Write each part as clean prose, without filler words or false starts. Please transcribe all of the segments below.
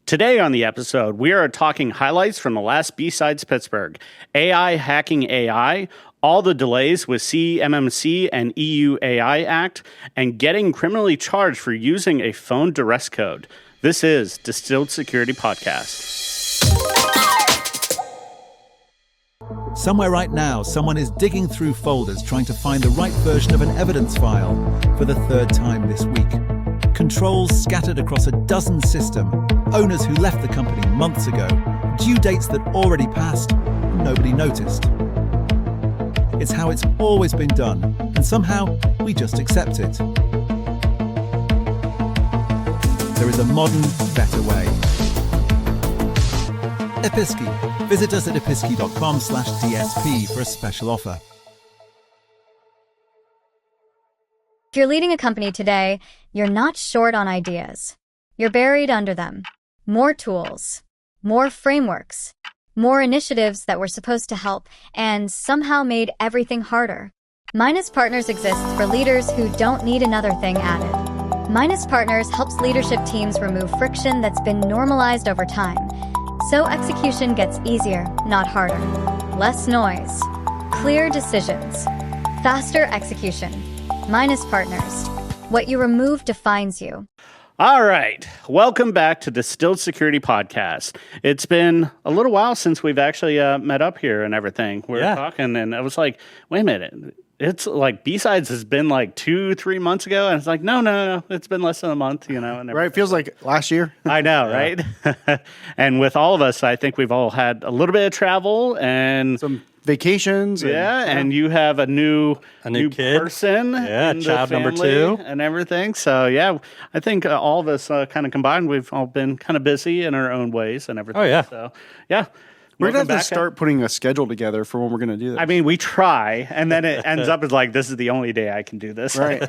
Today on the episode, we are talking highlights from the last BSides Pittsburgh, AI hacking AI, all the delays with CMMC and EU AI Act, and getting criminally charged for using a phone duress code. This is Distilled Security Podcast. Somewhere right now, someone is digging through folders trying to find the right version of an evidence file for the third time this week. Controls scattered across a dozen systems, owners who left the company months ago, due dates that already passed, and nobody noticed. It's how it's always been done, and somehow we just accept it. There is a modern, better way. Episky. Visit us at episky.com/DSP for a special offer. If you're leading a company today, you're not short on ideas. You're buried under them. More tools, more frameworks, more initiatives that were supposed to help and somehow made everything harder. Minus Partners exists for leaders who don't need another thing added. Minus Partners helps leadership teams remove friction that's been normalized over time, so execution gets easier, not harder. Less noise, clear decisions, faster execution. Minus Partners. What you remove defines you. All right. Welcome back to Distilled Security Podcast. It's been a little while since we've actually met up here and everything. We were talking, and I was like, wait a minute. It's like BSides has been like 2-3 months ago. And it's like, no. It's been less than a month, you know. And right. Feels like last year. I know, right? And with all of us, I think we've all had a little bit of travel and some vacations. And you have a new kid. person. Yeah, in child the number family 2. and everything. So, yeah, I think all of us kind of combined, we've all been kind of busy in our own ways and everything. Oh, yeah. So, yeah. We're going to have to start putting a schedule together for when we're going to do this. I mean, we try, and then it ends up as like, this is the only day I can do this. Right.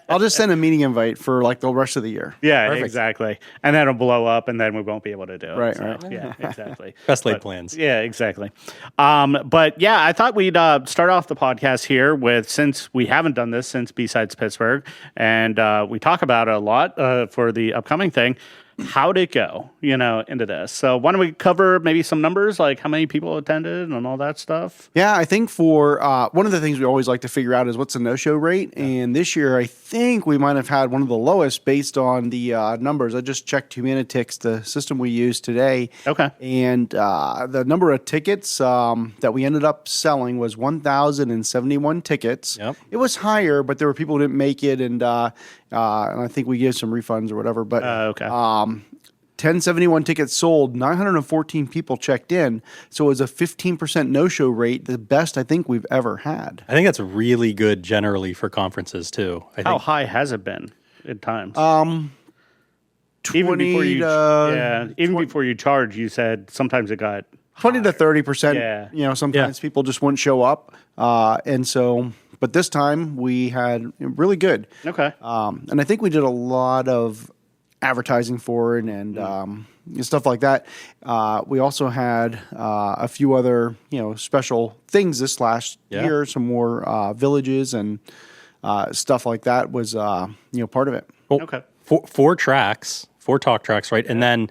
I'll just send a meeting invite for like the rest of the year. Yeah, Perfect. Exactly. And then it'll blow up, and then we won't be able to do it. Right, So, right. Yeah, exactly. Best laid plans. Yeah, exactly. But yeah, I thought we'd start off the podcast here with, since we haven't done this since BSides Pittsburgh, and we talk about it a lot for the upcoming thing. How'd it go, into this? So why don't we cover maybe some numbers, like how many people attended and all that stuff? Yeah, I think for one of the things we always like to figure out is what's the no-show rate. And this year, I think we might have had one of the lowest based on the numbers. I just checked Humanitycs, the system we use today. Okay. And the number of tickets that we ended up selling was 1,071 tickets. Yep. It was higher, but there were people who didn't make it, and I think we gave some refunds or whatever. But Okay. 1071 tickets sold, 914 people checked in. So it was a 15% no-show rate, the best I think we've ever had. I think that's really good generally for conferences too. How high has it been at times? 20 before you charge, you said sometimes it got 20 to 30%. Yeah. Sometimes people just wouldn't show up. But this time we had really good. Okay. And I think we did a lot of advertising for it and stuff like that. We also had a few other, special things this last year, some more villages and stuff like that was, part of it. Well, Okay. Four talk tracks, right? And then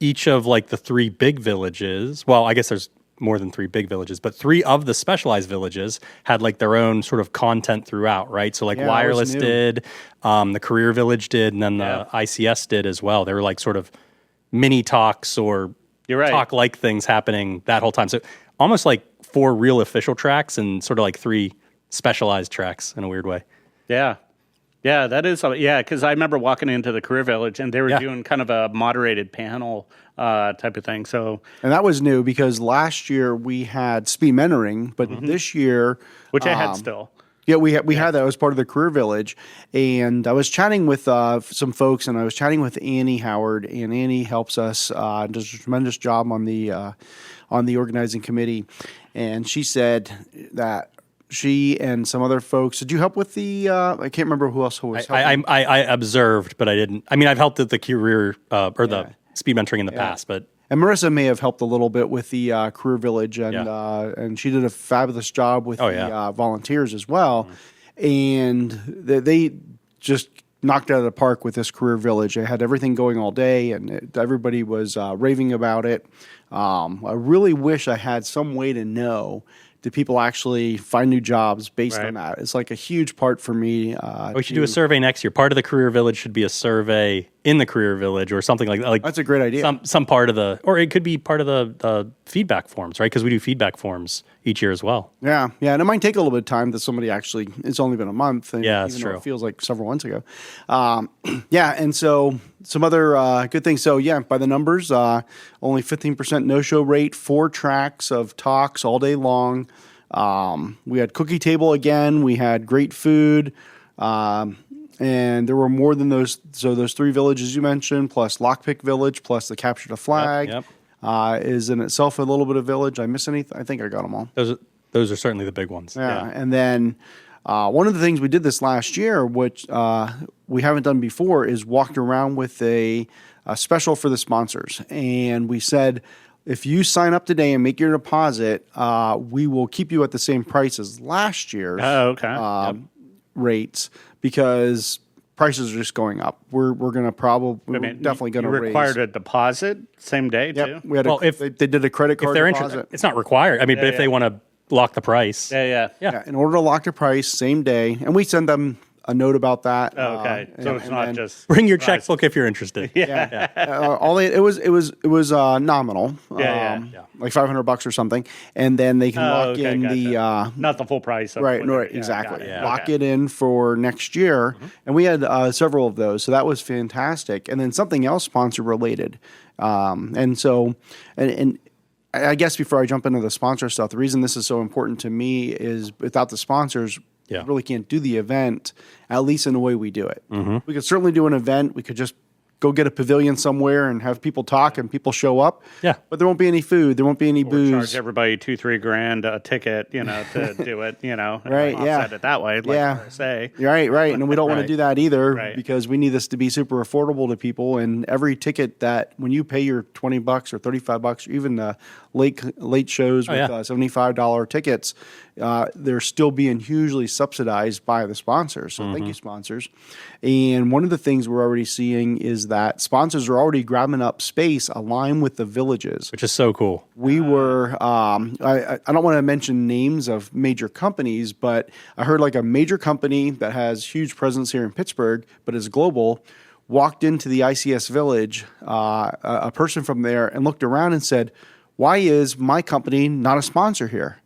each of like the 3 big villages, well, I guess there's more than 3 big villages, but 3 of the specialized villages had like their own sort of content throughout, right? So like Wireless did, the Career Village did, and then the ICS did as well. They were like sort of mini talks or talk-like things happening that whole time. So almost like 4 real official tracks and sort of like 3 specialized tracks in a weird way. Yeah. Yeah, that is. Yeah, because I remember walking into the Career Village and they were doing kind of a moderated panel type of thing. So, and that was new because last year we had speed mentoring, but this year, which I had still. Yeah, we had that as part of the Career Village, and I was chatting with some folks, and I was chatting with Annie Howard, and Annie helps us, does a tremendous job on the organizing committee, and she said that she and some other folks. Did you help with the? I can't remember who else was helping. I observed, but I didn't. I mean, I've helped at the career the speed mentoring in the past, but. And Marissa may have helped a little bit with the Career Village, and she did a fabulous job with the volunteers as well. And they just knocked it out of the park with this career village. They had everything going all day, and everybody was raving about it. I really wish I had some way to know, do people actually find new jobs based on that? It's like a huge part for me. We should do a survey next year. Part of the career village should be a survey in the career village or something like that. Like that's a great idea. Some part of the, or it could be part of the feedback forms, right? Because we do feedback forms each year as well. Yeah, and it might take a little bit of time that somebody actually. It's only been a month. And that's even though true. It feels like several months ago. And so some other good things. So by the numbers, only 15% no-show rate, 4 tracks of talks all day long. We had cookie table again. We had great food. And there were more than those. So those 3 villages you mentioned, plus Lockpick Village, plus the Capture the Flag, is in itself a little bit of village. I miss anything? I think I got them all. Those are certainly the big ones. Yeah. And then one of the things we did this last year, which we haven't done before, is walked around with a special for the sponsors. And we said, if you sign up today and make your deposit, we will keep you at the same price as last year's rates, because prices are just going up. We're going to definitely going to raise. You required a deposit same day too? We had if they did a credit card if they're deposit. interested, it's not required. I mean, but if they want to lock the price. Yeah. In order to lock the price, same day. And we send them a note about that. Oh, okay. So it's not just bring your checkbook if you're interested. It was nominal. Like $500 or something, and then they can lock in the not the full price. Right, exactly. Lock it in for next year, and we had several of those, so that was fantastic. And then something else sponsor related, and I guess before I jump into the sponsor stuff, the reason this is so important to me is without the sponsors, we really can't do the event, at least in the way we do it. We could certainly do an event. We could just go get a pavilion somewhere and have people talk and people show up. Yeah. But there won't be any food. There won't be any booze. Charge everybody $2-3 grand a ticket, to do it, Right, offset it that way, like say. Right. And we don't want to do that either because we need this to be super affordable to people. And every ticket that when you pay your $20 or $35 or even the late shows with $75 tickets, they're still being hugely subsidized by the sponsors. So thank you, sponsors. And one of the things we're already seeing is that sponsors are already grabbing up space aligned with the villages, which is so cool. We were, I don't want to mention names of major companies, but I heard like a major company that has huge presence here in Pittsburgh, but is global, walked into the ICS village, a person from there, and looked around and said, "Why is my company not a sponsor here?"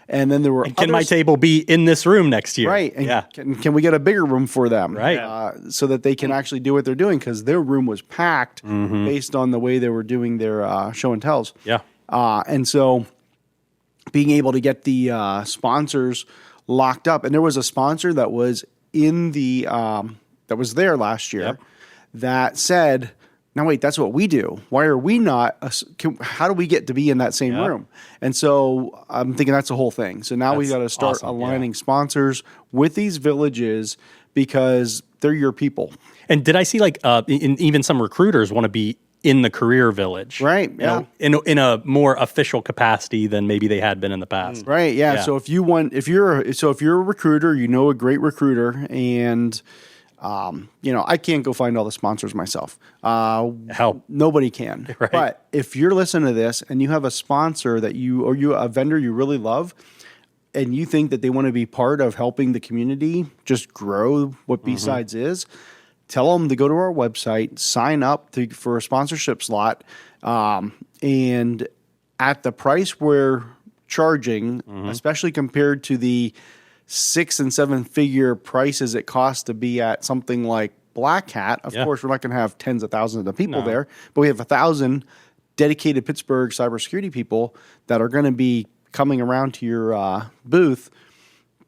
And then there were can my table be in this room next year? Right. And can we get a bigger room for them? Right. So that they can actually do what they're doing, because their room was packed based on the way they were doing their show and tells. Yeah. And so being able to get the sponsors locked up. And there was a sponsor that was in the that was there last year that said, "Now wait, that's what we do. Why are we not? How do we get to be in that same room?" And so I'm thinking that's the whole thing. So now we got to start aligning sponsors with these villages because they're your people. And did I see even some recruiters want to be in the career village, right? In a more official capacity than maybe they had been in the past, right? Yeah. So if you're a recruiter, a great recruiter, and I can't go find all the sponsors myself. Help. Nobody can. Right. But if you're listening to this and you have a sponsor that a vendor you really love, and you think that they want to be part of helping the community just grow what BSides is, tell them to go to our website, sign up for a sponsorship slot, and at the price we're charging, especially compared to the 6- and 7-figure prices it costs to be at something like Black Hat. Of course, we're not going to have tens of thousands of people there, but we have 1,000 dedicated Pittsburgh cybersecurity people that are going to be coming around to your booth.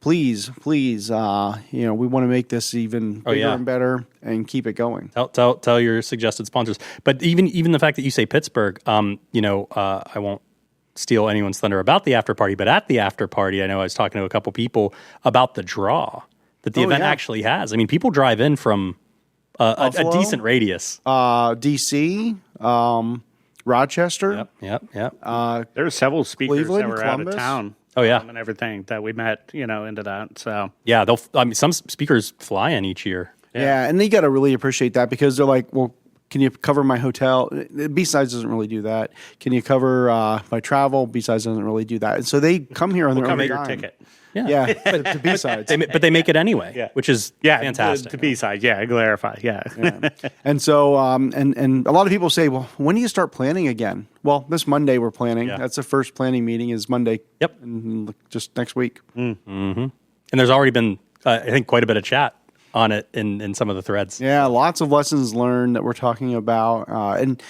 Please, we want to make this even bigger and better and keep it going. Tell your suggested sponsors. But even the fact that you say Pittsburgh, I won't steal anyone's thunder about the after party, but at the after party, I know I was talking to a couple people about the draw that the event actually has. I mean, people drive in from a decent radius. DC, Rochester. Yep. There were several speakers Cleveland, that were Columbus. out of town. Oh, yeah. And everything that we met, into that. So yeah, some speakers fly in each year. Yeah, and you got to really appreciate that because they're like, well, can you cover my hotel? BSides doesn't really do that. Can you cover my travel? BSides doesn't really do that. And so they come here on their own Your time. ticket. Yeah, but to BSides. But they make it anyway, which is fantastic. To B-side, clarify, Yeah. And so, and a lot of people say, well, when do you start planning again? Well, this Monday we're planning. Yeah. That's the first planning meeting is Monday. Yep. Just next week. And there's already been, I think, quite a bit of chat on it in some of the threads. Yeah, lots of lessons learned that we're talking about. And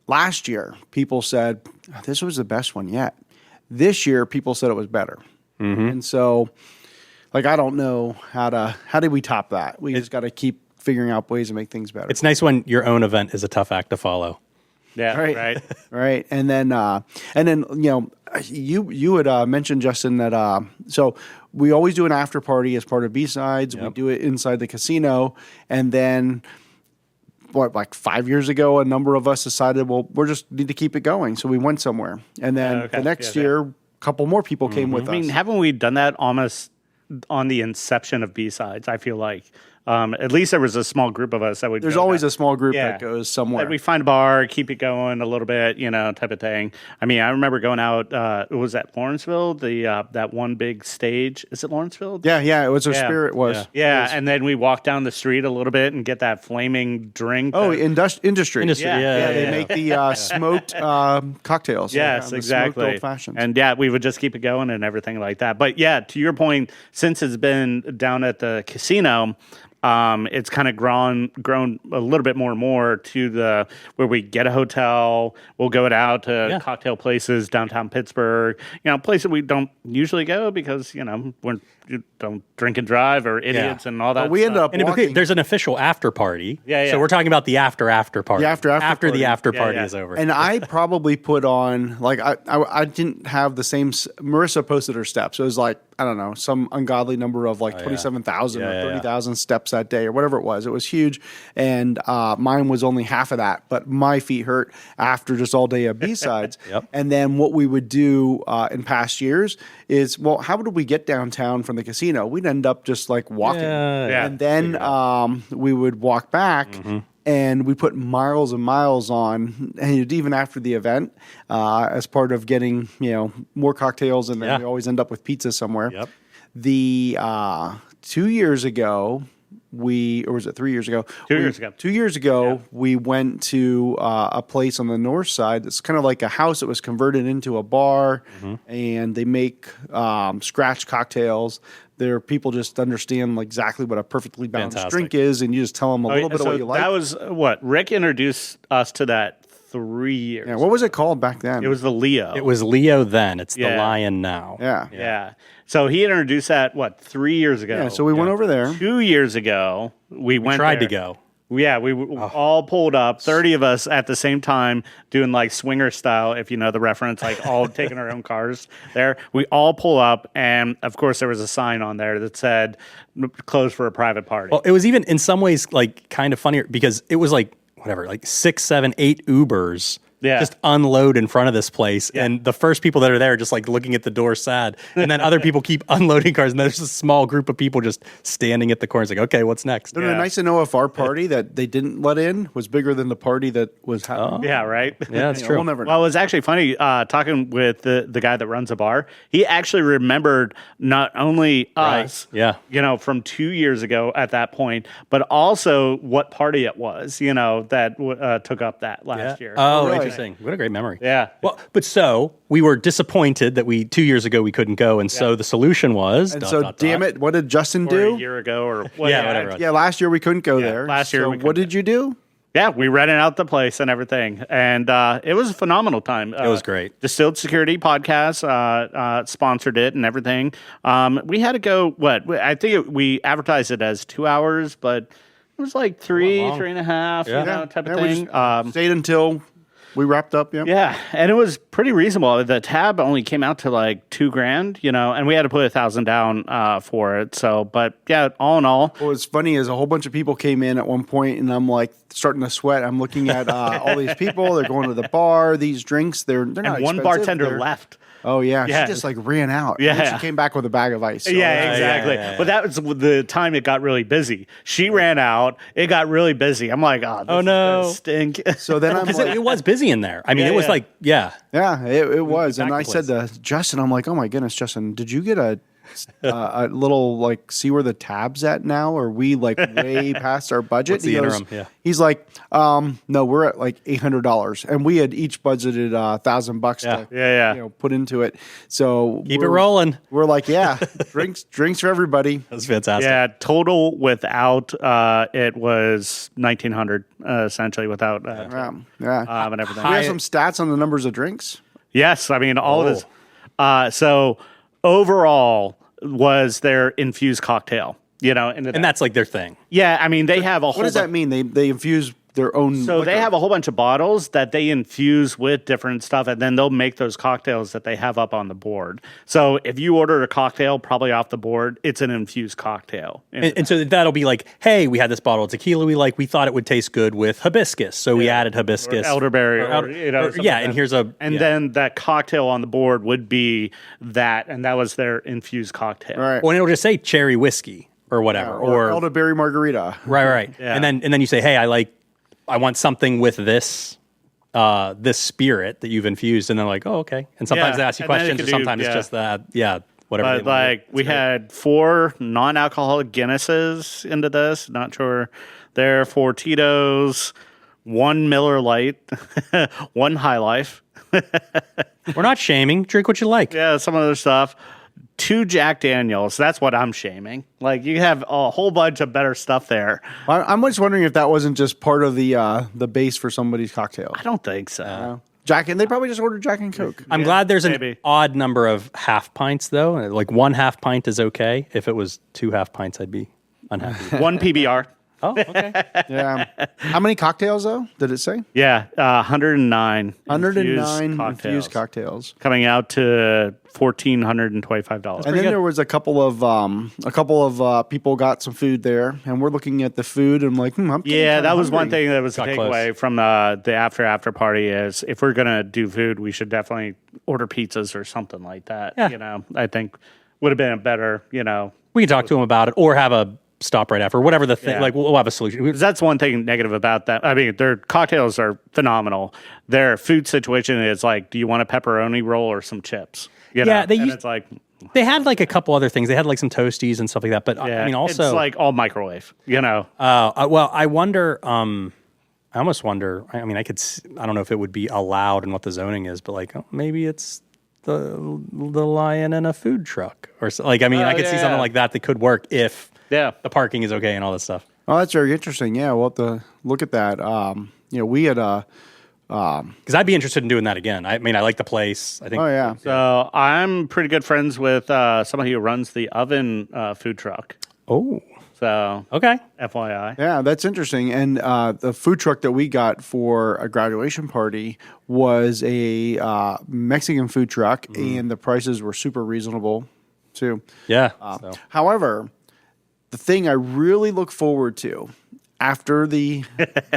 last year, people said, this was the best one yet. This year, people said it was better. And so, like, I don't know how did we top that? We just got to keep figuring out ways to make things better. It's nice when your own event is a tough act to follow. Yeah, right. Right. And then, you had mentioned, Justin, that, so we always do an after party as part of BSides. We do it inside the casino. And then, like 5 years ago, a number of us decided, well, we just need to keep it going. So we went somewhere. And then the next year, a couple more people came with us. I mean, haven't we done that almost on the inception of BSides? I feel like. At least there was a small group of us that would. There's always a small group that goes somewhere. Like we find a bar, keep it going a little bit, type of thing. I mean, I remember going out. It was at Lawrenceville, that one big stage. Is it Lawrenceville? Yeah. It was our Spirit was. Yeah, and then we walk down the street a little bit and get that flaming drink. Oh, industry. Yeah. They make the smoked cocktails. Yes, exactly. Old fashions. And we would just keep it going and everything like that. But to your point, since it's been down at the casino. It's kind of grown a little bit more and more to where we get a hotel, we'll go out to cocktail places downtown Pittsburgh, places we don't usually go because we don't drink and drive or idiots and all that. But we end up walking. There's an official after party. Yeah. So we're talking about the after party. The after after party. the after party is over. And I probably put on I didn't have the same. Marissa posted her steps. It was like I don't know some ungodly number of 27,000 or 30,000 steps that day or whatever it was. It was huge, and mine was only half of that. But my feet hurt after just all day of BSides. And then what we would do in past years is how would we get downtown from the casino? We'd end up just walking, and then we would walk back. And we put miles and miles on, and even after the event, as part of getting more cocktails, and then we always end up with pizza somewhere. The 2 years ago, or was it 3 years ago? 2 years ago. 2 years ago, we went to a place on the north side. It's kind of like a house that was converted into a bar, and they make scratch cocktails. There, people just understand exactly what a perfectly balanced drink is, and you just tell them a little bit of what you like. That was what Rick introduced us to that 3 years. Yeah, what was it called back then? It was the Leo. It was Leo then. It's the Lion now. Yeah. So he introduced that 3 years ago. Yeah. So we went over there. 2 years ago, we went. Tried there. to go. Yeah, we all pulled up, 30 of us at the same time, doing swinger style, if you know the reference, all taking our own cars there. We all pull up, and of course there was a sign on there that said, closed for a private party. Well, it was even in some ways kind of funnier because it was 6, 7, 8 Ubers just unload in front of this place. And the first people that are there are just looking at the door sad. And then other people keep unloading cars. And there's a small group of people just standing at the corner. It's okay, what's next? Isn't it nice to know if our party that they didn't let in was bigger than the party that was happening? Yeah, right? Yeah, that's true. We'll never know. Well, it was actually funny talking with the guy that runs a bar. He actually remembered not only us, from 2 years ago at that point, but also what party it was, that took up that last year. Oh, really? Interesting. What a great memory. Yeah. Well, but so we were disappointed that 2 years ago we couldn't go, and so the solution was. And damn it, what did Justin do? Or a year ago, or whatever. Yeah, last year we couldn't go there. Last year, so what did you do? Yeah, we rented out the place and everything, and it was a phenomenal time. It was great. Distilled Security Podcast sponsored it and everything. We had to go. I think we advertised it as 2 hours, but it was 3.5, type of thing. Stayed until We wrapped up. Yeah. Yeah, and it was pretty reasonable. The tab only came out to like $2,000, and we had to put 1,000 down for it. So, but yeah, all in all, What was funny is a whole bunch of people came in at one point, and I'm like starting to sweat. I'm looking at all these people. They're going to the bar. These drinks. They're not and one expensive. bartender They're- left. Oh yeah, Yeah. she just like ran out. Yeah. And then she came back with a bag of ice. So Yeah, exactly. yeah. But that was the time it got really busy. She ran out. It got really busy. I'm like, this Oh, is no. gonna stink. So then I'm Because like, it was busy in there. I mean, Yeah, it was yeah. like, yeah. yeah, it was. And back I to said to Justin, I'm like, oh my goodness, Justin, did you get a little like see where the tab's at now? Are we like way past our budget? What's the interim? Yeah. He's like, no, we're at like $800, and we had each budgeted $1,000 to Yeah. put into it. So Keep it rolling. We're like, yeah, drinks for everybody. That's fantastic. Yeah, total without it was 1,900 essentially without Yeah. and everything. We have some stats on the numbers of drinks. Yes, I mean all of this. So overall was their infused cocktail. And that's like their thing. yeah, I mean they have a whole. What does that mean? They infuse their own. So they liquor. have a whole bunch of bottles that they infuse with different stuff, and then they'll make those cocktails that they have up on the board. So if you order a cocktail, probably off the board, it's an infused cocktail. And so that'll be like, hey, we had this bottle of tequila we thought it would taste good with hibiscus. So we added hibiscus. elderberry, something yeah, like and that. here's a. And yeah. then that cocktail on the board would be that, and that was their infused cocktail. All right. Well, and it'll just say cherry whiskey or whatever. or elderberry margarita. Right. Yeah. And then you say, hey, I want something with this spirit that you've infused, and they're like, oh, okay. And sometimes Yeah. they ask you And then questions, you or could do- sometimes yeah. it's just that, whatever. But they want. we had 4 non-alcoholic Guinnesses into this. Not sure. There 4 Tito's, 1 Miller Lite, 1 High Life. We're not shaming. Drink what you like. Yeah, some other stuff. 2 Jack Daniels. That's what I'm shaming. Like you have a whole bunch of better stuff there. I'm just wondering if that wasn't just part of the base for somebody's cocktail. I don't think so. Jack, and they probably just ordered Jack and Coke. I'm glad there's maybe. an odd number of half pints, though. Like 1 half pint is okay. If it was 2 half pints, I'd be unhappy. 1 PBR. Oh, okay. Yeah. How many cocktails though? Did it say? Yeah, 109. 109 infused cocktails. Coming out to $1,425. And then there was a couple of people got some food there, and we're looking at the food and I'm like, I'm getting Yeah, kinda that was one hungry. thing that was a Got takeaway close. from the after party is if we're gonna do food, we should definitely order pizzas or something like that. Yeah. I think would have been a better, We can talk to them about it, or have a stop right after, whatever the thing. Yeah. Like we'll have a solution. 'cause that's one thing negative about that. I mean, their cocktails are phenomenal. Their food situation is like, do you want a pepperoni roll or some chips? Yeah, they and used- it's like, They had like a couple other things. They had like some toasties and stuff like that. But yeah, I mean, also it's like all microwave. well, I wonder. I almost wonder. I mean, I don't know if it would be allowed and what the zoning is, but like maybe it's the lion in a food truck or so. Like I mean, I could see something like that could work if the parking is okay and all this stuff. Oh, that's very interesting. Yeah, we'll have to look at that. We had Because I'd be interested in doing that again. I mean, I like the place. I think. oh yeah. So I'm pretty good friends with somebody who runs the oven food truck. Oh. So Okay. FYI. Yeah, that's interesting. And the food truck that we got for a graduation party was a Mexican food truck, and the prices were super reasonable too. Yeah. However, the thing I really look forward to after the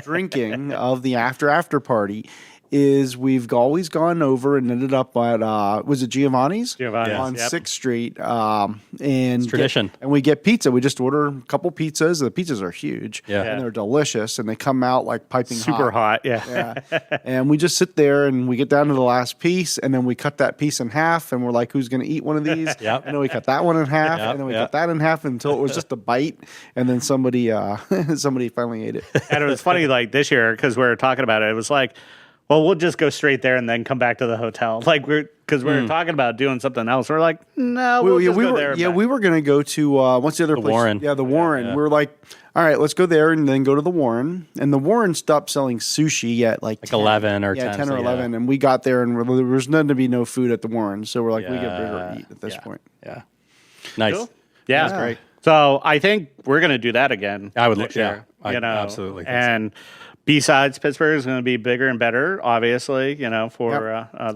drinking of the after party is we've always gone over and ended up at was it Giovanni's? Giovanni's, on yep. 6th Street. And tradition. And we get pizza. We just order a couple pizzas. The pizzas are huge. Yeah. And they're delicious. And they come out like piping Super hot. Yeah. Yeah. And we just sit there and we get down to the last piece, and then we cut that piece in half, and we're like, who's going to eat one of these? Yep. And then we cut that one in half, Yep, and then we yep. cut that in half until it was just a bite, and then somebody finally ate it. And it was funny, like this year, because we were talking about it. It was like, well, we'll just go straight there and then come back to the hotel. Like because we were talking about doing something else. We're like, no, we'll just go there. we were going to go to what's the other place? Warren. Yeah, the Warren. Yeah. We were like, all right, let's go there and then go to the Warren. And the Warren stopped selling sushi at like 10, 11 or 10. 10 so or 11. And we got there and there was none to be no food at the Warren. So we're like, we get bigger eat at this point. Yeah. Nice. Cool. Yeah, great. So I think we're going to do that again. I would next yeah, year, I- absolutely think so. And BSides Pittsburgh is going to be bigger and better, obviously, for the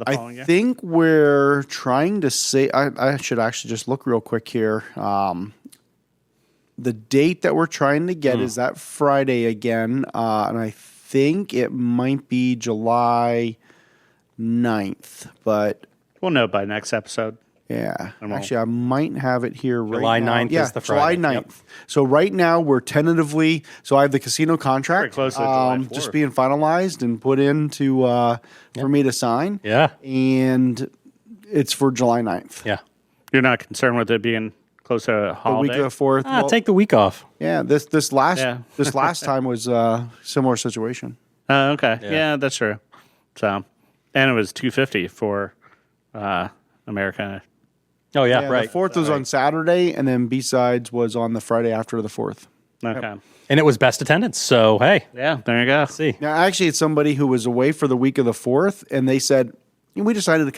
following year. I think we're trying to say, I should actually just look real quick here. The date that we're trying to get is that Friday again, and I think it might be July 9th, but we'll know by next episode. Yeah. Actually, I might have it here July right now. 9th is the Friday. July 9th. Yep. So right now we're tentatively, so I have the casino contract close to July 4th. Just being finalized and put in for me to sign. Yeah. And it's for July 9th. Yeah. You're not concerned with it being close to a holiday? The week of the 4th. Well, take the week off. Yeah. This last time was a similar situation. Okay. Yeah, that's true. So, and it was $250 for America. Oh, yeah, right. The 4th was on Saturday, and then BSides was on the Friday after the 4th. Okay. Yep. And it was best attendance, so hey. Yeah, there you go. Let's see. Now, actually, it's somebody who was away for the week of the 4th, and they said, I decided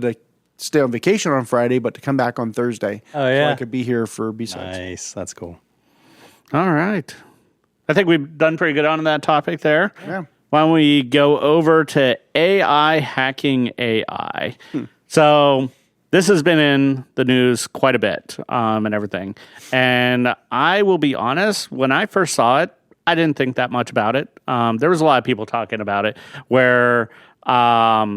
to stay on vacation on Friday, but to come back on Thursday. Oh, yeah. So I could be here for BSides. Nice. That's cool. All right. I think we've done pretty good on that topic there. Yeah. Why don't we go over to AI hacking AI? So this has been in the news quite a bit and everything. And I will be honest, when I first saw it, I didn't think that much about it. There was a lot of people talking about it where, OpenAI,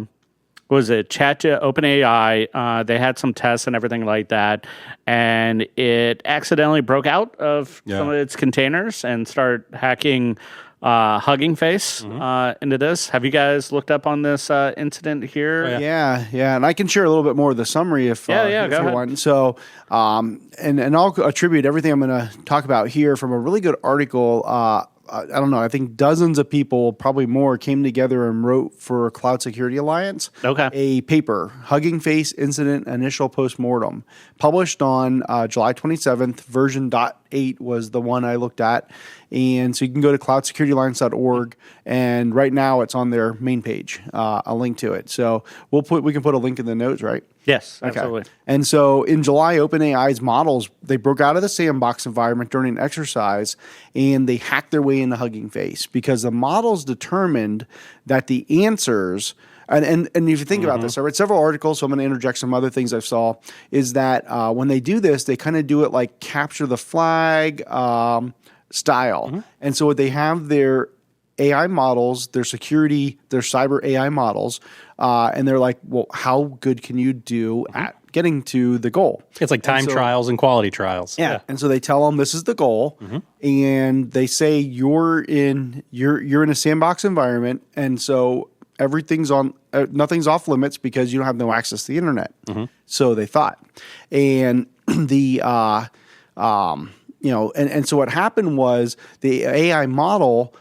they had some tests and everything like that. And it accidentally broke out of some of its containers and started hacking Hugging Face into this. Have you guys looked up on this incident here? Oh, Yeah, and I can share a little bit more of the summary if go you ahead. want. So, and I'll attribute everything I'm going to talk about here from a really good article. I don't know. I think dozens of people, probably more, came together and wrote for Cloud Security Alliance a paper, Hugging Face Incident Initial Postmortem, published on July 27th. Version .8 was the one I looked at. And so you can go to cloudsecurityalliance.org, and right now it's on their main page, a link to it. So we can put a link in the notes, right? Yes, absolutely. Okay. And so in July, OpenAI's models, they broke out of the sandbox environment during an exercise, and they hacked their way into Hugging Face because the models determined that the answers, and if you think about this, I read several articles, so I'm going to interject some other things I saw, is that when they do this, they kind of do it like capture the flag style. And so they have their AI models, their security, their cyber AI models, and they're like, well, how good can you do at getting to the goal? It's like time trials and quality trials. Yeah. And so they tell them this is the goal, and they say you're in a sandbox environment, and so everything's on, nothing's off limits because you don't have no access to the internet. So they thought, and the and so what happened was the AI model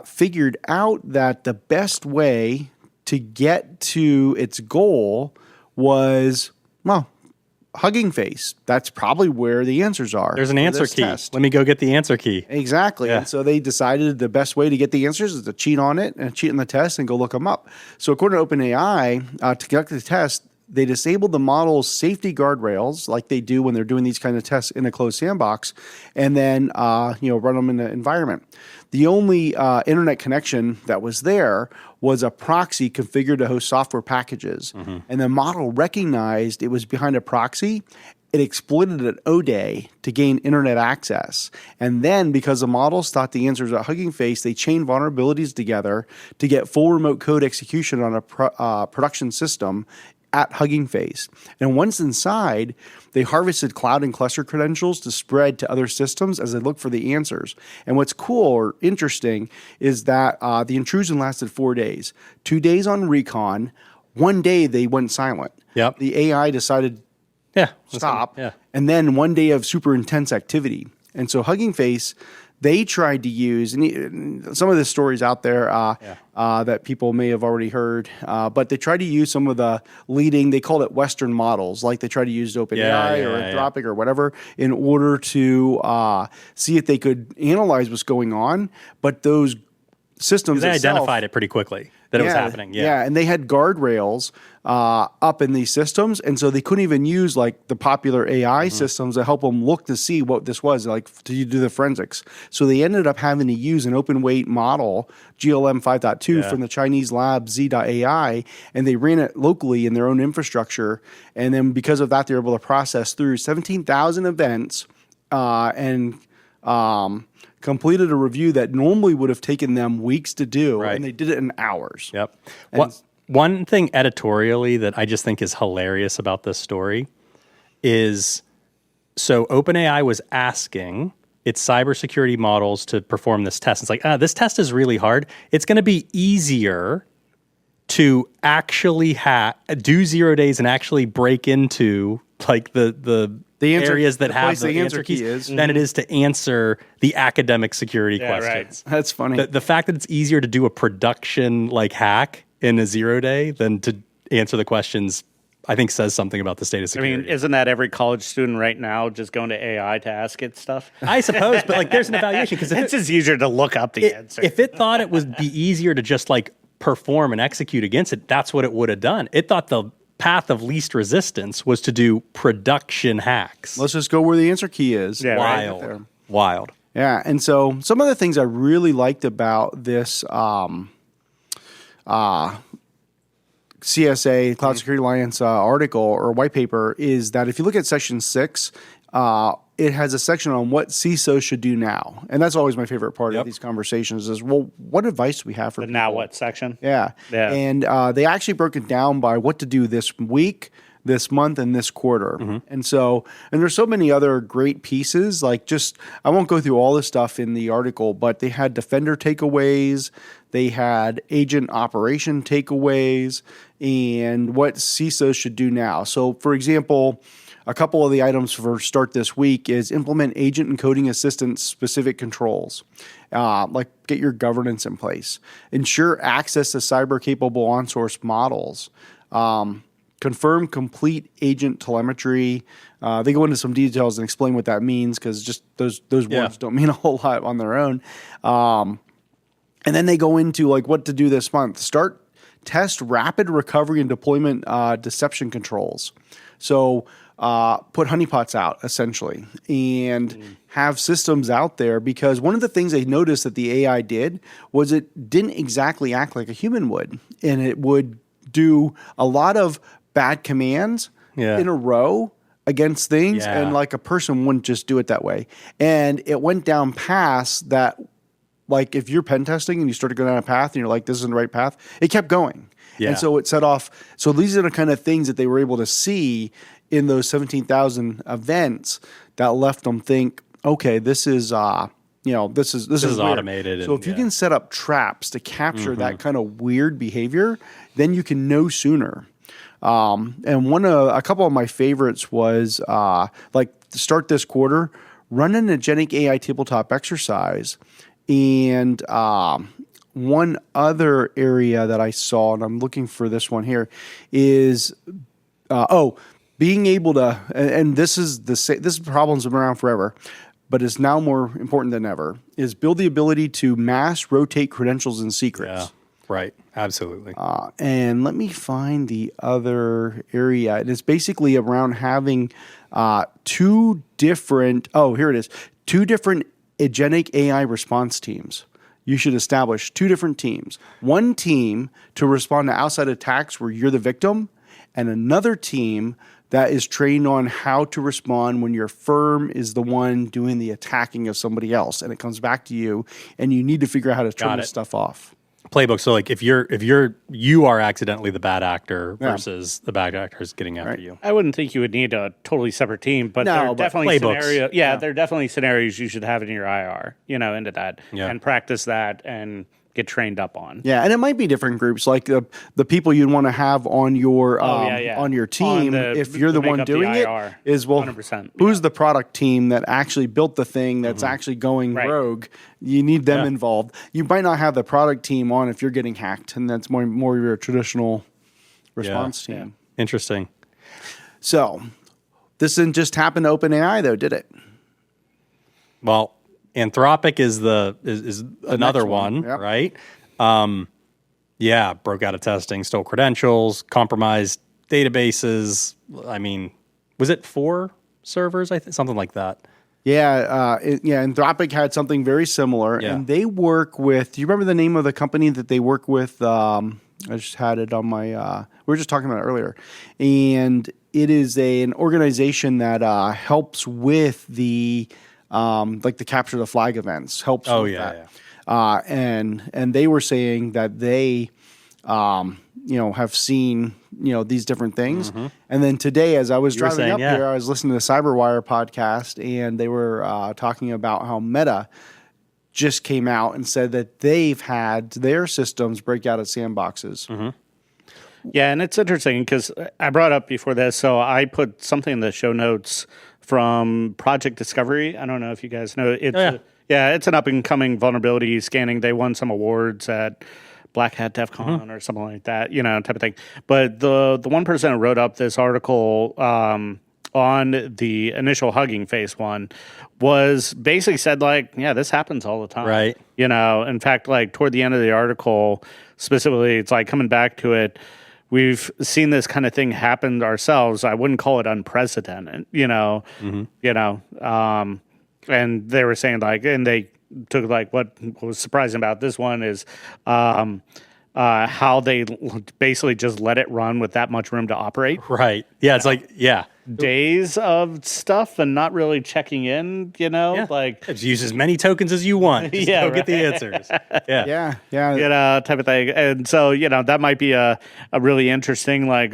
figured out that the best way to get to its goal was, Hugging Face. That's probably where the answers are. There's an answer key. Let me go get the answer key. Exactly. Yeah. And so they decided the best way to get the answers is to cheat on it and cheat on the test and go look them up. So according to OpenAI, to conduct the test, they disabled the model's safety guardrails like they do when they're doing these kind of tests in a closed sandbox, and then run them in the environment. The only internet connection that was there was a proxy configured to host software packages. And the model recognized it was behind a proxy. It exploited an O-Day to gain internet access. And then because the models thought the answers at Hugging Face, they chained vulnerabilities together to get full remote code execution on a production system at Hugging Face. And once inside, they harvested cloud and cluster credentials to spread to other systems as they look for the answers. And what's cool or interesting is that the intrusion lasted 4 days. 2 days on recon. 1 day they went silent. Yep. The AI decided stop. And then 1 day of super intense activity. And so Hugging Face, they tried to use, and some of the stories out there that people may have already heard, but they tried to use some of the leading, they called it Western models, like they tried to use OpenAI or Anthropic or whatever in order to see if they could analyze what's going on. But those systems They itself, identified it pretty quickly that it was happening. Yeah. and they had guardrails up in these systems, and so they couldn't even use like the popular AI systems to help them look to see what this was, like to do the forensics. So they ended up having to use an open weight model, GLM 5.2 from the Chinese lab Z.AI, and they ran it locally in their own infrastructure. And then because of that, they're able to process through 17,000 events and completed a review that normally would have taken them weeks to do, and they did it in hours. Yep. One thing editorially that I just think is hilarious about this story is, so OpenAI was asking its cybersecurity models to perform this test. It's like, this test is really hard. It's going to be easier to actually do 0 days and actually break into like the areas that have the answer keys than it is to answer the academic security questions. Right. That's funny. The fact that it's easier to do a production like hack in a 0 day than to answer the questions, I think says something about the state of security. I mean, isn't that every college student right now just going to AI to ask it stuff? I suppose, but like there's an evaluation because it's just easier to look up the answer. If it thought it would be easier to just like perform and execute against it, that's what it would have done. It thought the path of least resistance was to do production hacks. Let's just go where the answer key is. Yeah, wild. right. Wild. Yeah, and so some of the things I really liked about this CSA, Cloud Security Alliance article or white paper is that if you look at section 6, it has a section on what CISOs should do now. And that's always my favorite part of these conversations is, well, what advice do we have for people? Now what section? Yeah. And they actually broke it down by what to do this week, this month, and this quarter. And so, and there's so many other great pieces, like just, I won't go through all this stuff in the article, but they had defender takeaways, they had agent operation takeaways, and what CISOs should do now. So for example, a couple of the items for start this week is implement agent and coding assistant specific controls, like get your governance in place, ensure access to cyber capable on-source models, confirm complete agent telemetry. They go into some details and explain what that means because just those words don't mean a whole lot on their own. And then they go into like what to do this month. Test rapid recovery and deployment deception controls. So put honeypots out essentially and have systems out there, because one of the things they noticed that the AI did was it didn't exactly act like a human would, and it would do a lot of bad commands in a row against things, and like a person wouldn't just do it that way. And it went down past that, like if you're pen testing and you started going down a path and you're like, this isn't the right path, it kept going. And so it set off. So these are the kind of things that they were able to see in those 17,000 events that left them think, okay, this is this is automated. So if you can set up traps to capture that kind of weird behavior, then you can know sooner. And a couple of my favorites was like start this quarter, run an Agentic AI tabletop exercise, and one other area that I saw, and I'm looking for this one here, is being able to, and this problem's been around forever, but it's now more important than ever, is build the ability to mass rotate credentials and secrets. Yeah, right. Absolutely. And let me find the other area. And it's basically around having two different Agentic AI response teams. You should establish two different teams. One team to respond to outside attacks where you're the victim, and another team that is trained on how to respond when your firm is the one doing the attacking of somebody else, and it comes back to you, and you need to figure out how to turn this stuff off. Playbook. So like if you are accidentally the bad actor versus the bad actor is getting after you. I wouldn't think you would need a totally separate team, but there are definitely scenarios. Yeah, there are definitely scenarios you should have in your IR, into that, and practice that and get trained up on. Yeah, and it might be different groups, like the people you'd want to have on your on your team. If you're the one doing it, is 100%. Who's the product team that actually built the thing that's actually going rogue? You need them involved. You might not have the product team on if you're getting hacked, and that's more your traditional response team. Yeah. Interesting. So this didn't just happen to OpenAI, though, did it? Well, Anthropic is another one, Yep. right? Broke out of testing, stole credentials, compromised databases. I mean, was it 4 servers? I think something like that. Anthropic had something very similar, and they work with. Do you remember the name of the company that they work with? I just had it on my. We were just talking about it earlier, and it is an organization that helps with the like the capture the flag events. Helps. Oh with yeah, that. And they were saying that they have seen these different things. Mm-hmm. And then today, as I was driving up here, I was listening to the Cyberwire podcast, and they were talking about how Meta just came out and said that they've had their systems break out of sandboxes. Mm-hmm. Yeah, and it's interesting because I brought up before this, so I put something in the show notes from Project Discovery. I don't know if you guys know. It's an up-and-coming vulnerability scanning. They won some awards at Black Hat DEF CON or something like that, type of thing. But the one person who wrote up this article on the initial Hugging Face one was basically said, this happens all the time. Right. In fact, toward the end of the article, specifically, it's coming back to it, we've seen this kind of thing happen ourselves. I wouldn't call it unprecedented, and they were saying and they took what was surprising about this one is how they basically just let it run with that much room to operate. Right. Yeah. It's days of stuff and not really checking in, just use as many tokens as you want. Just go get the answers. Yeah. Type of thing. And so, that might be a really interesting, why,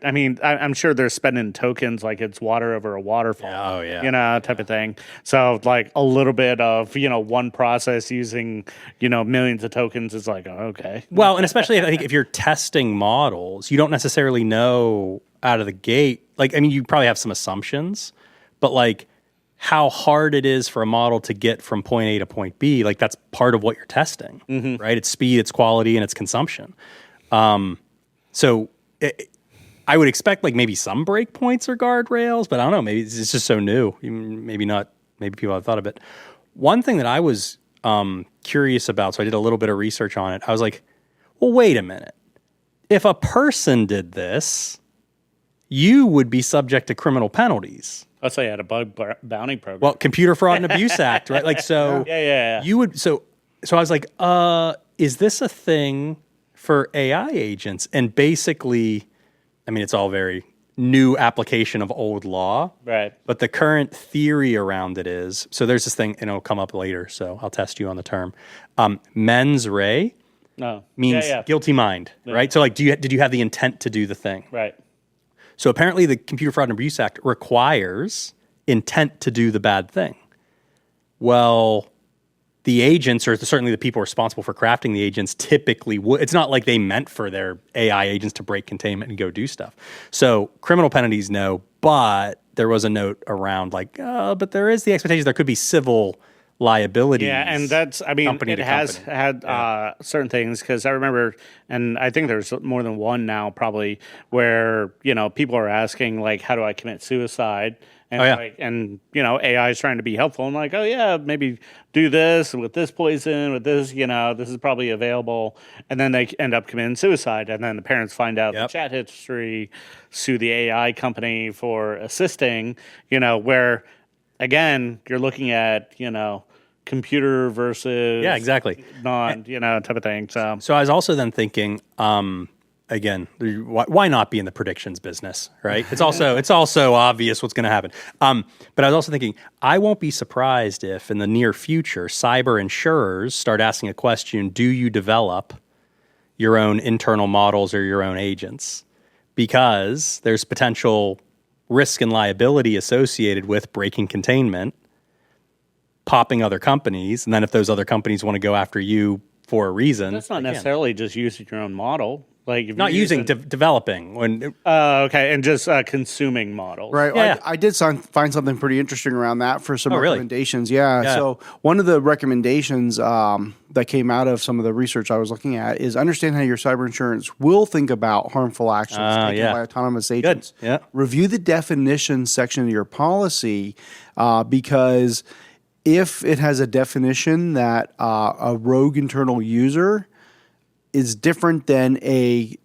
I'm sure they're spending tokens like it's water over a waterfall. Oh, yeah. Type of thing. So, a little bit of, one process using, millions of tokens is okay. Well, and especially I think if you're testing models, you don't necessarily know out of the gate. You probably have some assumptions, but how hard it is for a model to get from point A to point B, that's part of what you're testing, right? It's speed, it's quality, and it's consumption. So I would expect maybe some breakpoints or guardrails, but I don't know. Maybe it's just so new. Maybe not. Maybe people have thought of it. One thing that I was curious about, so I did a little bit of research on it. I was like, well, wait a minute. If a person did this, you would be subject to criminal penalties. Let's say I had a bug bounty program. Well, Computer Fraud and Abuse Act, right? Yeah. You would so I was like, is this a thing for AI agents? And basically, it's all very new application of old law. Right. But the current theory around it is, so there's this thing, and it'll come up later, so I'll test you on the term. Mens rea means guilty mind, right? So did you have the intent to do the thing? Right. So apparently the Computer Fraud and Abuse Act requires intent to do the bad thing. Well, the agents, or certainly the people responsible for crafting the agents, typically would. It's not like they meant for their AI agents to break containment and go do stuff. So criminal penalties, no, but there was a note around but there is the expectation there could be civil liabilities. Yeah, and that's, it has had certain things, because I remember, and I think there's more than one now probably, where, people are asking, how do I commit suicide? And, AI is trying to be helpful and maybe do this with this poison, with this, this is probably available. And then they end up committing suicide. And then the parents find out the chat history, sue the AI company for assisting, where, again, you're looking at, computer versus exactly non, type of thing. So I was also then thinking, again, why not be in the predictions business, right? It's also obvious what's going to happen. But I was also thinking, I won't be surprised if in the near future, cyber insurers start asking a question: do you develop your own internal models or your own agents? Because there's potential risk and liability associated with breaking containment, popping other companies, and then if those other companies want to go after you for a reason, that's not necessarily just using your own model. If not using developing when okay, and just consuming models, right? Yeah. I did find something pretty interesting around that for some recommendations. Really? Yeah. So one of the recommendations that came out of some of the research I was looking at is understand how your cyber insurance will think about harmful actions taken by autonomous agents. Good. Yeah. Review the definition section of your policy because if it has a definition that a rogue internal user is different than a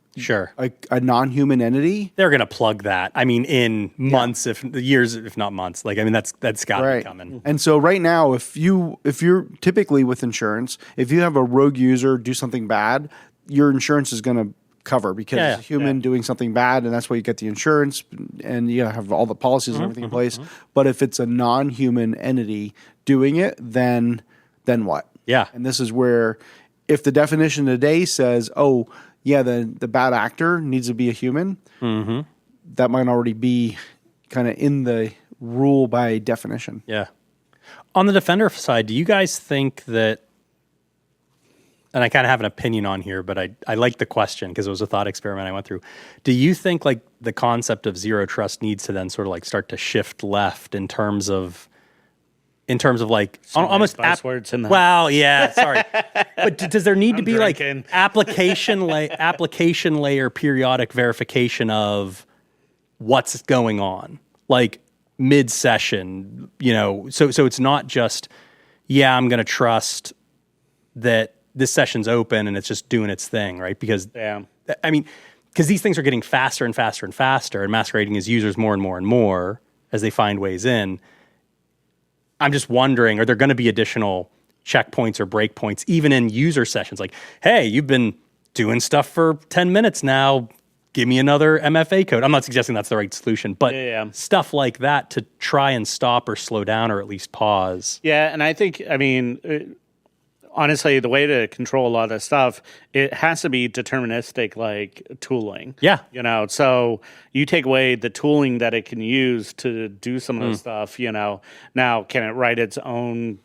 non-human entity, they're going to plug that. I mean, in months, if years, if not months. Like, I mean, that's got to be coming. And so right now, if you're typically with insurance, if you have a rogue user do something bad, your insurance is going to cover because it's a human doing something bad, and that's why you get the insurance, and you have all the policies and everything in place. But if it's a non-human entity doing it, then what? Yeah. And this is where, if the definition today says, oh, yeah, the bad actor needs to be a human, that might already be kind of in the rule by definition. Yeah. On the defender side, do you guys think that, and I kind of have an opinion on here, but I like the question because it was a thought experiment I went through. Do you think like the concept of zero trust needs to then sort of like start to shift left in terms of like almost buzzwords in that. Well, yeah, sorry. But does there need to be drinking. like application layer periodic verification of what's going on? Like mid-session, so it's not just, I'm going to trust that this session's open and it's just doing its thing, right? Because because these things are getting faster and faster and faster, and masquerading as users more and more and more as they find ways in. I'm just wondering, are there going to be additional checkpoints or breakpoints, even in user sessions? Like, hey, you've been doing stuff for 10 minutes now. Give me another MFA code. I'm not suggesting that's the right solution, but stuff like that to try and stop or slow down or at least pause. Yeah, and I think, honestly, the way to control a lot of this stuff, it has to be deterministic, like tooling. Yeah. So you take away the tooling that it can use to do some of the stuff, Now, can it write its own,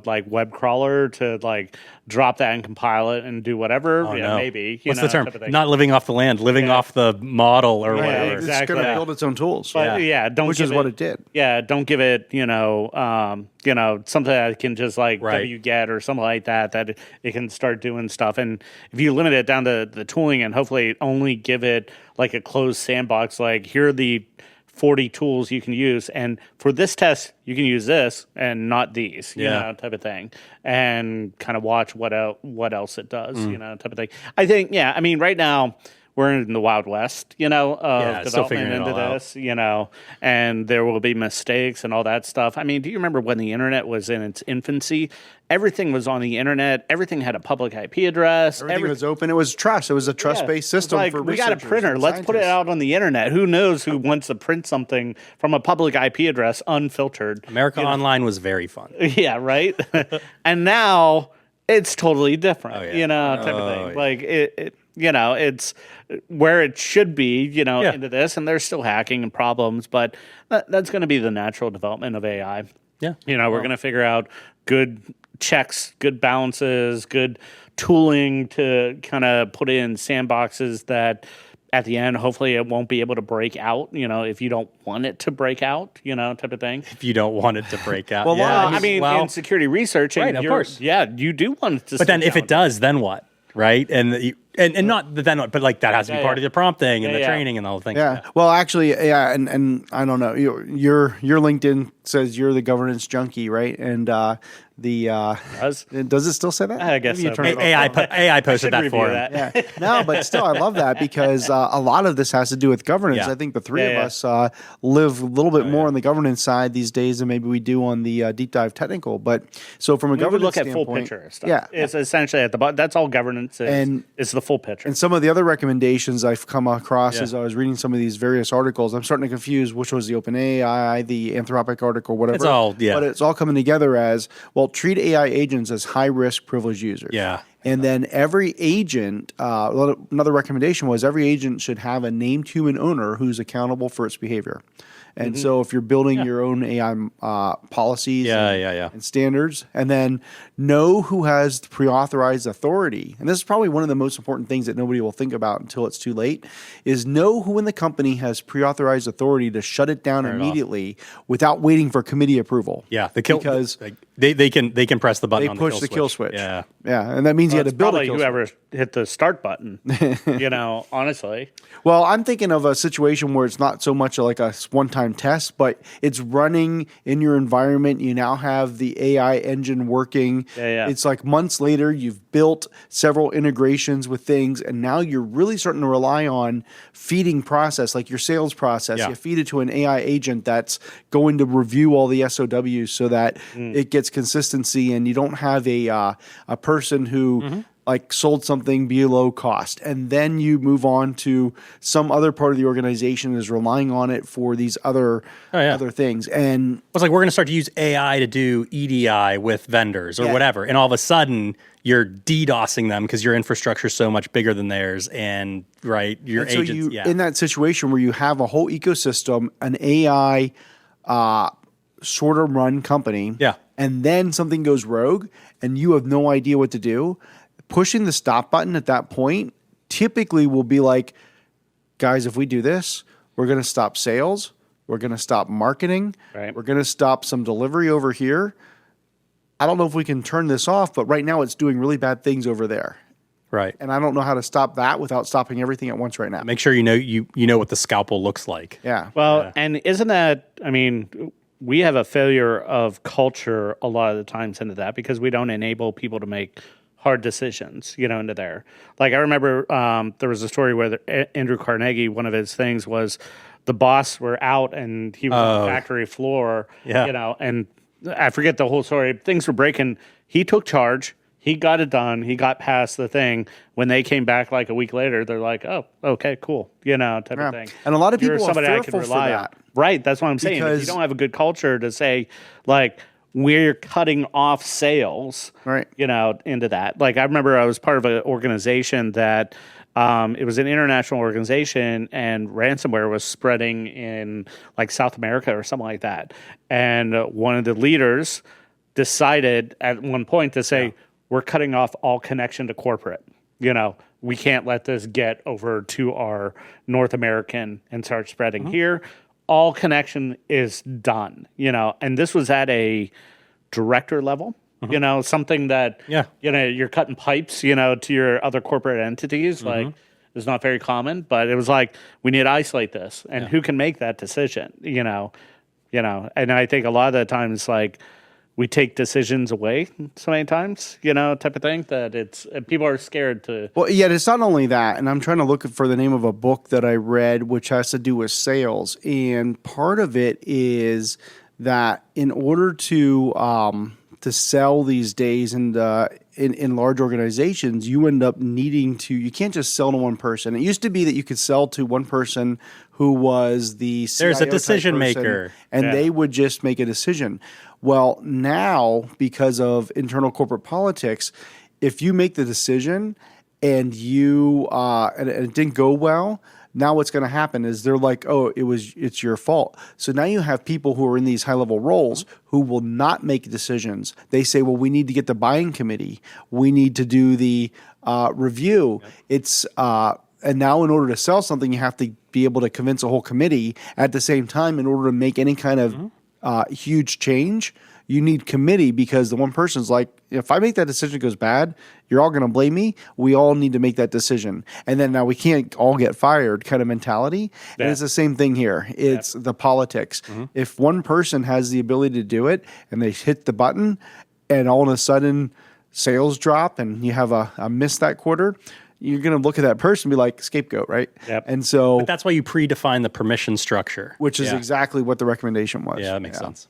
like web crawler to like drop that and compile it and do whatever? Oh, no. Maybe. What's the term? Not living off the land, living off the model or whatever. It's going to build its own tools. But which is what it did. Yeah, don't give it, something that can just like wget or something like that it can start doing stuff. And if you limit it down to the tooling and hopefully only give it like a closed sandbox, like here are the 40 tools you can use, and for this test you can use this and not these, type of thing, and kind of watch what else it does, type of thing. I think, right now we're in the Wild West, of development into this, and there will be mistakes and all that stuff. Do you remember when the internet was in its infancy? Everything was on the internet. Everything had a public IP address. Everything was open. It was trust. It was a trust-based system for we got a printer. Let's put it out on the internet. Who knows who wants to print something from a public IP address unfiltered? America Online was very fun. Yeah, right? And now it's totally different, type of thing. Like it it's where it should be, into this, and there's still hacking and problems, but that's going to be the natural development of AI. Yeah. We're going to figure out good checks, good balances, good tooling to kind of put in sandboxes that at the end, hopefully it won't be able to break out, if you don't want it to break out, type of thing. If you don't want it to break out. In security research, right, of course. Yeah, you do want it to. But then if it does, then what? Right? And not the then what, but like that has to be part of the prompting and the training and all the things. Yeah. Well, actually, and I don't know. Your LinkedIn says you're the governance junkie, right? And does it still say that? I guess so. AI posted that for him. Yeah. No, but still, I love that because a lot of this has to do with governance. I think the three of us live a little bit more on the governance side these days than maybe we do on the deep dive technical. But so from a governance look at standpoint, full picture stuff. It's essentially at the bottom. That's all governance is. And it's the full picture. And some of the other recommendations I've come across as I was reading some of these various articles, I'm starting to confuse which was the OpenAI, the Anthropic article, whatever. It's all, but it's all coming together as, well, treat AI agents as high-risk privileged users. Yeah. And then every agent, another recommendation was every agent should have a named human owner who's accountable for its behavior. And so if you're building your own AI policies and standards, and then know who has pre-authorized authority, and this is probably one of the most important things that nobody will think about until it's too late, is know who in the company has pre-authorized authority to shut it down immediately without waiting for committee approval. Yeah, because they can press the button on the kill switch. Yeah. Yeah, and that means means you had to build a probably kill whoever hit the start button, honestly. Well, I'm thinking of a situation where it's not so much like a one-time test, but it's running in your environment. You now have the AI engine working. Yeah. It's like months later, you've built several integrations with things, and now you're really starting to rely on feeding process, like your sales process. Yeah. You feed it to an AI agent that's going to review all the SOWs so that it gets consistency, and you don't have a person who like sold something below cost, and then you move on to some other part of the organization is relying on it for these other things. And It's like we're going to start to use AI to do EDI with vendors or whatever, and all of a sudden you're DDoSing them because your infrastructure is so much bigger than theirs, and your so agents. in that situation where you have a whole ecosystem, an AI sort of run company, and then something goes rogue, and you have no idea what to do. Pushing the stop button at that point typically will be like, guys, if we do this, we're going to stop sales. We're going to stop marketing. Right. We're going to stop some delivery over here. I don't know if we can turn this off, but right now it's doing really bad things over there. Right. And I don't know how to stop that without stopping everything at once right now. Make sure you know what the scalpel looks like. Yeah. Well, and isn't that, we have a failure of culture a lot of the times into that because we don't enable people to make hard decisions, into there. Like I remember there was a story where Andrew Carnegie, one of his things was the boss were out and he was on the factory floor, and I forget the whole story. Things were breaking. He took charge. He got it done. He got past the thing. When they came back like a week later, they're like, "Oh, okay, cool," type of thing. And a lot of You're people are somebody I can fearful for rely that. on. Right. That's what I'm saying. If Because- you don't have a good culture to say, like, we're cutting off sales, Right. Into that. Like I remember I was part of an organization that it was an international organization, and ransomware was spreading in like South America or something like that. And one of the leaders decided at one point to say, we're cutting off all connection to corporate. We can't let this get over to our North American and start spreading here. All connection is done, and this was at a director level, something that, you're cutting pipes, to your other corporate entities. Like it's not very common, but it was like, we need to isolate this, and who can make that decision, and I think a lot of the times, like, we take decisions away so many times, type of thing that people are scared to. Well, yeah, it's not only that, and I'm trying to look for the name of a book that I read, which has to do with sales, and part of it is that in order to sell these days in large organizations, you end up needing to. You can't just sell to one person. It used to be that you could sell to one person who was the CIO There's a type decision person, maker, and they would just make a decision. Well, now because of internal corporate politics, if you make the decision and and it didn't go well, now what's going to happen is they're like, oh, it's your fault. So now you have people who are in these high-level roles who will not make decisions. They say, well, we need to get the buying committee. We need to do the review. It's and now in order to sell something, you have to be able to convince a whole committee. At the same time, in order to make any kind of huge change, you need committee, because the one person's like, if I make that decision it goes bad, you're all going to blame me. We all need to make that decision. And then now we can't all get fired kind of mentality. Yeah. And it's the same thing here. It's the politics. If one person has the ability to do it and they hit the button and all of a sudden sales drop and you have a miss that quarter, you're going to look at that person and be like, scapegoat, right? Yep. And so, But that's why you predefine the permission structure. which is exactly what the recommendation was. Yeah, that makes sense.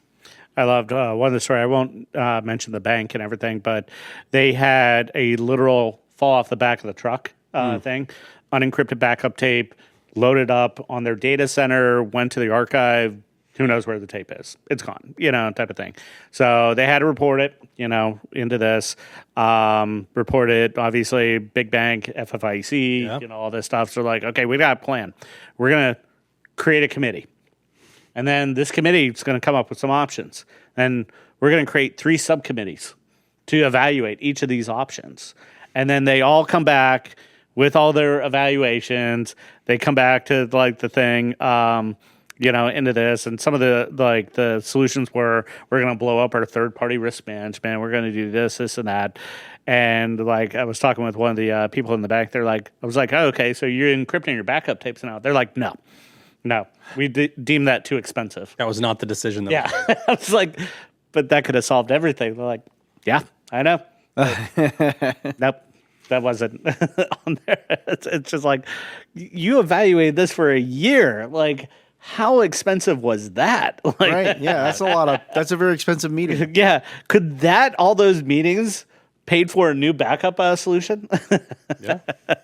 I loved one of the story. I won't mention the bank and everything, but they had a literal fall off the back of the truck thing, unencrypted backup tape, loaded up on their data center, went to the archive. Who knows where the tape is? It's gone, type of thing. So they had to report it, into this. Report it, obviously, big bank, FFIC, all this stuff. So like, okay, we got a plan. We're going to create a committee. And then this committee is going to come up with some options. And we're going to create 3 subcommittees to evaluate each of these options. And then they all come back with all their evaluations. They come back to like the thing, into this. And some of the solutions were, we're going to blow up our third-party risk management. We're going to do this and that. And like I was talking with one of the people in the back, they're like, I was like, oh, okay, so you're encrypting your backup tapes now. They're like, no, we deem that too expensive. That was not the decision. That Yeah, I was like, but that could have solved everything. They're like, yeah, I know. Nope, that wasn't on there. It's just like, you evaluated this for a year. Like, how expensive was that? Like, Right. Yeah, that's a very expensive meeting. yeah, could all those meetings paid for a new backup solution? Yeah,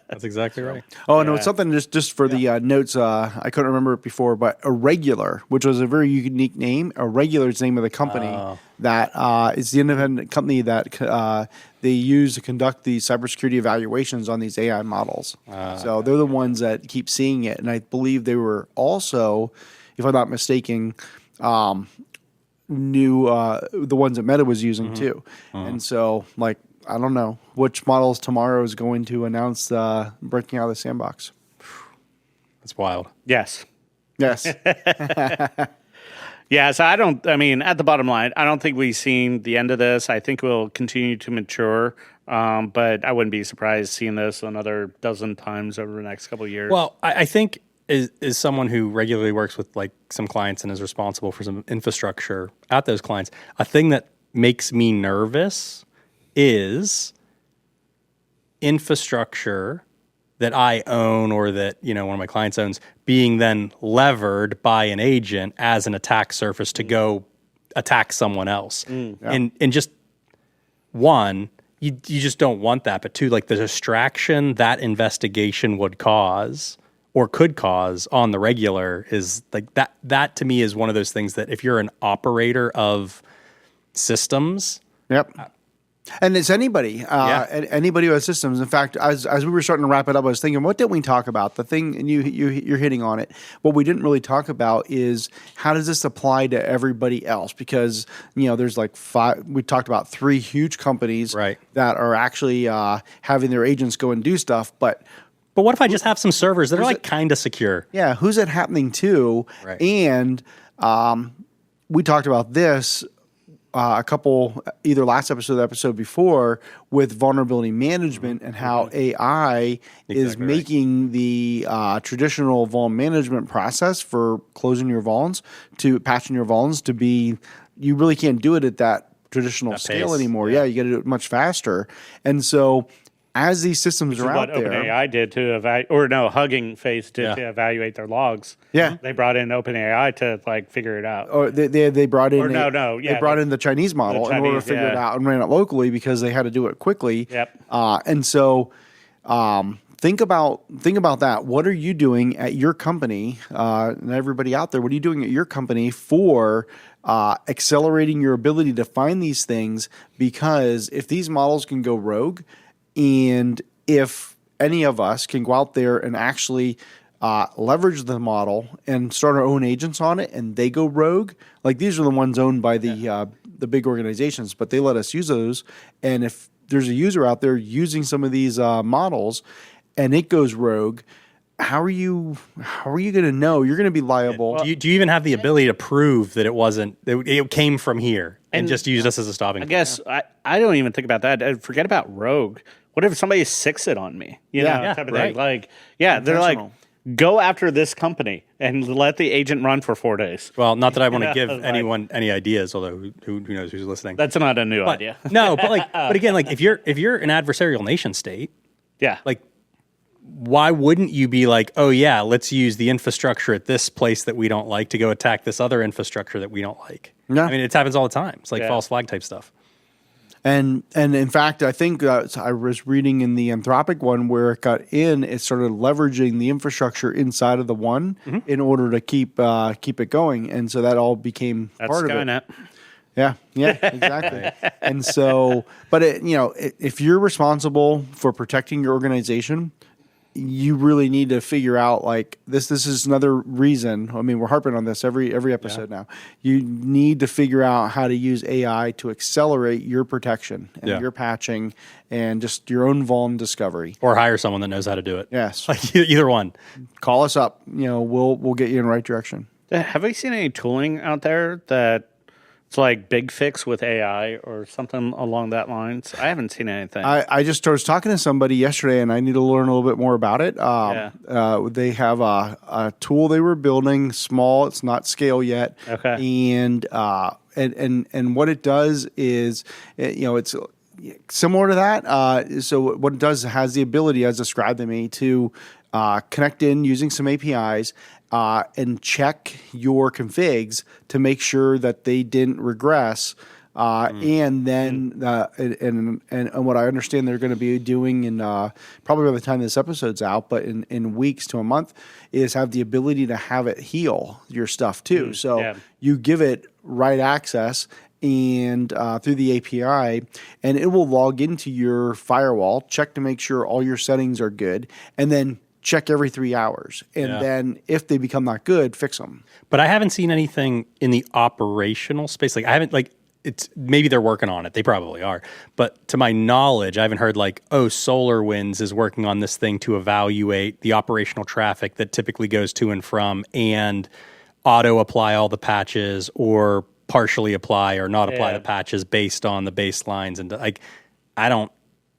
that's exactly right. Oh, no, it's something just for the notes. I couldn't remember it before, but Irregular, which was a very unique name. Irregular is the name of the company that is the independent company that they use to conduct the cybersecurity evaluations on these AI models. So they're the ones that keep seeing it. And I believe they were also, if I'm not mistaken, the ones that Meta was using too. And so, like, I don't know which models tomorrow is going to announce breaking out of the sandbox. That's wild. Yes. Yes. Yeah, so I mean, at the bottom line, I don't think we've seen the end of this. I think we'll continue to mature, but I wouldn't be surprised seeing this another dozen times over the next couple of years. Well, I think is someone who regularly works with like some clients and is responsible for some infrastructure at those clients, a thing that makes me nervous is infrastructure that I own or that, one of my clients owns being then levered by an agent as an attack surface to go attack someone else. And just one, you just don't want that. But two, like the distraction that investigation would cause or could cause on the regular is like that to me is one of those things that if you're an operator of systems. Yep. And it's anybody, anybody who has systems. In fact, as we were starting to wrap it up, I was thinking, what didn't we talk about? The thing, and you're hitting on it. What we didn't really talk about is how does this apply to everybody else? Because there's like we talked about 3 huge companies that are actually having their agents go and do stuff, but what if I just have some servers that are like kind of secure? Yeah, who's it happening to? Right. And we talked about this. A couple, either last episode or the episode before, with vulnerability management and how AI is making the traditional vuln management process for closing your vulns to patching your vulns to be, you really can't do it at that traditional scale anymore. Yeah, you got to do it much faster. And so as these systems are out there. What OpenAI did to evaluate, Hugging Face did to evaluate their logs. Yeah. They brought in OpenAI to like figure it out. Or they brought in they brought in the Chinese model in order to figure it out and ran it locally because they had to do it quickly. Yep. And so think about that. What are you doing at your company? And everybody out there, what are you doing at your company for accelerating your ability to find these things? Because if these models can go rogue, and if any of us can go out there and actually leverage the model and start our own agents on it, and they go rogue, like these are the ones owned by the big organizations, but they let us use those. And if there's a user out there using some of these models, and it goes rogue, how are you going to know? You're going to be liable. Well, do you even have the ability to prove that it came from here and just use us as a stopping point? I guess I don't even think about that. Forget about rogue. What if somebody sicks it on me? Type of thing. Like, they're like, go after this company and let the agent run for 4 days. Well, not that I want to give anyone any ideas, although who knows who's listening. That's not a new idea. No, but again, like if you're an adversarial nation state, like why wouldn't you be like, oh yeah, let's use the infrastructure at this place that we don't like to go attack this other infrastructure that we don't like? Yeah. I mean, it happens all the time. It's like false flag type stuff. And in fact, I think I was reading in the Anthropic one where it got in, it started leveraging the infrastructure inside of the one in order to keep it going, and so that all became part of it. Yeah, exactly. And so, but if you're responsible for protecting your organization, you really need to figure out like this is another reason. I mean, we're harping on this every episode now. You need to figure out how to use AI to accelerate your protection and your patching and just your own vuln discovery. Or hire someone that knows how to do it. Yes. Like either one. Call us up. We'll get you in the right direction. Have we seen any tooling out there that It's like Big Fix with AI or something along that lines. I haven't seen anything. I was talking to somebody yesterday, and I need to learn a little bit more about it. They have a tool they were building, small. It's not scale yet. Okay. And what it does is, it's similar to that. So what it does, it has the ability, as described to me, to connect in using some APIs and check your configs to make sure that they didn't regress. And then, and what I understand they're going to be doing in probably by the time this episode's out, but in weeks to a month, is have the ability to have it heal your stuff too. So you give it write access and through the API, and it will log into your firewall, check to make sure all your settings are good, and then check every 3 hours. And then if they become not good, fix them. But I haven't seen anything in the operational space. Like I haven't it's maybe they're working on it. They probably are. But to my knowledge, I haven't heard SolarWinds is working on this thing to evaluate the operational traffic that typically goes to and from and auto apply all the patches or partially apply or not apply the patches based on the baselines. And I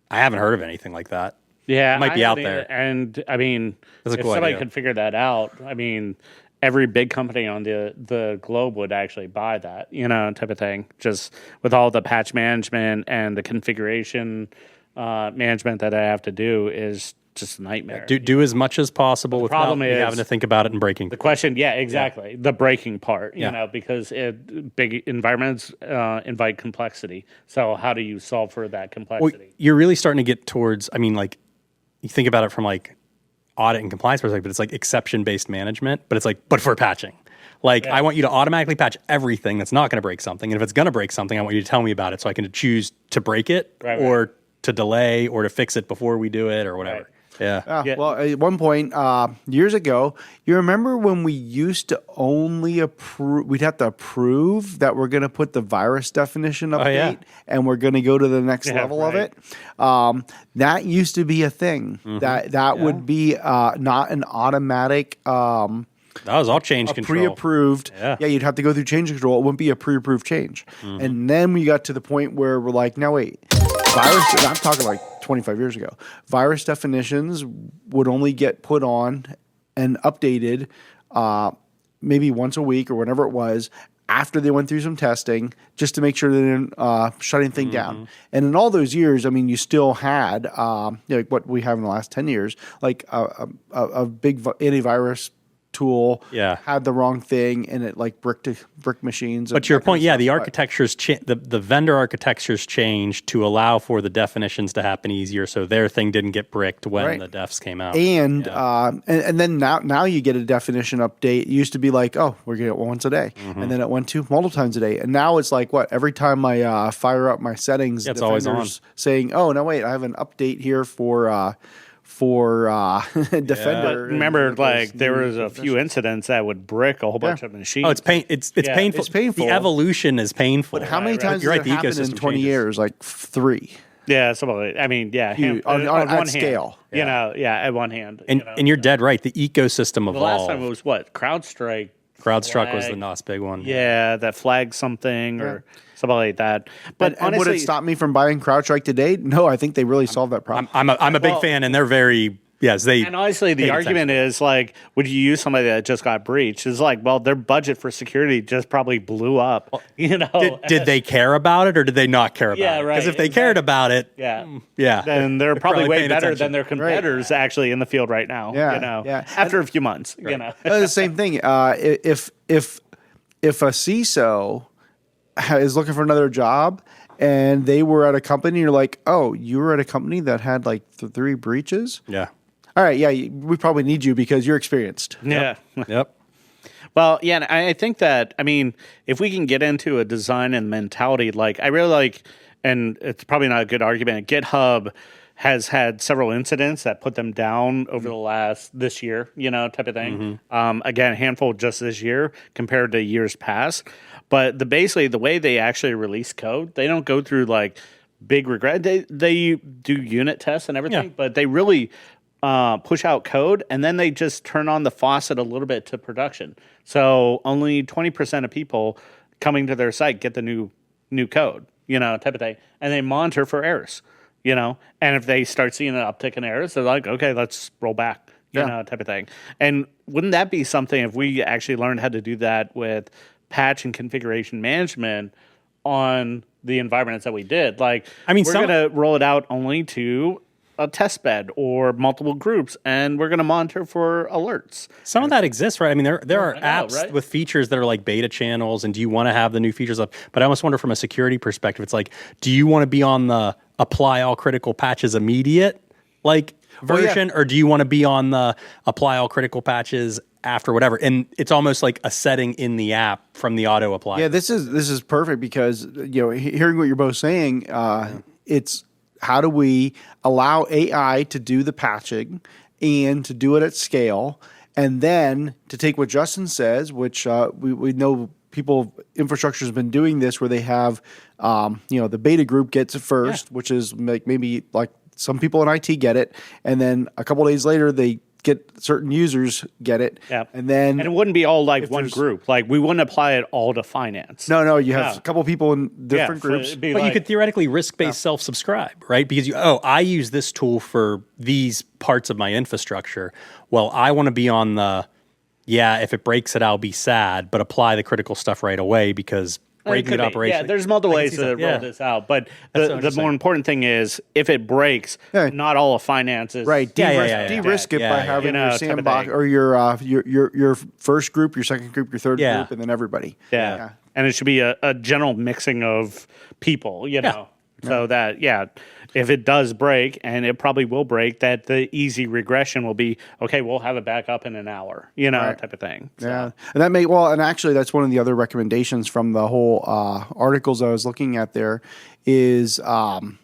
haven't heard of anything like that. Yeah, it might be out there. And I mean, if somebody could figure that out, I mean, every big company on the globe would actually buy that, type of thing. Just with all the patch management and the configuration management that I have to do is just a nightmare. Do as much as possible without having to think about it and breaking. The question, exactly. Yeah. The breaking part, because big environments invite complexity. So how do you solve for that complexity? Well, you're really starting to get towards, you think about it from audit and compliance perspective, but it's exception-based management, but it's but for patching. I want you to automatically patch everything that's not going to break something. And if it's going to break something, I want you to tell me about it so I can choose to break it or to delay or to fix it before we do it or whatever. Right. Yeah. Well, at one point, years ago, you remember when we used to only approve, we'd have to approve that we're going to put the virus definition update and we're going to go to the next level of it. That used to be a thing. That would be not an automatic. That was all change control. Pre-approved. Yeah, you'd have to go through change control. It wouldn't be a pre-approved change. And then we got to the point where we're like, no, wait. Virus, I'm talking 25 years ago. Virus definitions would only get put on and updated maybe once a week or whenever it was after they went through some testing just to make sure they didn't shut anything down. And in all those years, you still had, what we have in the last 10 years, a big antivirus tool had the wrong thing and it brick machines. But to your point, the architectures, the vendor architectures changed to allow for the definitions to happen easier, so their thing didn't get bricked when the defs came out. And and then now you get a definition update. It used to be we're getting it once a day, and then it went to multiple times a day, and now it's every time I fire up my settings, it's always on saying, "Oh no, wait, I have an update here for." Defender. Remember, there was a few incidents that would brick a whole bunch of machines. Oh, it's painful. It's painful. The evolution is painful. But how many times has it happened in 20 years? 3. Yeah, something. On one scale. Hand, at one hand. And you're dead right. The ecosystem evolved. The last time it was what? CrowdStrike. CrowdStrike was the NOS big one. Yeah, that flagged something or something like that. But honestly, would it stop me from buying CrowdStrike today? No, I think they really solved that problem. I'm a big fan, and they're very And honestly, the argument is would you use somebody that just got breached? It's their budget for security just probably blew up. Did they care about it or did they not care about it? Yeah, right. Because if they cared about it, then they're probably way better than their competitors actually in the field right now. After a few months, the same thing. If a CISO is looking for another job and they were at a company, you're like, oh, you were at a company that had 3 breaches? Yeah. All right, we probably need you because you're experienced. Yeah. Yep. Well, I think that, if we can get into a design and mentality, I really and it's probably not a good argument, GitHub has had several incidents that put them down over this year, type of thing. Again, a handful just this year compared to years past. But basically, the way they actually release code, they don't go through big regret. They do unit tests and everything, but they really push out code, and then they just turn on the faucet a little bit to production. So only 20% of people coming to their site, get the new code, type of thing, and they monitor for errors, and if they start seeing an uptick in errors, they're like, okay, let's roll back, type of thing. And wouldn't that be something if we actually learned how to do that with patch and configuration management on the environments that we did? Like, we're going to roll it out only to a test bed or multiple groups, and we're going to monitor for alerts. Some of that exists, right? I mean, there are apps with features that are like beta channels, and do you want to have the new features up? But I almost wonder from a security perspective, it's like, do you want to be on the apply all critical patches immediate version, or do you want to be on the apply all critical patches after whatever? And it's almost like a setting in the app from the auto apply. Yeah, this is perfect because hearing what you're both saying, it's how do we allow AI to do the patching and to do it at scale, and then to take what Justin says, which we know infrastructure has been doing this, where they have the beta group gets it first, which is maybe some people in IT get it, and then a couple of days later they get certain users get it, and it wouldn't be all one group. Like, we wouldn't apply it all to finance. No, you have a couple of people in different groups. But you could theoretically risk-based self-subscribe, right? Because I use this tool for these parts of my infrastructure. Well, I want to be on the if it breaks it, I'll be sad, but apply the critical stuff right away because breaking it operation. Yeah, there's multiple ways to roll this out, but the more important thing is if it breaks, not all of finance is right. De-risk it by having your sandbox or your first group, your second group, your third group, and then everybody. Yeah. And it should be a general mixing of people, so that if it does break, and it probably will break, that the easy regression will be, okay, we'll have it back up in an hour, type of thing. So. Yeah, and actually that's one of the other recommendations from the whole articles I was looking at there is, and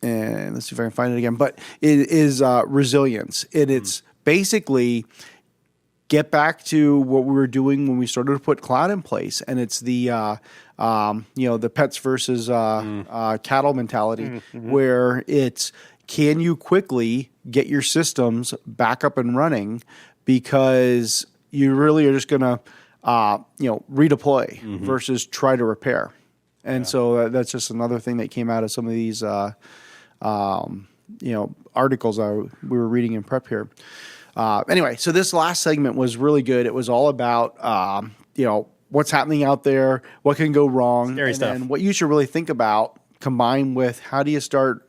let's see if I can find it again, but it is resilience. It's basically get back to what we were doing when we started to put cloud in place, and it's the the pets versus cattle mentality, where it's, can you quickly get your systems back up and running, because you really are just going to redeploy versus try to repair. And so that's just another thing that came out of some of these articles we were reading in prep here. Anyway, so this last segment was really good. It was all about, what's happening out there, what can go wrong, Scary stuff. And what you should really think about, combined with how do you start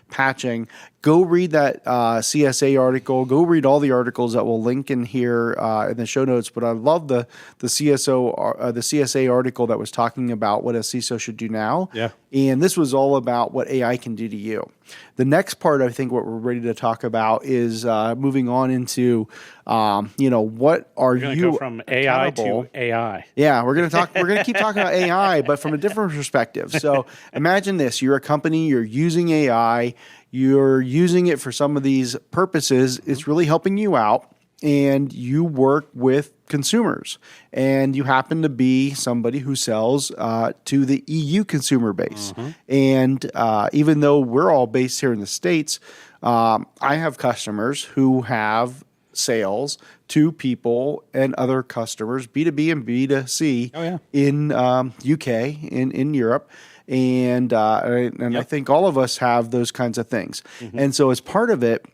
patching. Go read that CSA article. Go read all the articles that we'll link in here in the show notes. But I love the CSA article that was talking about what a CISO should do now. Yeah. And this was all about what AI can do to you. The next part, I think, what we're ready to talk about is moving on into, what are you go from AI to AI? Yeah, we're going to keep talking about AI, but from a different perspective. So imagine this: you're a company, you're using AI, you're using it for some of these purposes. It's really helping you out, and you work with consumers, and you happen to be somebody who sells to the EU consumer base. And even though we're all based here in the States, I have customers who have sales to people and other customers, B2B and B2C, in UK, in Europe. And I think all of us have those kinds of things. And so as part of it,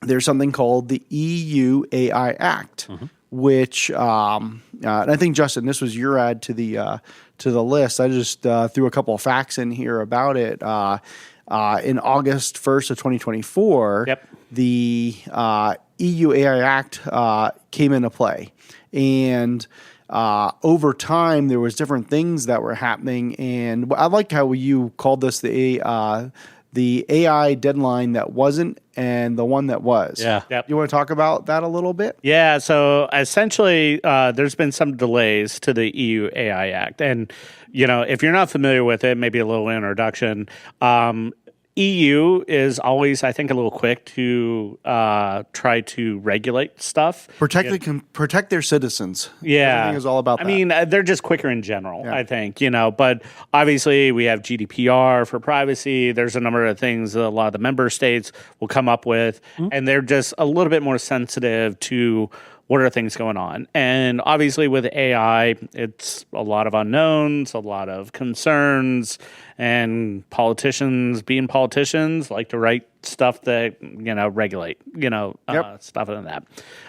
there's something called the EU AI Act, which and I think, Justin, this was your add to the list. I just threw a couple of facts in here about it. In August 1st of 2024, the EU AI Act came into play. And over time, there was different things that were happening. And I like how you called this the AI deadline that wasn't and the one that was. You want to talk about that a little bit? Yeah. So essentially, there's been some delays to the EU AI Act. And, if you're not familiar with it, maybe a little introduction. EU is always, I think, a little quick to try to regulate stuff. Protect their citizens. Yeah. Everything is all about that. I mean, they're just quicker in general, I think, but obviously we have GDPR for privacy. There's a number of things that a lot of the member states will come up with, and they're just a little bit more sensitive to what are things going on? And obviously with AI, it's a lot of unknowns, a lot of concerns, and politicians being politicians like to write stuff that, regulate, stuff like that.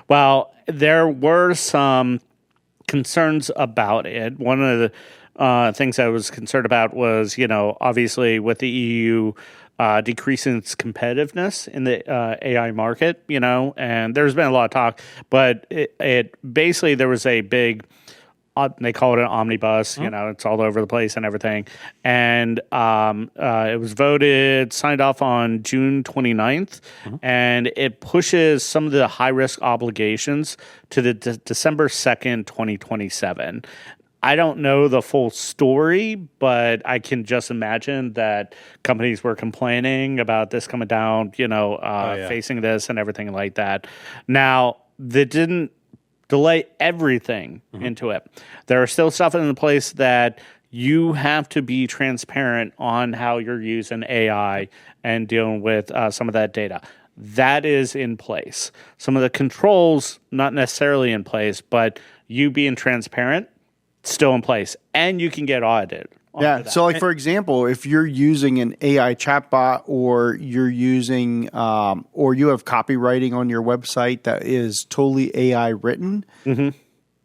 Well, there were some concerns about it. One of the things I was concerned about was, obviously with the EU decreasing its competitiveness in the AI market, and there's been a lot of talk, but it basically, there was a big, they call it an omnibus, it's all over the place and everything. And it was signed off on June 29th, and it pushes some of the high-risk obligations to the December 2nd, 2027. I don't know the full story, but I can just imagine that companies were complaining about this coming down, facing this and everything like that. Now, they didn't delay everything into it. There are still stuff in place that you have to be transparent on how you're using AI and dealing with some of that data. That is in place. Some of the controls, not necessarily in place, but you being transparent, still in place, and you can get audited. Yeah. So, like, for example, if you're using an AI chatbot, or you're using, or you have copywriting on your website that is totally AI written,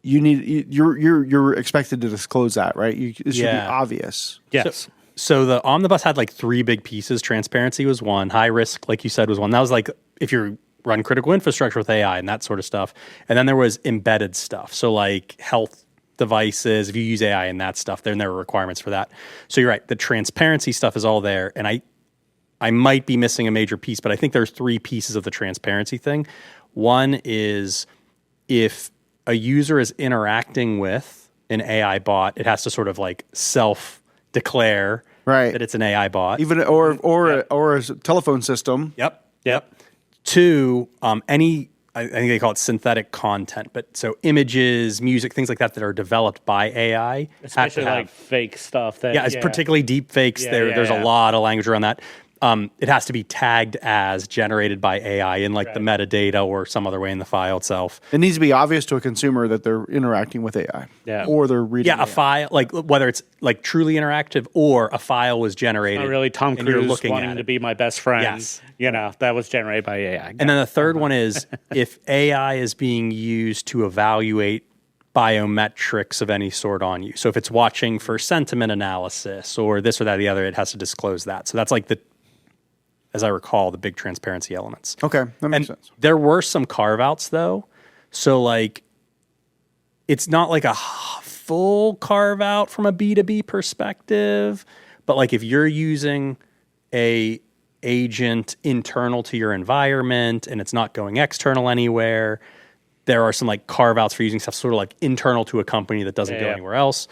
you're expected to disclose that, right? It should be obvious. Yes. So the omnibus had like three big pieces. Transparency was one. High risk, like you said, was one. That was like if you run critical infrastructure with AI and that sort of stuff. And then there was embedded stuff. So like health devices, if you use AI and that stuff, then there are requirements for that. So you're right. The transparency stuff is all there. And I might be missing a major piece, but I think there's three pieces of the transparency thing. One is if a user is interacting with an AI bot, it has to sort of like self-declare that it's an AI bot. Even or a telephone system. Yep. Two, I think they call it synthetic content, but so images, music, things like that are developed by AI. Especially like fake stuff. It's particularly deep fakes. There's a lot of language around that. It has to be tagged as generated by AI in like the metadata or some other way in the file itself. It needs to be obvious to a consumer that they're interacting with AI. Yeah. Or they're reading AI. A file, like whether it's like truly interactive or a file was generated. Not really Tom Cruise wanting to be my best friend. Yes. That was generated by AI. And then the third one is if AI is being used to evaluate biometrics of any sort on you. So if it's watching for sentiment analysis or this or that or the other, it has to disclose that. So that's like as I recall, the big transparency elements. Okay, that makes sense. There were some carve-outs, though. So, like, it's not like a full carve-out from a B2B perspective, but, like, if you're using a agent internal to your environment and it's not going external anywhere, there are some, like, carve-outs for using stuff sort of, like, internal to a company that doesn't go anywhere else.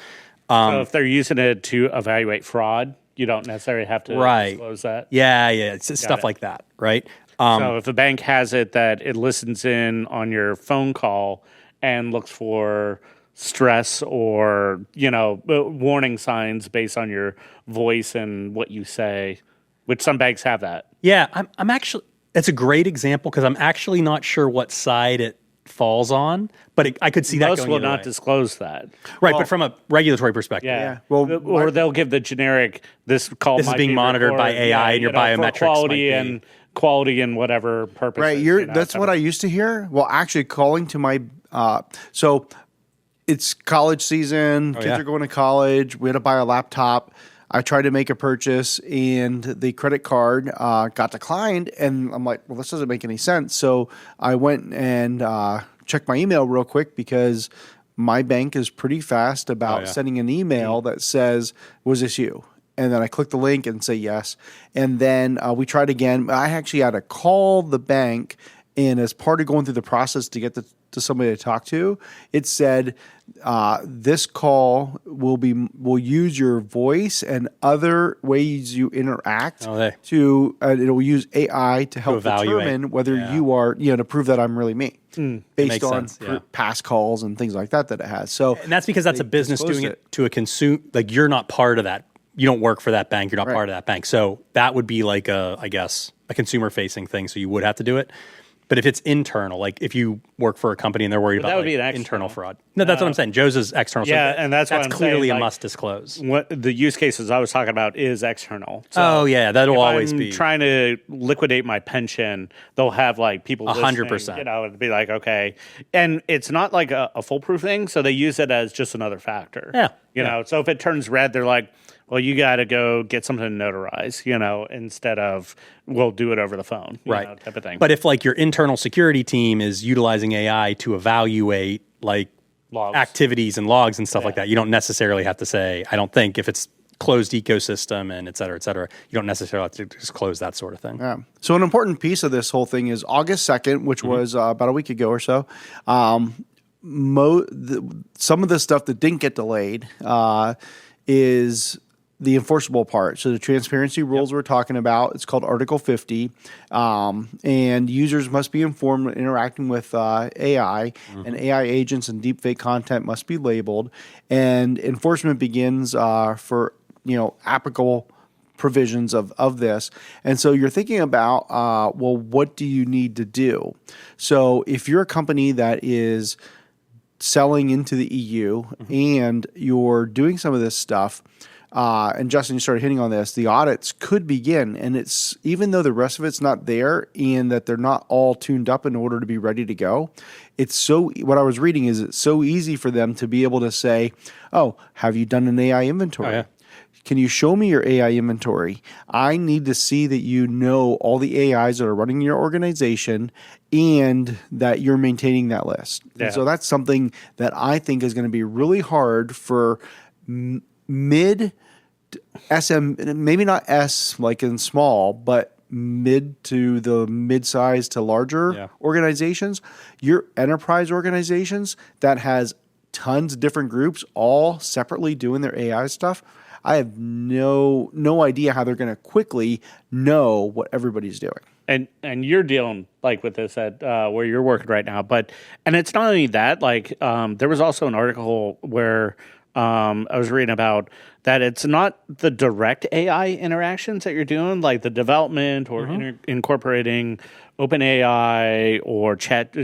So if they're using it to evaluate fraud, you don't necessarily have to disclose that. Yeah, it's stuff like that, right? So if a bank has it that it listens in on your phone call and looks for stress or, warning signs based on your voice and what you say, which some banks have that. Yeah, I'm actually, it's a great example because I'm actually not sure what side it falls on, but I could see that going Most will either not way. disclose that. Right, but from a regulatory perspective. Yeah. Well, or they'll give the generic, this is being monitored by AI and your biometrics for quality and whatever purpose. Right, that's what I used to hear. Well, actually calling to my, so it's college season, kids are going to college, we had to buy a laptop. I tried to make a purchase and the credit card got declined, and I'm like, well, this doesn't make any sense. So I went and checked my email real quick because my bank is pretty fast about sending an email that says, was this you? And then I click the link and say yes. And then we tried again. I actually had to call the bank, and as part of going through the process to get to somebody to talk to, it said this call will use your voice and other ways you interact to it'll use AI to help determine whether you are to prove that I'm really me based on past calls and things like that it has. So and that's because that's a business doing it to a consumer. Like you're not part of that. You don't work for that bank. You're not part of that bank. So that would be like a consumer facing thing. So you would have to do it. But if it's internal, like if you work for a company and they're worried about would be an internal external. fraud. No, that's what I'm saying. Joe's is external. Yeah, and that's what I'm clearly saying, a like, must disclose. What the use cases I was talking about is external. So Oh yeah, that'll if always I'm be. trying to liquidate my pension, they'll have like people 100%. listening, you know, it'd be like, okay. And it's not like a foolproof thing, so they use it as just another factor. Yeah. You know, so if it turns red, they're like, well, you got to go get something to notarize, you know, instead of we'll do it over the phone, you know, type of thing. But if like your internal security team is utilizing AI to evaluate like Logs. activities and logs and stuff like that, you don't necessarily have to say, I don't think if it's closed ecosystem and et cetera, you don't necessarily have to disclose that sort of thing. Yeah. So an important piece of this whole thing is August 2nd, which was about a week ago or so. Some of the stuff that didn't get delayed is the enforceable part. So the transparency rules we're talking about, it's called Article 50, and users must be informed when interacting with AI, and AI agents and deepfake content must be labeled, and enforcement begins for applicable provisions of this. And so you're thinking about, well, what do you need to do? So if you're a company that is selling into the EU and you're doing some of this stuff, and Justin, you started hitting on this, the audits could begin. And it's, even though the rest of it's not there and that they're not all tuned up in order to be ready to go, what I was reading is it's so easy for them to be able to say, oh, have you done an AI inventory? Oh, yeah. Can you show me your AI inventory? I need to see that you know all the AIs that are running your organization and that you're maintaining that list. Yeah. And so that's something that I think is going to be really hard for mid SM, maybe not S like in small, but mid to the mid-size to larger organizations. Your enterprise organizations that has tons of different groups all separately doing their AI stuff. I have no idea how they're going to quickly know what everybody's doing. And you're dealing like with this at where you're working right now, and it's not only that. Like there was also an article where I was reading about that it's not the direct AI interactions that you're doing, like the development or incorporating OpenAI or Chat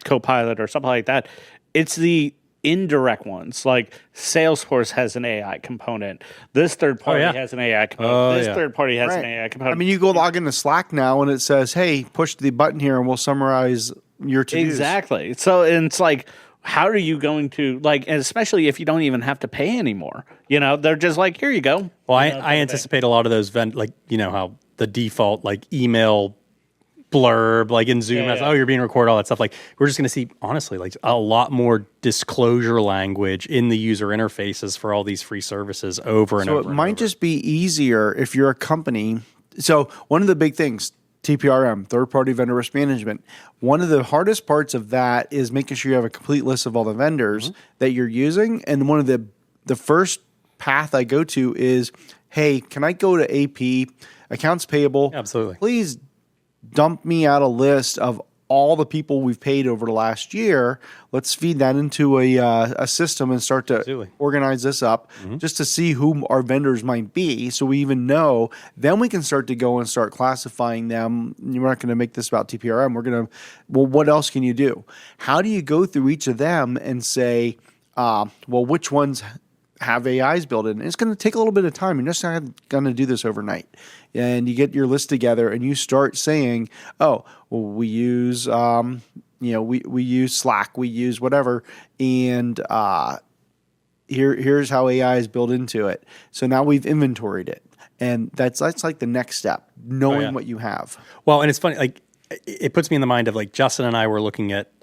Copilot or something like that. It's the indirect ones, like Salesforce has an AI component. This third party has an AI component. Third party has an AI component. I mean, you go log into Slack now and it says, hey, push the button here and we'll summarize your to-dos. Exactly. So it's like, how are you going to, like, and especially if you don't even have to pay anymore, they're just like, here you go. Well, I anticipate a lot of those how the default like email blurb, like in Zoom, oh, you're being recorded, all that stuff. Like, we're just going to see, honestly, like a lot more disclosure language in the user interfaces for all these free services over and over. So it might just be easier if you're a company. So one of the big things, TPRM, third-party vendor risk management, one of the hardest parts of that is making sure you have a complete list of all the vendors that you're using. And one of the first path I go to is, hey, can I go to AP, accounts payable? Absolutely. Please dump me out a list of all the people we've paid over the last year. Let's feed that into a system and start to organize this up just to see who our vendors might be, so we even know. Then we can start to go and start classifying them. We're not going to make this about TPRM. We're going to, well, what else can you do? How do you go through each of them and say, well, which ones have AIs built in? And it's going to take a little bit of time. You're just not going to do this overnight. And you get your list together and you start saying, oh, well, we use, we use Slack, we use whatever, and here's how AI is built into it. So now we've inventoried it, and that's like the next step, knowing what you have. Well, and it's funny, like it puts me in the mind of like Justin and I were looking at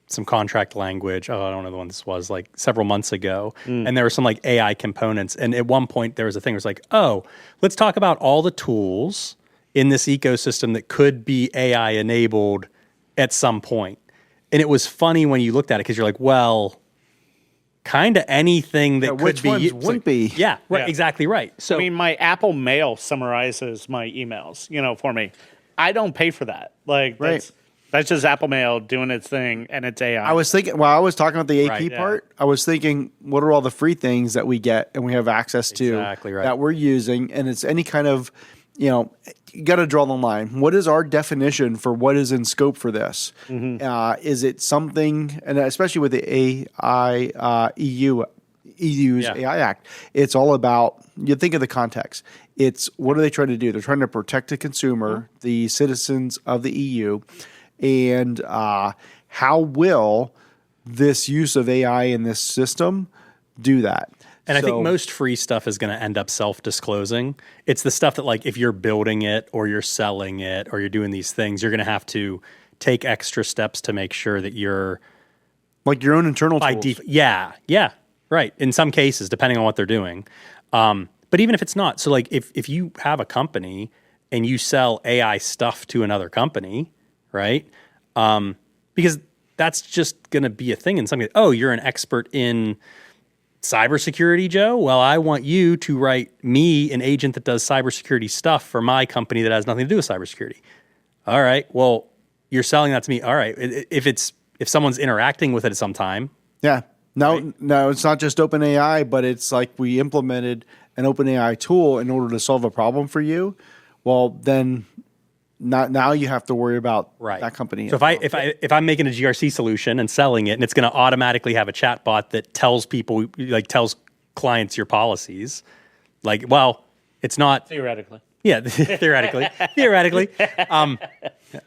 some contract language. Oh, I don't know when this was, like several months ago. And there were some like AI components. And at one point there was a thing where it's like, oh, let's talk about all the tools in this ecosystem that could be AI enabled at some point. And it was funny when you looked at it because you're like, well, kind of anything that could which be. ones wouldn't be? Yeah, right, exactly right. So I mean, my Apple Mail summarizes my emails, for me. I don't pay for that. Like, that's just Apple Mail doing its thing, and it's AI. I was thinking, while I was talking about the AP part, I was thinking, what are all the free things that we get and we have access to that we're using? And it's any kind of you got to draw the line. What is our definition for what is in scope for this? Is it something, and especially with the EU's AI Act, it's all about, you think of the context. It's what are they trying to do? They're trying to protect the consumer, the citizens of the EU, and how will this use of AI in this system do that? And I think most free stuff is going to end up self-disclosing. It's the stuff that, like, if you're building it or you're selling it or you're doing these things, you're going to have to take extra steps to make sure that you're like your own internal tools. Yeah, right. In some cases, depending on what they're doing. But even if it's not, so like if you have a company and you sell AI stuff to another company, right? Because that's just going to be a thing in some case. Oh, you're an expert in cybersecurity, Joe? Well, I want you to write me an agent that does cybersecurity stuff for my company that has nothing to do with cybersecurity. All right. Well, you're selling that to me. All right. If someone's interacting with it at some time. Yeah. No, it's not just OpenAI, but it's like we implemented an OpenAI tool in order to solve a problem for you. Well, then now you have to worry about that company. So if I'm making a GRC solution and selling it, and it's going to automatically have a chat bot that tells people, like tells clients your policies, like, well, it's not theoretically. Yeah, theoretically. Am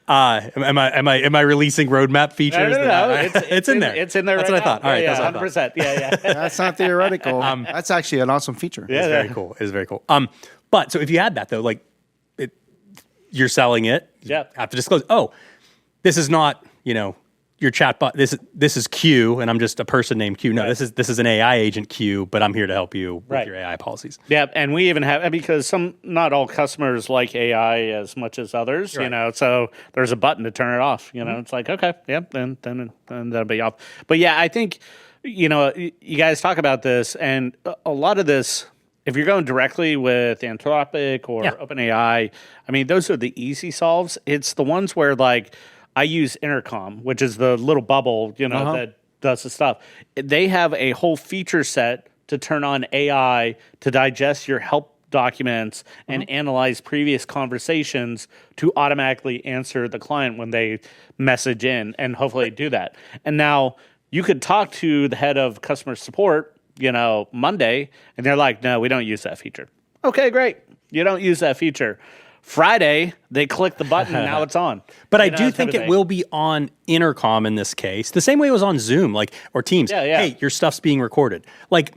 I releasing roadmap features? No. It's in there. It's in there. That's right what I thought. Now. All right, yeah, that's what I thought. 100%. Yeah. That's not theoretical. That's actually an awesome feature. Yeah, it's very cool. But so if you had that though, like you're selling it, you have to disclose. Oh, this is not your chatbot. This is Q, and I'm just a person named Q. No, this is an AI agent Q, but I'm here to help you with your AI policies. Yeah, and we even have, because not all customers like AI as much as others, so there's a button to turn it off. It's like, okay, then that'll be off. But yeah, I think you guys talk about this, and a lot of this, if you're going directly with Anthropic or OpenAI, I mean, those are the easy solves. It's the ones where, like, I use Intercom, which is the little bubble, that does the stuff. They have a whole feature set to turn on AI to digest your help documents and analyze previous conversations to automatically answer the client when they message in, and hopefully do that. And now you could talk to the head of customer support, Monday, and they're like, no, we don't use that feature. Okay, great. You don't use that feature. Friday, they click the button, and now it's on. But I do think it will be on Intercom in this case, the same way it was on Zoom, or Teams. Yeah. Hey, your stuff's being recorded. Like,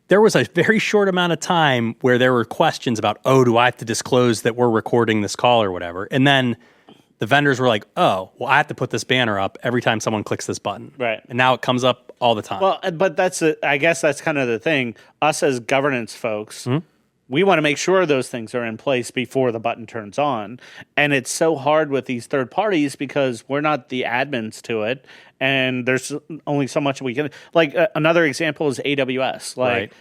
there was a very short amount of time where there were questions about, oh, do I have to disclose that we're recording this call or whatever? And then the vendors were like, oh, well, I have to put this banner up every time someone clicks this button. Right. And now it comes up all the time. Well, but I guess that's kind of the thing. Us as governance folks, we want to make sure those things are in place before the button turns on. And it's so hard with these third parties because we're not the admins to it. And there's only so much we can. Like, another example is AWS. Like,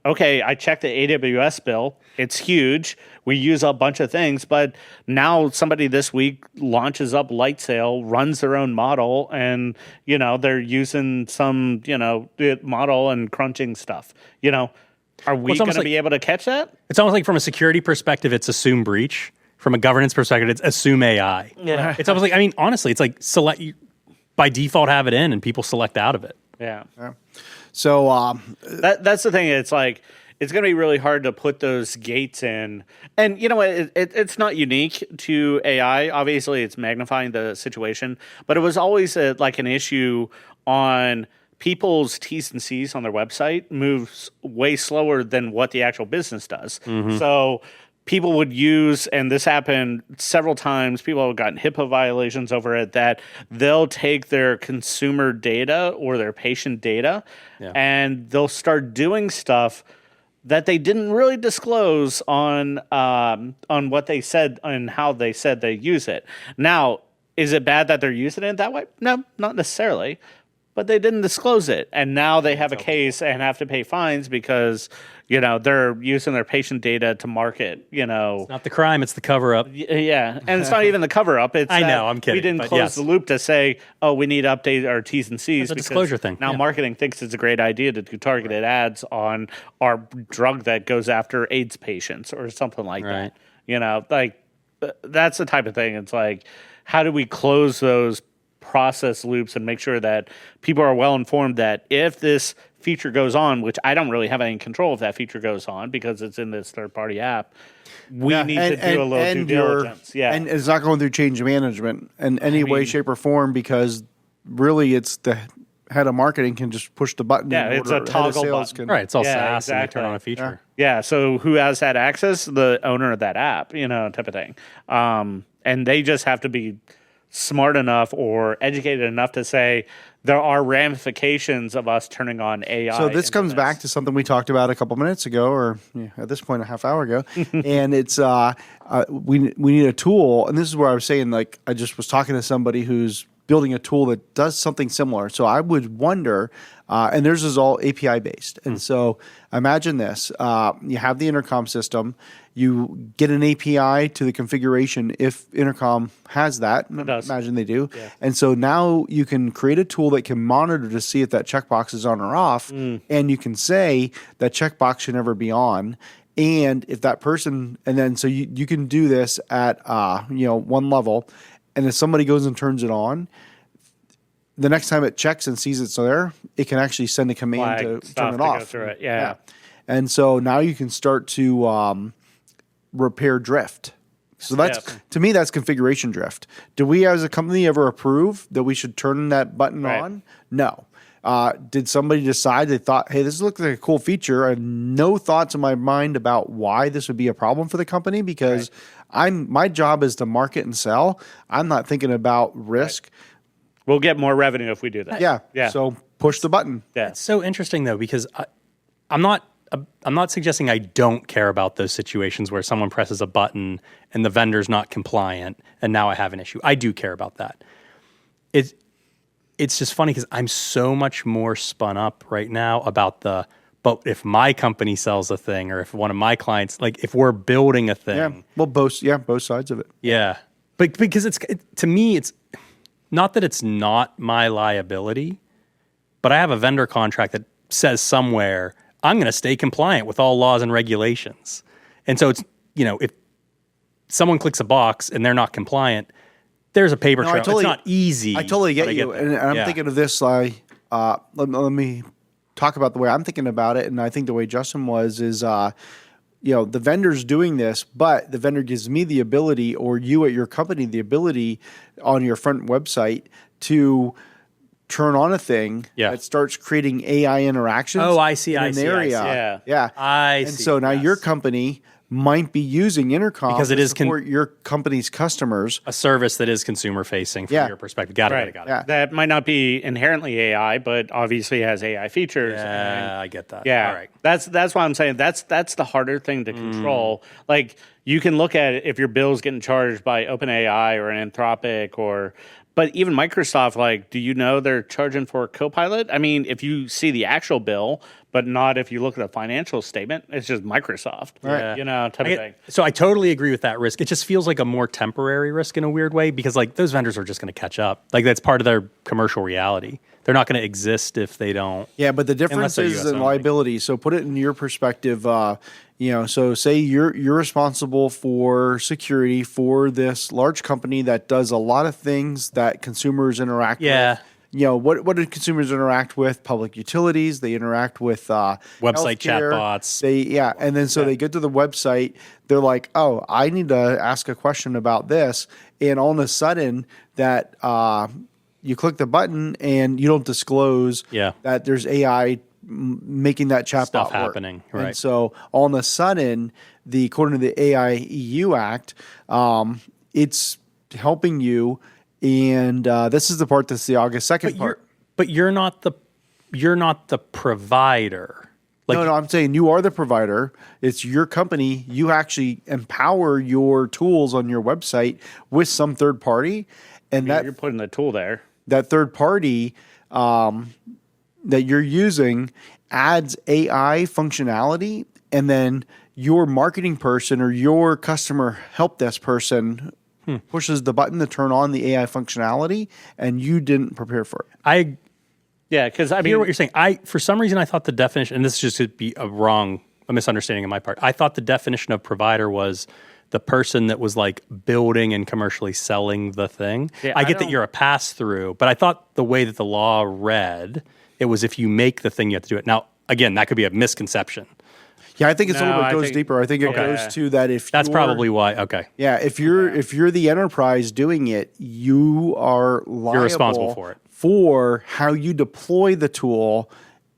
okay, I checked the AWS bill. It's huge. We use a bunch of things. But now somebody this week launches up Lightsail, runs their own model, and, they're using some, model and crunching stuff, Are we going to be able to catch that? It's almost like from a security perspective, it's assume breach. From a governance perspective, it's assume AI. Yeah. It's almost like, honestly, it's like select, by default have it in and people select out of it. Yeah. So that's the thing. It's like, it's going to be really hard to put those gates in. And you know what? It's not unique to AI. Obviously, it's magnifying the situation. But it was always an issue on people's T's and C's on their website moves way slower than what the actual business does. So people would use, and this happened several times, people have gotten HIPAA violations over it, that they'll take their consumer data or their patient data and they'll start doing stuff that they didn't really disclose on what they said and how they said they use it. Now, is it bad that they're using it that way? No, not necessarily. But they didn't disclose it, and now they have a case and have to pay fines because they're using their patient data to market. It's not the crime; it's the cover up. Yeah, and it's not even the cover up. It's I know, I'm kidding. We didn't close the loop to say, oh, we need to update our T's and C's. It's a disclosure thing. Now marketing thinks it's a great idea to do targeted ads on our drug that goes after AIDS patients or something like that. You know, like that's the type of thing. It's like, how do we close those process loops and make sure that people are well informed that if this feature goes on, which I don't really have any control if that feature goes on because it's in this third-party app, we need to do a little due diligence. Yeah, and it's not going through change management in any way, shape, or form because really it's the head of marketing can just push the button. Yeah, it's a toggle button. Right, it's all SaaS exactly. and they turn on a feature. Yeah, so who has that access? The owner of that app, you know, type of thing. And they just have to be smart enough or educated enough to say there are ramifications of us turning on AI. So this comes back to something we talked about a couple minutes ago, or at this point a half hour ago, and it's we need a tool. And this is where I was saying, like, I just was talking to somebody who's building a tool that does something similar. So I would wonder, and theirs is all API based. And so imagine this, you have the intercom system, you get an API to the configuration if intercom has that. Imagine they do. Yeah. And so now you can create a tool that can monitor to see if that checkbox is on or off. And you can say that checkbox should never be on. And if that person, and then so you can do this at one level. And if somebody goes and turns it on, the next time it checks and sees it's there, it can actually send a command to turn it off. Go through it. Yeah. And so now you can start to repair drift. So that's to me, that's configuration drift. Do we as a company ever approve that we should turn that button on? No. Did somebody decide they thought, hey, this looks like a cool feature? I had no thoughts in my mind about why this would be a problem for the company because my job is to market and sell. I'm not thinking about risk. Right. We'll get more revenue if we do that. Yeah. So push the button. Yeah. It's so interesting though because I'm not suggesting I don't care about those situations where someone presses a button and the vendor's not compliant and now I have an issue. I do care about that. It's just funny because I'm so much more spun up right now about but if my company sells a thing or if one of my clients, like if we're building a thing. Yeah, well, both sides of it. Yeah. But because to me, it's not that it's not my liability, but I have a vendor contract that says somewhere, I'm going to stay compliant with all laws and regulations. And so it's, if someone clicks a box and they're not compliant, there's a paper trail. It's not easy. I totally get you. And I'm thinking of this, let me talk about the way I'm thinking about it. And I think the way Justin was is, the vendor's doing this, but the vendor gives me the ability, or you at your company, the ability on your front website to turn on a thing that starts creating AI interactions. Oh, I see. In an area. Yeah. I see. And so now your company might be using intercom because it is support your company's customers. A service that is consumer facing from your perspective. Got it. Yeah. That might not be inherently AI, but obviously has AI features. Yeah, I get that. Yeah. All right. That's why I'm saying that's the harder thing to control. Like you can look at it if your bill's getting charged by OpenAI or an Anthropic but even Microsoft, like, do you know they're charging for Copilot? I mean, if you see the actual bill, but not if you look at the financial statement, it's just Microsoft, type of thing. So I totally agree with that risk. It just feels like a more temporary risk in a weird way because, like, those vendors are just going to catch up. Like, that's part of their commercial reality. They're not going to exist if they don't. Yeah, but the difference is in liability. So put it in your perspective. So say you're responsible for security for this large company that does a lot of things that consumers interact with. What do consumers interact with? Public utilities. They interact with website healthcare. chatbots. And then so they get to the website. They're like, oh, I need to ask a question about this, and all of a sudden that you click the button and you don't disclose that there's AI making that chatbot stuff work. happening. Right. And so all of a sudden, according to the AI EU Act, it's helping you. And this is the part that's the August 2nd part. But you're not the provider. Like, no, I'm saying you are the provider. It's your company. You actually empower your tools on your website with some third party, and you're putting the tool there. That third party that you're using adds AI functionality, and then your marketing person or your customer help desk person pushes the button to turn on the AI functionality, and you didn't prepare for it. Because I hear what you're saying. For some reason, I thought the definition, and this just could be a misunderstanding on my part. I thought the definition of provider was the person that was like building and commercially selling the thing. Yeah, I get that you're a pass through, but I thought the way that the law read, it was if you make the thing, you have to do it. Now, again, that could be a misconception. Yeah, I think it's a little No, bit I goes think- deeper. I think it Okay. goes to that if That's you're- probably why. Okay. Yeah, if you're the enterprise doing it, you are liable responsible for it. for how you deploy the tool,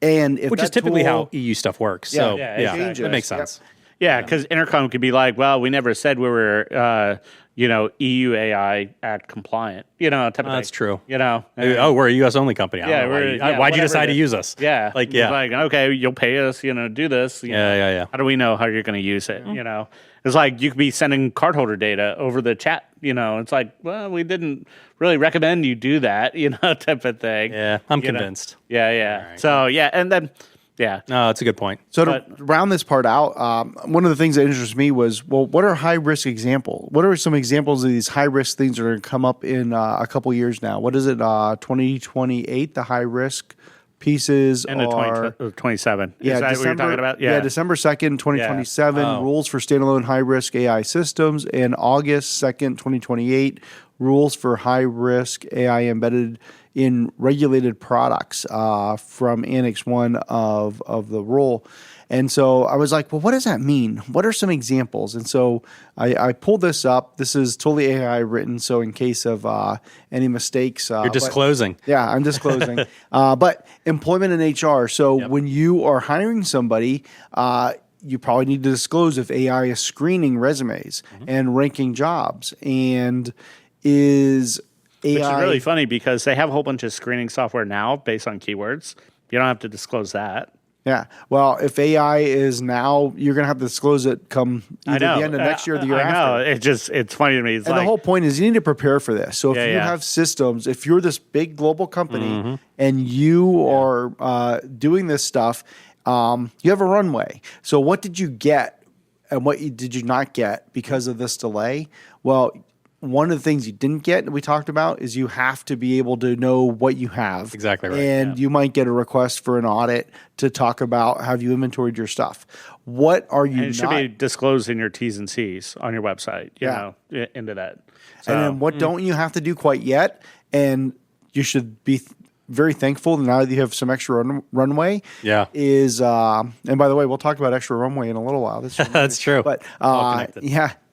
and if Which is that typically tool, how EU stuff works. Yeah, So, yeah, yeah, exactly. that makes Yep. sense. Yeah, because Intercom could be like, well, we never said we were, EU AI Act compliant, type of thing. That's true. And- Oh, we're a U.S. only company. I don't know why'd you whatever decide it to is. use us? Yeah. Like, yeah. Like, okay, you'll pay us, do this. you know. Yeah. How do we know how you're going to use it? It's like you could be sending cardholder data over the chat. It's like, well, we didn't really recommend you do that, type of thing. Yeah, I'm You know? convinced. Yeah. So, yeah. And then, yeah. No, that's a good point. So to round this part out, one of the things that interests me was, well, what are high risk examples? What are some examples of these high risk things that are going to come up in a couple years now? What is it? 2028, the high risk pieces End of are 27. Yeah, Is that December, what you're talking about? Yeah, December 2nd, 2027, Oh. rules for standalone high-risk AI systems, and August 2nd, 2028, rules for high-risk AI embedded in regulated products from Annex 1 of the rule. And so I was like, well, what does that mean? What are some examples? And so I pulled this up. This is totally AI written, so in case of any mistakes. You're disclosing. Yeah, I'm disclosing. But employment and HR. So when you are hiring somebody, you probably need to disclose if AI is screening resumes and ranking jobs. And is AI... Which is really funny because they have a whole bunch of screening software now based on keywords. You don't have to disclose that. Yeah. Well, if AI is now, you're going to have to disclose it come either the end of next year or the year after. It's funny to me. It's And like, the whole point is you need to prepare for this. So if you Yeah. have systems, if you're this big global company and you are doing this stuff, you have a runway. So what did you get and what did you not get because of this delay? Well, one of the things you didn't get that we talked about is you have to be able to know what you have. Exactly right, And you might get a request for an audit to talk about have you inventoried your stuff. What are you and it should be disclosed in your T's and C's on your website, into that. So, And then what don't you have to do quite yet? And you should be very thankful now that you have some extra runway. Yeah. Is and by the way, we'll talk about extra runway in a little while. That's true. But All connected.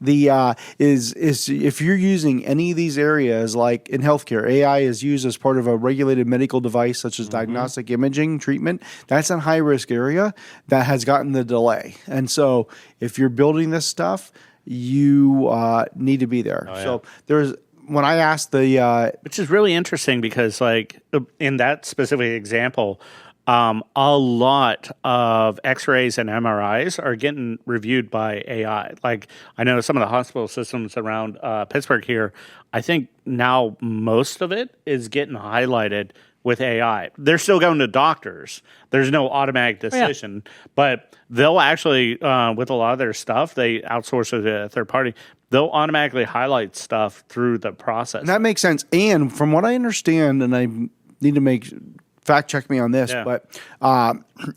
the is if you're using any of these areas, like in healthcare, AI is used as part of a regulated medical device such as diagnostic imaging treatment. That's a high risk area that has gotten the delay. And so if you're building this stuff, you need to be there. So there's when I asked which is really interesting because, like, in that specific example, a lot of X-rays and MRIs are getting reviewed by AI. Like, I know some of the hospital systems around Pittsburgh here, I think now most of it is getting highlighted with AI. They're still going to doctors. There's no automatic decision, but they'll actually, with a lot of their stuff, they outsource it to a third party. They'll automatically highlight stuff through the process. And that makes sense. And from what I understand, and I need to fact check me on this, but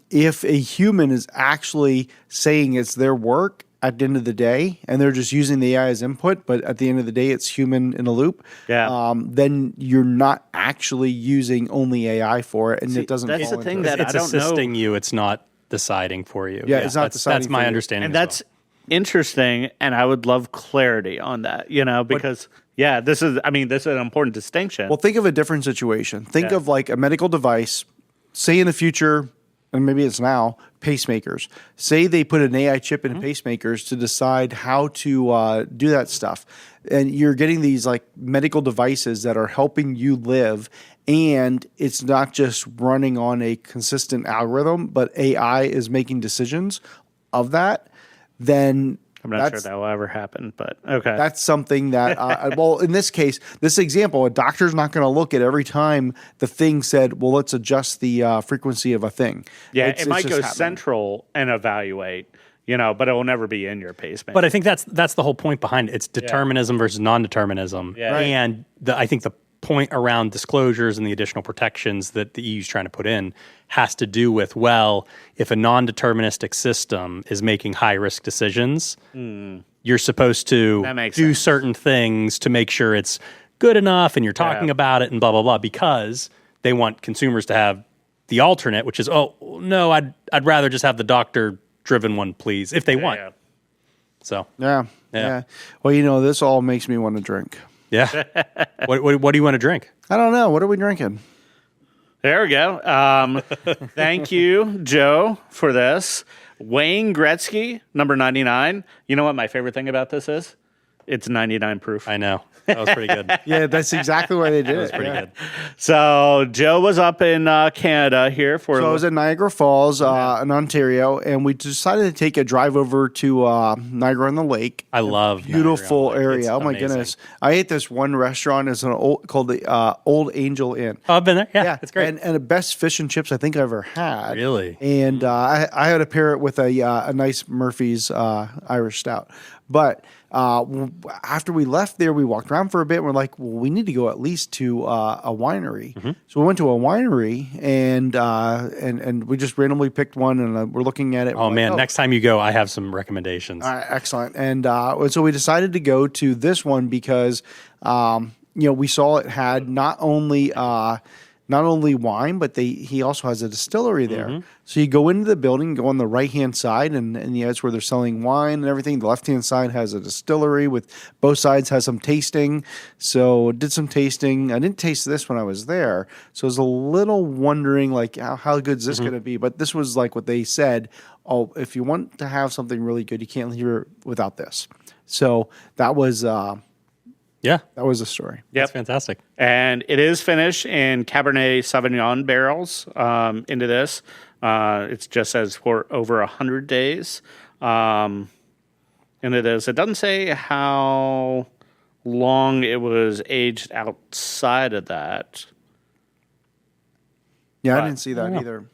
if a human is actually saying it's their work at the end of the day, and they're just using the AI as input, but at the end of the day, it's human in a loop, then you're not actually using only AI for it, and it doesn't that's fall the thing into it. that It's I don't know. assisting you. It's not deciding for you. Yeah, it's not deciding That's for my you. understanding. And as that's interesting, and I would love clarity on that, because this is an important distinction. Well, think of a different situation. Think of like a medical device, say in the future, and maybe it's now, pacemakers. Say they put an AI chip in pacemakers to decide how to do that stuff. And you're getting these like medical devices that are helping you live, and it's not just running on a consistent algorithm, but AI is making decisions of that. Then I'm not sure that will ever happen, but okay. that's something that, well, in this case, this example, a doctor's not going to look at every time the thing said, well, let's adjust the frequency of a thing. Yeah, It's it might just go happening. central and evaluate, but it will never be in your pacemaker. But I think that's the whole point behind it. It's determinism versus non-determinism. Yeah. Right. And I think the point around disclosures and the additional protections that the EU is trying to put in has to do with, well, if a non-deterministic system is making high-risk decisions, you're supposed to do certain things to make sure it's good enough and you're talking about it and blah, blah, blah, because they want consumers to have the alternate, which is, oh, no, I'd rather just have the doctor-driven one, please, if they want. So, yeah. Well, this all makes me want to drink. Yeah. What do you want to drink? I don't know. What are we drinking? There we go. Thank you, Joe, for this. Wayne Gretzky, number 99. You know what my favorite thing about this is? It's 99 proof. I know. That was pretty good. Yeah, that's exactly why they did it. That was pretty good. So Joe was up in Canada here for... So I was in Niagara Falls in Ontario, and we decided to take a drive over to Niagara-on-the-Lake. I love beautiful area. It's oh my goodness! I ate this one restaurant. It's called the Old Angel Inn. Oh, I've been there. Yeah, it's great. And the best fish and chips I think I've ever had. Really? And I had to pair it with a nice Murphy's Irish Stout. But after we left there, we walked around for a bit. And we're like, well, we need to go at least to a winery. Mm-hmm. So we went to a winery, and we just randomly picked one, and we're looking at it. Oh, man. Next time you go, I have some recommendations. All right, excellent. And so we decided to go to this one because, we saw it had not only wine, but he also has a distillery there. Mm-hmm. So you go into the building, go on the right-hand side, and it's where they're selling wine and everything. The left-hand side has a distillery with both sides has some tasting. So did some tasting. I didn't taste this when I was there. So I was a little wondering, like, how good is this going to be? But this was like what they said. Oh, if you want to have something really good, you can't leave it without this. So that was... that was the story. Yep. That's fantastic. And it is finished in Cabernet Sauvignon barrels into this. It just says for over 100 days. And it is. It doesn't say how long it was aged outside of that. Yeah, I didn't see that either.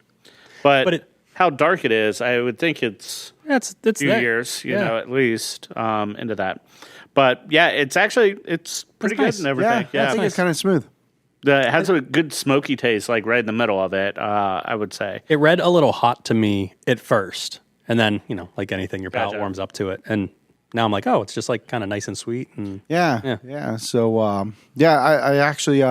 But how dark it is, I would think it's a few years, at least into that. But yeah, it's pretty good and everything. Yeah, I think it's kind of smooth. It has a good smoky taste, like right in the middle of it, I would say. It read a little hot to me at first. And then, like anything, your palate warms up to it. And now I'm like, oh, it's just like kind of nice and sweet. And yeah. So, I actually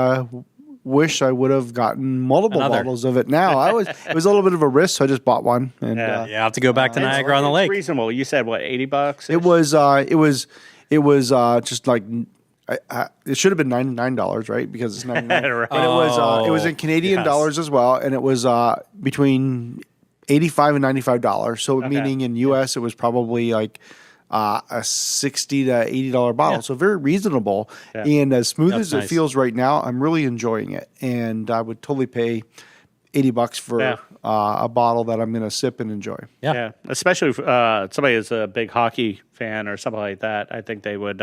wish I would have gotten multiple bottles of it now. It was a little bit of a risk, so I just bought one. And, I have to go back to Niagara on the Lake. It's reasonable. You said, what, $80? It was just like it should have been $99, right? Because it's 99. Right. But it was in Canadian dollars as well, and it was between $85 and $95. So meaning in US, it was probably like a $60 to $80 bottle. Yeah. So very reasonable, and as smooth as it feels right now, I'm really enjoying it, and I would totally pay $80 for a bottle that I'm going to sip and enjoy. Yeah. Especially if somebody is a big hockey fan or something like that. I think they would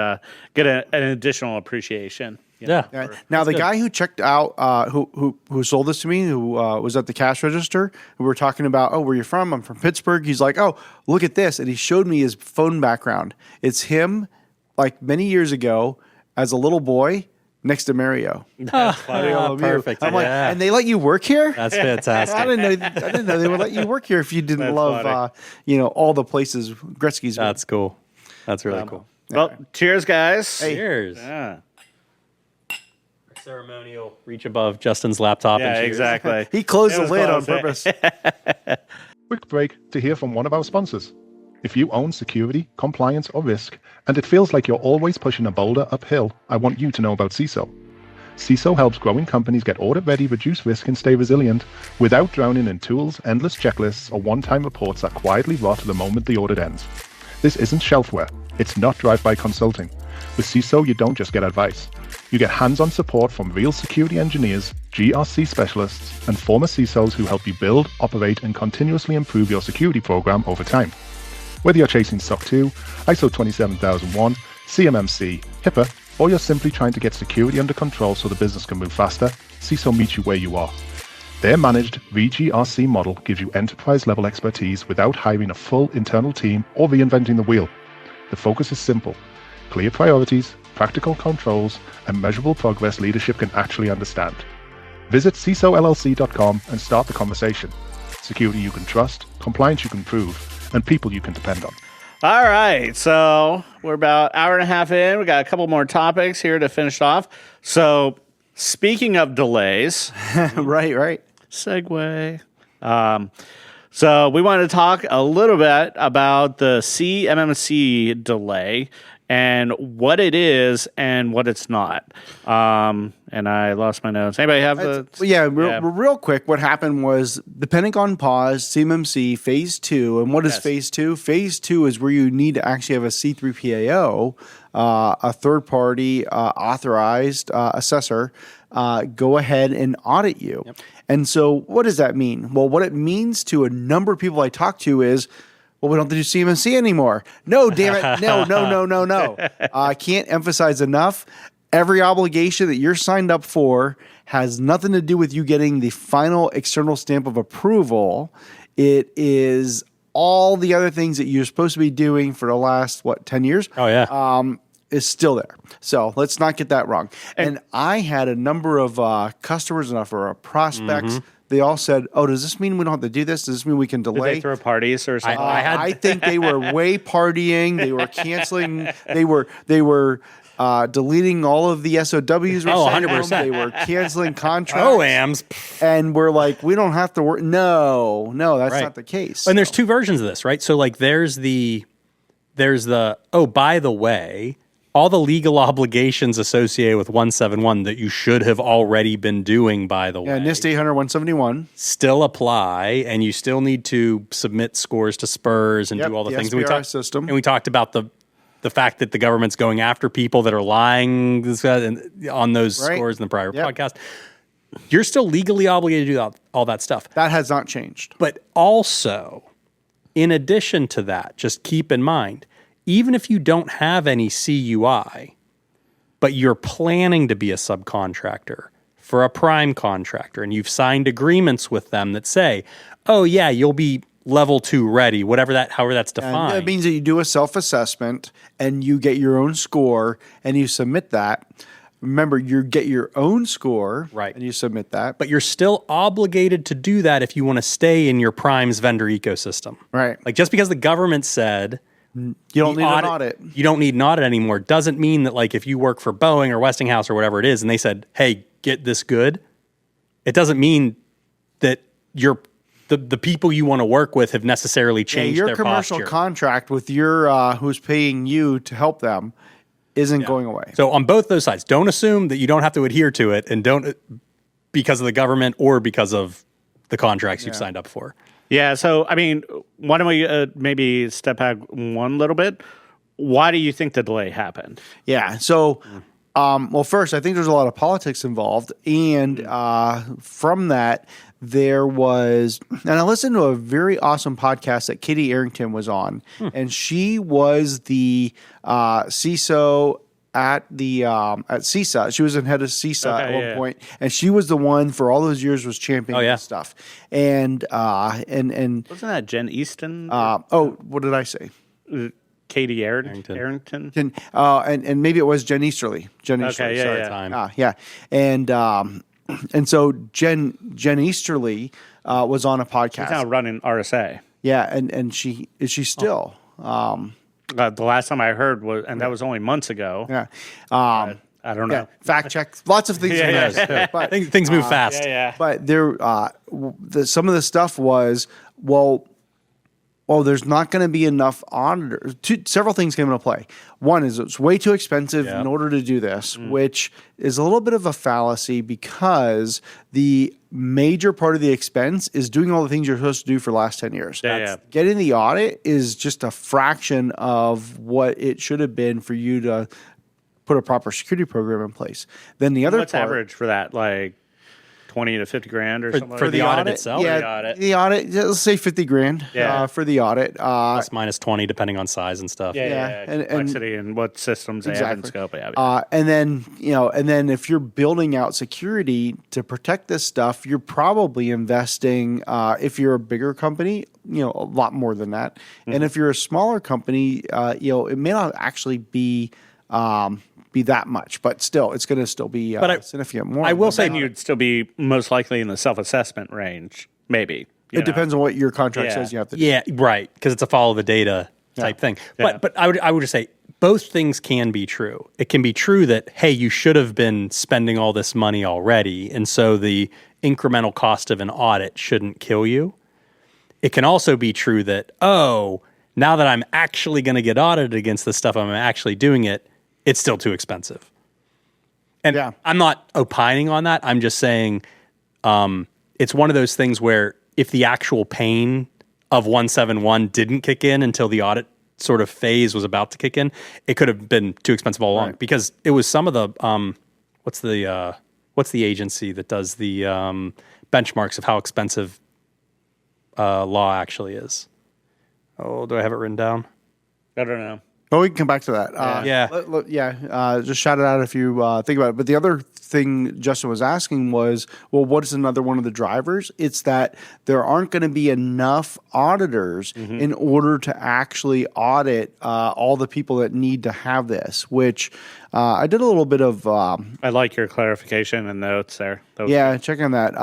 get an additional appreciation. Now, the guy who checked out, who sold this to me, who was at the cash register, we were talking about, oh, where you from? I'm from Pittsburgh. He's like, oh, look at this. And he showed me his phone background. It's him, like many years ago, as a little boy, next to Mario. Perfect. I'm like, and they let you work here? That's fantastic. I didn't know they would let you work here if you didn't love, all the places Gretzky's. That's cool. That's really cool. Well, cheers, guys. Hey. Cheers. Yeah. Ceremonial reach above Justin's laptop. Yeah, and cheers. Exactly. He closed the lid on purpose. Quick break to hear from one of our sponsors. If you own security, compliance, or risk, and it feels like you're always pushing a boulder uphill, I want you to know about CISO. CISO helps growing companies get audit-ready, reduce risk, and stay resilient without drowning in tools, endless checklists, or one-time reports that quietly rot the moment the audit ends. This isn't shelfware. It's not drive-by consulting. With CISO, you don't just get advice. You get hands-on support from real security engineers, GRC specialists, and former CISOs who help you build, operate, and continuously improve your security program over time. Whether you're chasing SOC 2, ISO 27001, CMMC, HIPAA, or you're simply trying to get security under control so the business can move faster, CISO meets you where you are. Their managed VGRC model gives you enterprise-level expertise without hiring a full internal team or reinventing the wheel. The focus is simple: clear priorities, practical controls, and measurable progress leadership can actually understand. Visit CISOLLC.com and start the conversation. Security you can trust, compliance you can prove, and people you can depend on. All right, so We're about an hour and a half in. We got a couple more topics here to finish off. So, speaking of delays, right. segue. So we wanted to talk a little bit about the CMMC delay and what it is and what it's not. And I lost my notes. Anybody have real quick, what happened was the Pentagon paused CMMC Phase 2. And what is Phase 2? Phase 2 is where you need to actually have a C3PAO, a third-party authorized assessor, go ahead and audit you. Yep. And so what does that mean? Well, what it means to a number of people I talk to is, well, we don't have to do CMMC anymore. No, damn it. No. I can't emphasize enough. Every obligation that you're signed up for has nothing to do with you getting the final external stamp of approval. It is all the other things that you're supposed to be doing for the last, 10 years? Oh, yeah. Is still there. So let's not get that wrong. And I had a number of customers and prospects. They all said, "Oh, does this mean we don't have to do this? Does this mean we can delay?" Did they throw parties or something? I think they were way partying. They were canceling. They were deleting all of the SOWs. 100%. They were canceling contracts. OAMs. And we're like, we don't have to work. No, that's not the case. And there's two versions of this, right? So like there's the by the way, all the legal obligations associated with 171 that you should have already been doing, by the way. Yeah, NIST 800-171. Still apply, and you still need to submit scores to SPRS and do all the things. SPRS system. And we talked about the fact that the government's going after people that are lying on those scores in the prior podcast. You're still legally obligated to do all that stuff. That has not changed. But also, in addition to that, just keep in mind, even if you don't have any CUI, but you're planning to be a subcontractor for a prime contractor, and you've signed agreements with them that say, oh yeah, you'll be level 2 ready, however that's defined. And that means that you do a self-assessment and you get your own score and you submit that. Remember, you get your own score, and you submit that. But you're still obligated to do that if you want to stay in your prime's vendor ecosystem. Right. Like just because the government said you don't need an audit. You don't need an audit anymore. Doesn't mean that like if you work for Boeing or Westinghouse or whatever it is, and they said, "Hey, get this good," it doesn't mean that the people you want to work with have necessarily changed their commercial posture. Contract with your who's paying you to help them isn't going away. So on both those sides, don't assume that you don't have to adhere to it, and don't because of the government or because of the contracts you've signed up for. Yeah, so, I mean, why don't we maybe step back one little bit? Why do you think the delay happened? Yeah, so, well, first, I think there's a lot of politics involved. And from that, there was, and I listened to a very awesome podcast that Katie Arrington was on. And she was the CISO at CISA. She was the head of CISA at one point, and she was the one for all those years was championing this stuff. And wasn't that Jen Easton? What did I say? Katie Arrington. And maybe it was Jen Easterly. And so Jen Easterly was on a podcast. She's now running RSA. Yeah, and she still. The last time I heard that was only months ago. Yeah. I don't know. Yeah. Fact check. Lots of things. But things move fast. But there, some of the stuff was, there's not going to be enough auditors. Several things came into play. One is it's way too expensive in order to do this, which is a little bit of a fallacy because the major part of the expense is doing all the things you're supposed to do for the last 10 years. Getting the audit is just a fraction of what it should have been for you to put a proper security program in place. Then the other What's average for that? Like 20 to 50 grand or something? For the audit itself? Yeah, the audit, let's say 50 grand for the audit. Plus minus 20 depending on size and stuff. And complexity and what systems they have in scope. And then if you're building out security to protect this stuff, you're probably investing, if you're a bigger company, a lot more than that. And if you're a smaller company, it may not actually be that much, but still, it's going to still be significant more. I will say you'd still be most likely in the self-assessment range, maybe. It depends on what your contract says you have to do. Yeah, right, because it's a follow the data type thing. But I would just say both things can be true. It can be true that, hey, you should have been spending all this money already, and so the incremental cost of an audit shouldn't kill you. It can also be true that, oh, now that I'm actually going to get audited against the stuff, I'm actually doing it, it's still too expensive. And I'm not opining on that. I'm just saying it's one of those things where if the actual pain of 171 didn't kick in until the audit sort of phase was about to kick in, it could have been too expensive all along, because it was some of the what's the agency that does the benchmarks of how expensive law actually is? Oh, do I have it written down? I don't know. Oh, we can come back to that. Just shout it out if you think about it. But the other thing Justin was asking was, well, what is another one of the drivers? It's that there aren't going to be enough auditors in order to actually audit all the people that need to have this, which I did a little bit of... I like your clarification and notes there. Check on that.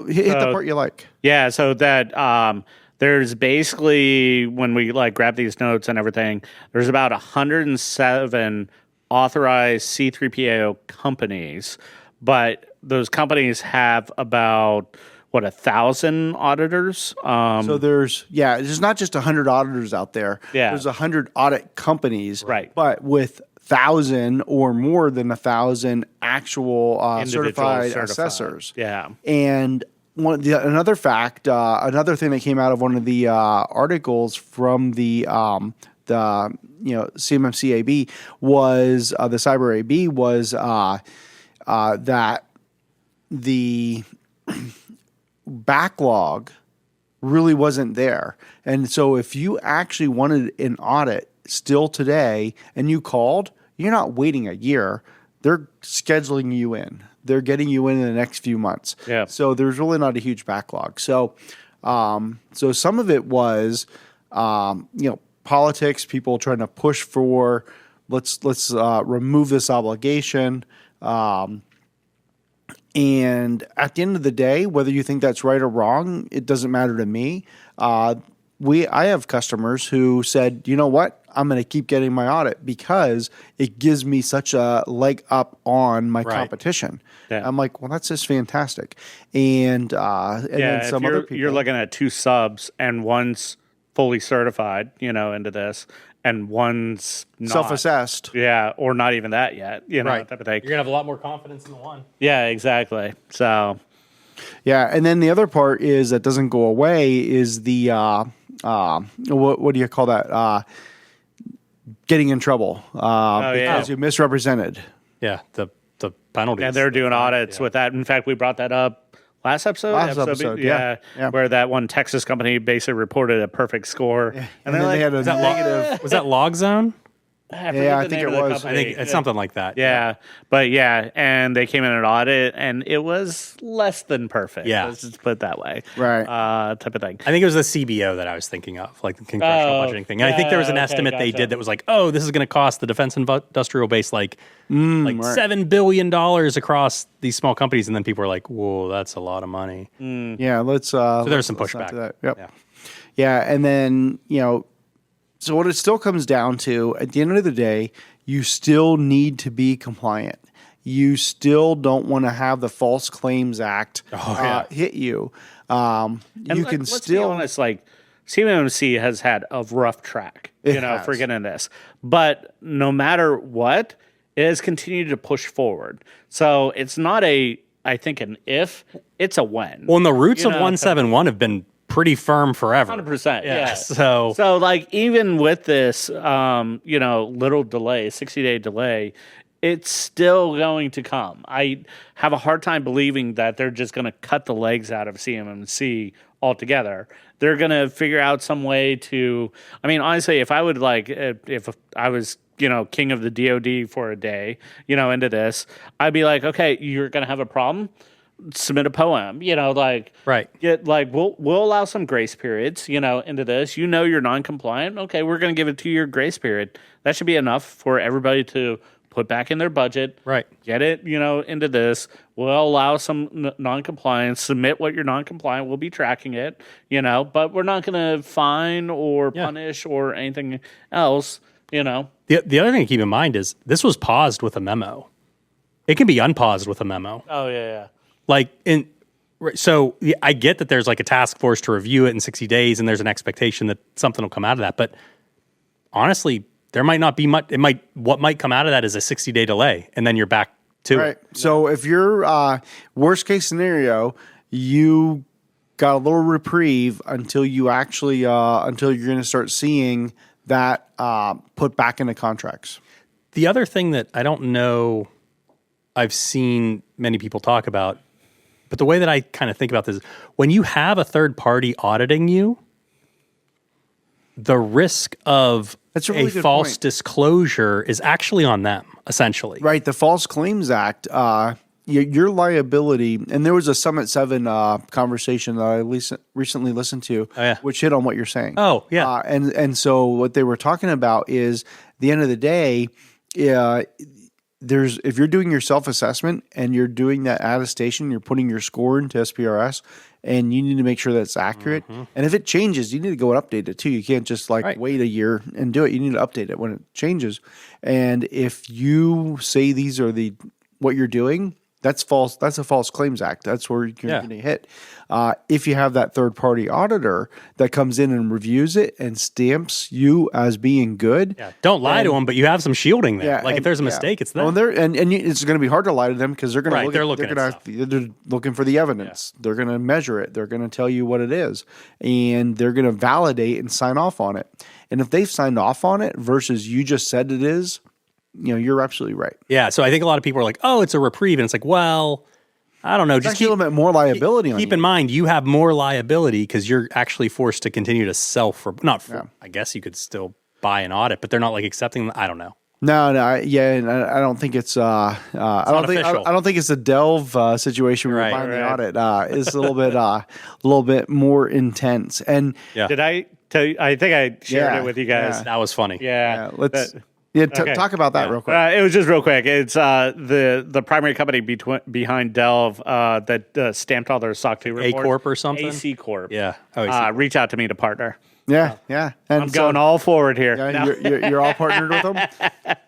Hit the part you like. Yeah, so that... there's basically, when we grab these notes and everything, there's about 107 authorized C3PAO companies, but those companies have about 1,000 auditors. So there's not just 100 auditors out there. Yeah. There's 100 audit companies. Right. But with 1,000 or more than 1,000 actual certified assessors. Yeah. And another thing that came out of one of the articles from the CMMC AB was the Cyber AB was that the backlog really wasn't there, and so if you actually wanted an audit still today and you called, you're not waiting a year. They're scheduling you in. They're getting you in the next few months. Yeah. So there's really not a huge backlog. So, so some of it was, politics, people trying to push for let's remove this obligation. And at the end of the day, whether you think that's right or wrong, it doesn't matter to me. I have customers who said, you know what? I'm going to keep getting my audit because it gives me such a leg up on my competition. Yeah. I'm like, well, that's just fantastic. And then some other people. You're looking at two subs and one's fully certified, into this, and one's not. Self-assessed. Yeah, or not even that yet, type of thing. You're going to have a lot more confidence in the one. Yeah, exactly. So. Yeah, and then the other part is that doesn't go away is the, what do you call that? Getting in trouble because you misrepresented. Yeah, the penalties. And they're doing audits with that. In fact, we brought that up last episode. Yeah. Where that one Texas company basically reported a perfect score. Yeah. And then they had a negative. Was that LogZone? I think it was. I think it's something like that. Yeah. But and they came in an audit and it was less than perfect. Yeah. Let's just put it that way. Right. Type of thing. I think it was the CBO that I was thinking of, like the congressional budgeting thing. And I think there was an estimate they did that was like, oh, this is going to cost the defense industrial base $7 billion across these small companies. And then people were like, whoa, that's a lot of money. Yeah. So there's some pushback. Yep. Yeah. And then, so what it still comes down to, at the end of the day, you still need to be compliant. You still don't want to have the False Claims Act hit you. Let's be honest, CMMC has had a rough track, for getting this. But no matter what, it has continued to push forward. So it's not I think an if, it's a when. Well, and the roots of 171 have been pretty firm forever. 100%. Yeah. So even with this, little delay, 60-day delay, it's still going to come. I have a hard time believing that they're just going to cut the legs out of CMMC altogether. They're going to figure out some way to, honestly, if I would if I was, king of the DOD for a day, into this, I'd be like, okay, you're going to have a problem. Submit a poem, right. We'll allow some grace periods, into this. You're non-compliant. Okay, we're going to give it 2-year grace period. That should be enough for everybody to put back in their budget. Right. Get it, into this. We'll allow some non-compliance. Submit what you're non-compliant. We'll be tracking it, but we're not going to fine or punish or anything else, The other thing to keep in mind is this was paused with a memo. It can be unpaused with a memo. Oh, yeah. So I get that there's like a task force to review it in 60 days and there's an expectation that something will come out of that. But honestly, there might not be much. What might come out of that is a 60-day delay and then you're back to it. So if you're worst case scenario, you got a little reprieve until you actually, until you're going to start seeing that put back into contracts. The other thing that I don't know I've seen many people talk about, but the way that I kind of think about this is when you have a third party auditing you, the risk of a false disclosure is actually on them, essentially. Right. The False Claims Act, your liability, and there was a Summit 7 conversation that I recently listened to, which hit on what you're saying. Oh, yeah. And so what they were talking about is, at the end of the day, if you're doing your self-assessment and you're doing that attestation, you're putting your score into SPRS, and you need to make sure that it's accurate. And if it changes, you need to go and update it too. You can't just wait a year and do it. You need to update it when it changes. And if you say these are what you're doing, that's false. That's a False Claims Act. That's where you're going to hit. If you have that third-party auditor that comes in and reviews it and stamps you as being good, don't lie to them, but you have some shielding there. If there's a mistake, it's them. Well, it's going to be hard to lie to them because they're going to they're looking for the evidence. They're going to measure it. They're going to tell you what it is, and they're going to validate and sign off on it. And if they've signed off on it versus you just said it is, you're absolutely right. Yeah, so I think a lot of people are like, "Oh, it's a reprieve," and it's like, well, I don't know. Just keep a little bit more liability on you. Keep in mind, you have more liability because you're actually forced to continue to I guess you could still buy an audit, but they're not accepting. I don't know. No, and I don't think it's. I don't think it's a delve situation where you're buying the audit. It's a little bit more intense. And did I tell you? I think I shared it with you guys. That was funny. Let's. Talk about that real quick. It was just real quick. It's the primary company behind Delve that stamped all their SOC 2 reports. A Corp or something? AC Corp. Yeah. Reach out to me to partner. Yeah. And I'm going all forward here. You're all partnered with them?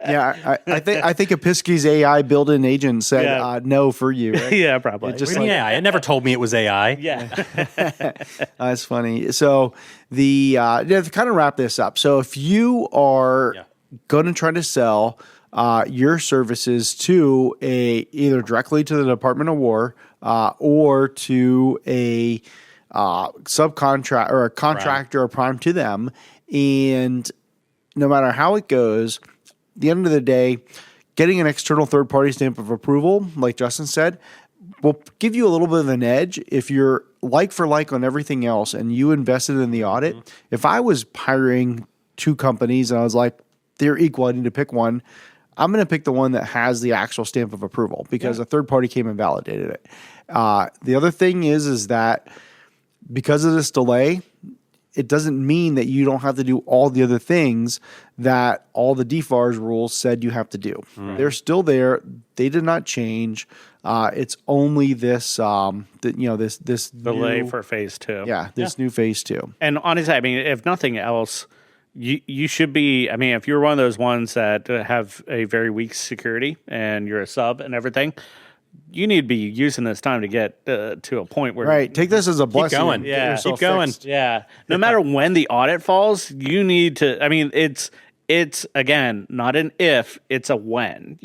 Yeah. I think Apisky's AI built-in agent said no for you, right? Yeah, probably. It never told me it was AI. Yeah. That's funny. So to kind of wrap this up. So if you are going to try to sell your services to either directly to the Department of War or to a subcontract or a contractor or prime to them, and no matter how it goes, at the end of the day, getting an external third-party stamp of approval, like Justin said, will give you a little bit of an edge if you're like for like on everything else and you invested in the audit. If I was hiring two companies and I was like, they're equal, I need to pick one, I'm going to pick the one that has the actual stamp of approval because a third party came and validated it. The other thing is that because of this delay, it doesn't mean that you don't have to do all the other things that all the DFARS rules said you have to do. They're still there. They did not change. It's only this, this delay for phase 2. Yeah, this new phase 2. And honestly, I mean, if nothing else, you should be, I mean, if you're one of those ones that have a very weak security and you're a sub and everything, you need to be using this time to get to a point where take this as a blessing. Keep going. Yeah. No matter when the audit falls, you need to, I mean, it's again, not an if, it's a when,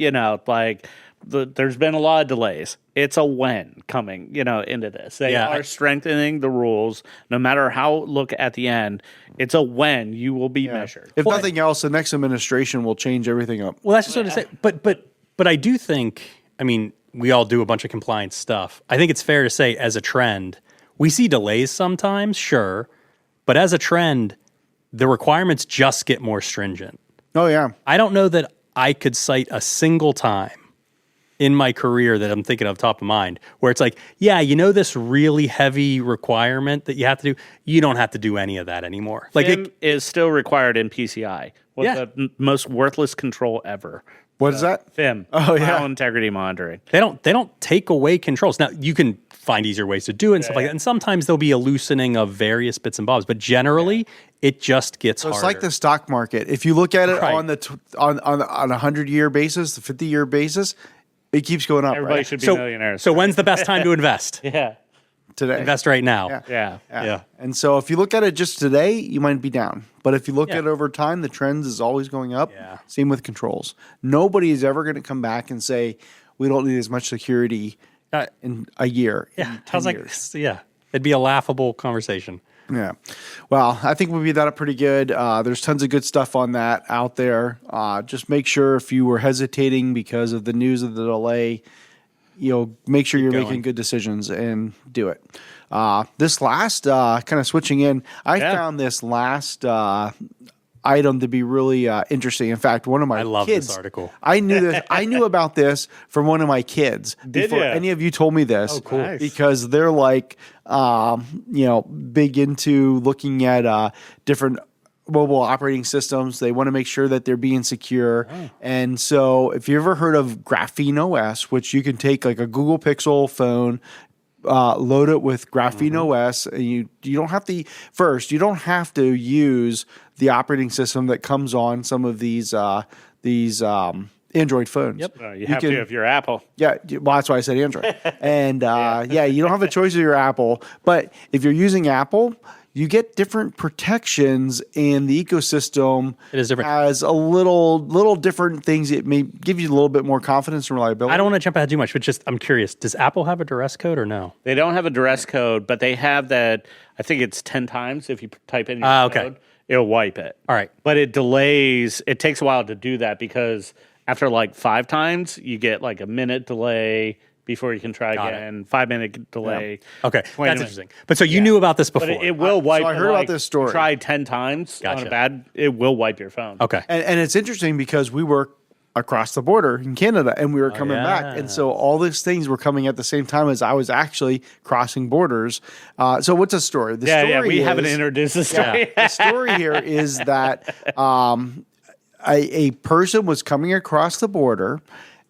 there's been a lot of delays. It's a when coming, into this. They are strengthening the rules. No matter how look at the end, it's a when you will be measured. If nothing else, the next administration will change everything up. Well, that's just what I say. But I do think, I mean, we all do a bunch of compliance stuff. I think it's fair to say as a trend, we see delays sometimes, sure. But as a trend, the requirements just get more stringent. Oh, yeah. I don't know that I could cite a single time in my career that I'm thinking of top of mind where it's like, this really heavy requirement that you have to do, you don't have to do any of that anymore. It is still required in PCI. The most worthless control ever. What is that? FIM. Oh, yeah. File integrity monitoring. They don't take away controls. Now you can find easier ways to do it and stuff like that. And sometimes there'll be a loosening of various bits and bobs, but generally it just gets harder. It's like the stock market. If you look at it Right. on the on a 100-year basis, the 50-year basis, it keeps going up. Everybody right? should be millionaires. So when's the best time to invest? yeah. Today. Invest right now. Yeah. Yeah. And so if you look at it just today, you might be down. But if you look Yeah. at it over time, the trend is always going up. Yeah. Same with controls. Nobody is ever going to come back and say, we don't need as much security in a year. Yeah. in I was 10 like, years. yeah, it'd be a laughable conversation. Yeah. Well, I think we beat that up pretty good. There's tons of good stuff on that out there. Just make sure if you were hesitating because of the news of the delay, make sure you're going. making good decisions and do it. This last, kind of switching in, I found this last item to be really interesting. In fact, one of my I love kids, this article. I knew this. I knew about this from one of my kids before ya? any of you told me this. Oh, cool. Nice. Because they're like, big into looking at different mobile operating systems. They want to make sure that they're being secure. Oh. And so if you ever heard of Graphene OS, which you can take like a Google Pixel phone, load it with Graphene OS. And you don't have to you don't have to use the operating system that comes on some of these Android phones. Yep. You have to if you're Apple. Yeah, well, that's why I said Android. And you don't have a choice of your Apple. But if you're using Apple, you get different protections, and the ecosystem It is different. has a little different things that may give you a little bit more confidence and reliability. I don't want to jump ahead too much, but just I'm curious. Does Apple have a Duress code or no? They don't have a Duress code, but they have that. I think it's 10 times. If you type in your okay. code, it'll wipe it. All right. But it delays. It takes a while to do that because after like 5 times, you get like a minute delay before you can try Got again. 5-minute delay. Okay, 20 that's minutes. interesting. But so you knew about this before. But it will wipe. so I heard about like, this story. Try 10 times on Gotcha. a bad. It will wipe your phone. Okay. And it's interesting because we work across the border in Canada, and we were coming back, and so all these things were coming at the same time as I was actually crossing borders. So what's the story? The story We is, haven't introduced the story. The story here is that a person was coming across the border.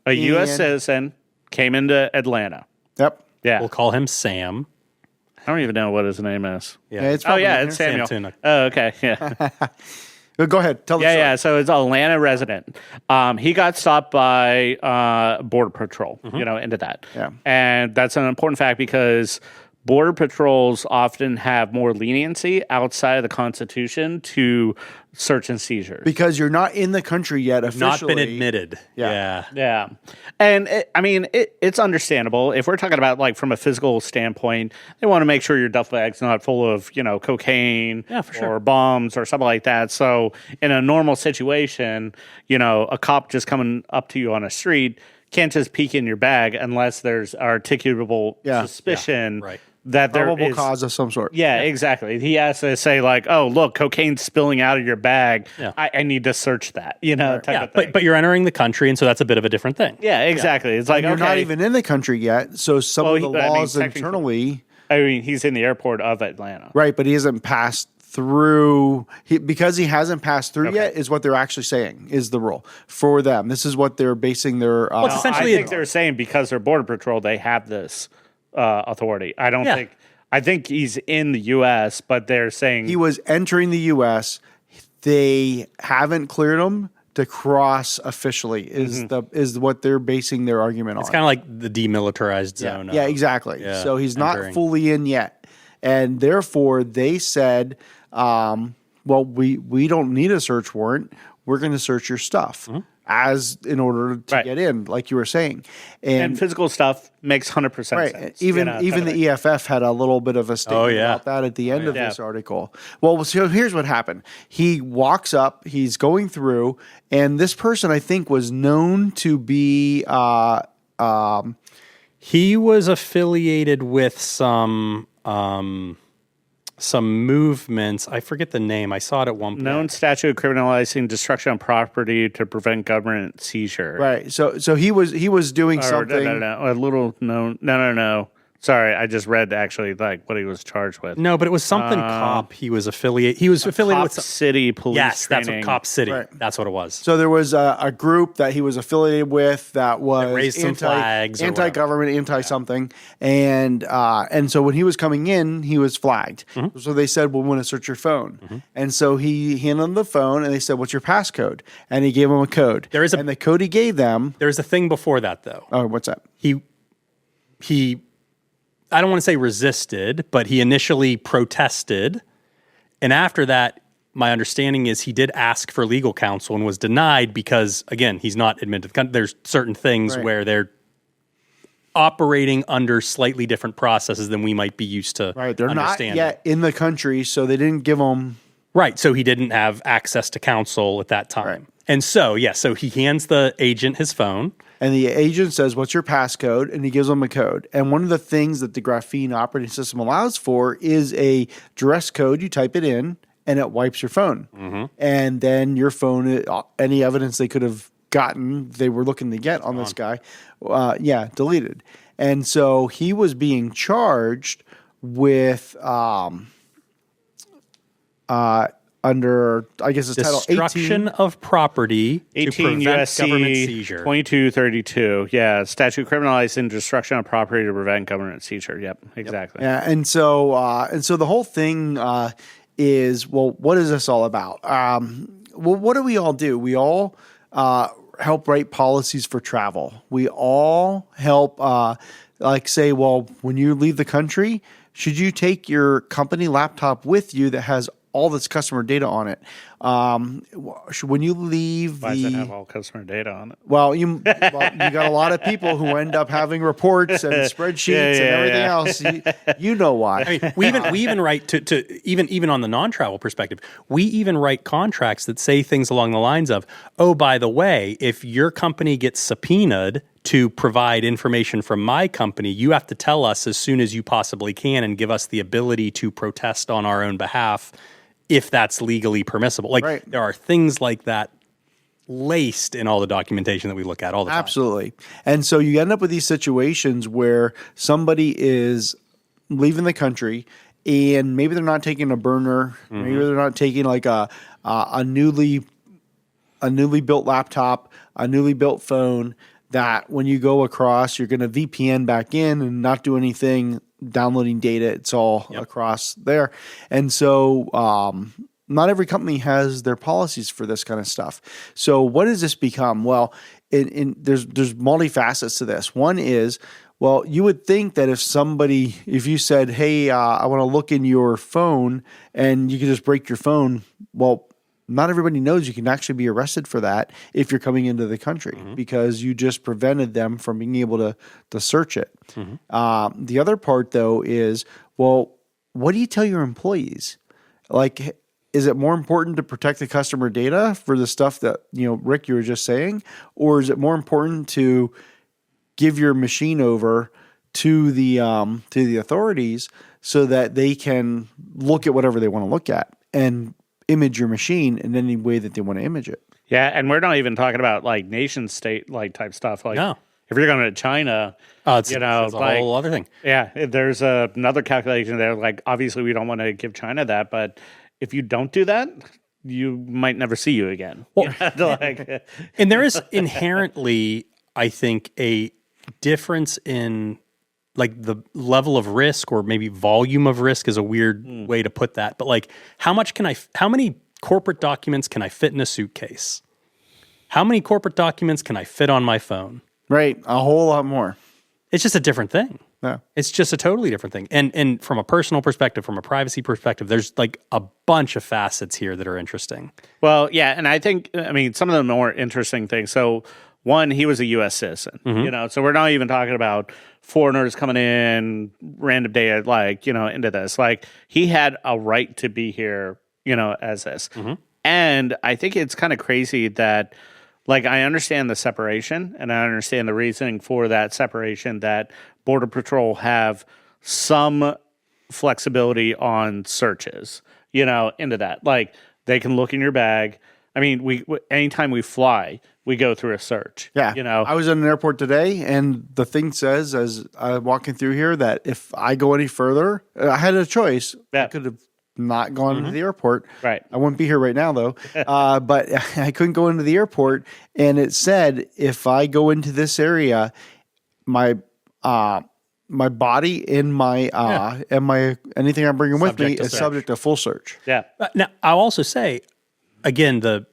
A U.S. And- citizen came into Atlanta. Yep. Yeah. We'll call him Sam. I don't even know what his name is. Yeah, it's Oh, probably yeah, in it's there. Samuel. Sam Tuna. Oh, okay. Yeah. Go ahead. Tell the story. Yeah. So it's an Atlanta resident. He got stopped by Border Patrol, into that. Yeah. And that's an important fact because Border Patrols often have more leniency outside of the Constitution to search and seizures. Because you're not in the country yet officially. Not been admitted. Yeah. Yeah. Yeah. And it's understandable. If we're talking about like from a physical standpoint, they want to make sure your duffel bag's not full of, cocaine for sure. or bombs or something like that. So in a normal situation, a cop just coming up to you on a street can't just peek in your bag unless there's articulable suspicion right. that there Probable is cause of some sort. Yeah, exactly. He has to say like, "Oh, look, cocaine's spilling out of your bag. Yeah. I need to search that." Type Yeah, of thing. but you're entering the country, and so that's a bit of a different thing. Yeah, exactly. It's like You're okay. not even in the country yet, so some of the laws internally. I mean, he's in the airport of Atlanta. Right, but he hasn't passed through. Because he hasn't passed through yet is what they're actually saying is the rule for them. This is what they're basing their. Well, it's essentially I think they're saying because they're Border Patrol, they have this authority. I don't think. I think he's in the U.S., but they're saying he was entering the U.S. They haven't cleared him to cross officially. Is what they're basing their argument on. It's kind of like the demilitarized zone. Yeah, exactly. Yeah, So he's not entering. fully in yet. And therefore, they said, well, we don't need a search warrant. We're going to search your stuff as in order to get in, like you were saying. and physical stuff makes 100% sense. Even the EFF had a little bit of a statement about that at the end of this article. Well, so here's what happened. He walks up, he's going through, and this person I think was known to be He was affiliated with some movements. I forget the name. I saw it at one point. Known statute criminalizing destruction of property to prevent government seizure. right. So he was doing something. No. A little known. No. Sorry, I just read actually like what he was charged with. No, but it was something cop. He was affiliated. He was affiliated with City Police. Yes, training. that's what Cop City. Right. That's what it was. So there was a group that he was affiliated with that was raised some flags or anti-government, anti-something, and so when he was coming in, he was flagged. So they said, "Well, we want to search your phone," and so he handed them the phone, and they said, "What's your passcode?" And he gave them a code. And the code he gave them. There's a thing before that, though. Oh, what's that? He I don't want to say resisted, but he initially protested. And after that, my understanding is he did ask for legal counsel and was denied because, again, he's not admitted to the country. There's certain things where they're operating under slightly different processes than we might be used to They're understanding. not yet in the country, so they didn't give them... Right, so he didn't have access to counsel at that time. Right. And so, so he hands the agent his phone. And the agent says, "What's your passcode?" And he gives them a code. And one of the things that the Graphene operating system allows for is a Duress code. You type it in, and it wipes your phone. And then your phone, any evidence they could have gotten, they were looking to get on this guy, deleted. And so he was being charged with under, I guess it's title 18. Destruction of property 18 to prevent USC government seizure. 2232. Yeah, statute criminalizing destruction of property to prevent government seizure. Yep, exactly. Yeah, and so the whole thing is, well, what is this all about? Well, what do? We all help write policies for travel. We all help, say, well, when you leave the country, should you take your company laptop with you that has all this customer data on it? When you leave, why does it have all customer data on it? Well, you got a lot of people who end up having reports and spreadsheets and everything else. You know why? I mean, we even write to even on the non-travel perspective. We even write contracts that say things along the lines of, "Oh, by the way, if your company gets subpoenaed to provide information from my company, you have to tell us as soon as you possibly can and give us the ability to protest on our own behalf if that's legally permissible." Like there are things like that laced in all the documentation that we look at all the time. Absolutely. And so you end up with these situations where somebody is leaving the country and maybe they're not taking a burner, maybe they're not taking like a newly built laptop, a newly built phone, that when you go across, you're going to VPN back in and not do anything, downloading data. It's all across there. And so not every company has their policies for this kind of stuff. So what does this become? Well, there's multifacets to this. One is, well, you would think that if you said, "Hey, I want to look in your phone," and you could just break your phone, well, not everybody knows you can actually be arrested for that if you're coming into the country because you just prevented them from being able to search it. The other part, though, is, well, what do you tell your employees? Like, is it more important to protect the customer data for the stuff that, Rick, you were just saying? Or is it more important to give your machine over to the authorities so that they can look at whatever they want to look at and image your machine in any way that they want to image it? Yeah, and we're not even talking about like nation state like type stuff. Like, no. If you're going to China, it's a whole other thing. Yeah, there's another calculation there. Like, obviously, we don't want to give China that, but if you don't do that, you might never see you again. Well, and there is inherently, I think, a difference in like the level of risk, or maybe volume of risk is a weird way to put that. But like, how many corporate documents can I fit in a suitcase? How many corporate documents can I fit on my phone? Right. A whole lot more. It's just a different thing. Yeah. It's just a totally different thing. And from a personal perspective, from a privacy perspective, there's like a bunch of facets here that are interesting. Well, yeah. And I think, some of the more interesting things. So one, he was a U.S. citizen, so we're not even talking about foreigners coming in, random data, into this. Like, he had a right to be here, as this. And I think it's kind of crazy that, like, I understand the separation and I understand the reasoning for that separation, that Border Patrol have some flexibility on searches, into that. Like, they can look in your bag. I mean, anytime we fly, we go through a search. Yeah. You know, I was in an airport today, and the thing says, as I'm walking through here, that if I go any further, I had a choice. Yeah. I could have not gone into the airport. Right. I wouldn't be here right now, though. But I couldn't go into the airport, and it said if I go into this area, my body and my anything I'm bringing with me is subject to full search. Yeah. Now, I'll also say, again, the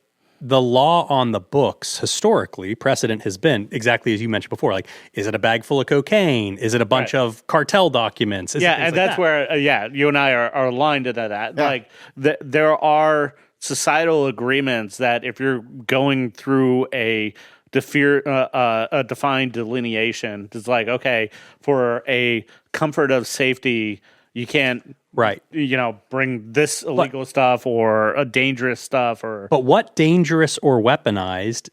law on the books historically, precedent has been exactly as you mentioned before. Like, is it a bag full of cocaine? Is it a bunch of cartel documents? Yeah, and that's where you and I are aligned to that. Yeah. Like, there are societal agreements that if you're going through a defined delineation, it's like, okay, for a comfort of safety, you can't, bring this illegal stuff or a dangerous stuff or. But what dangerous or weaponized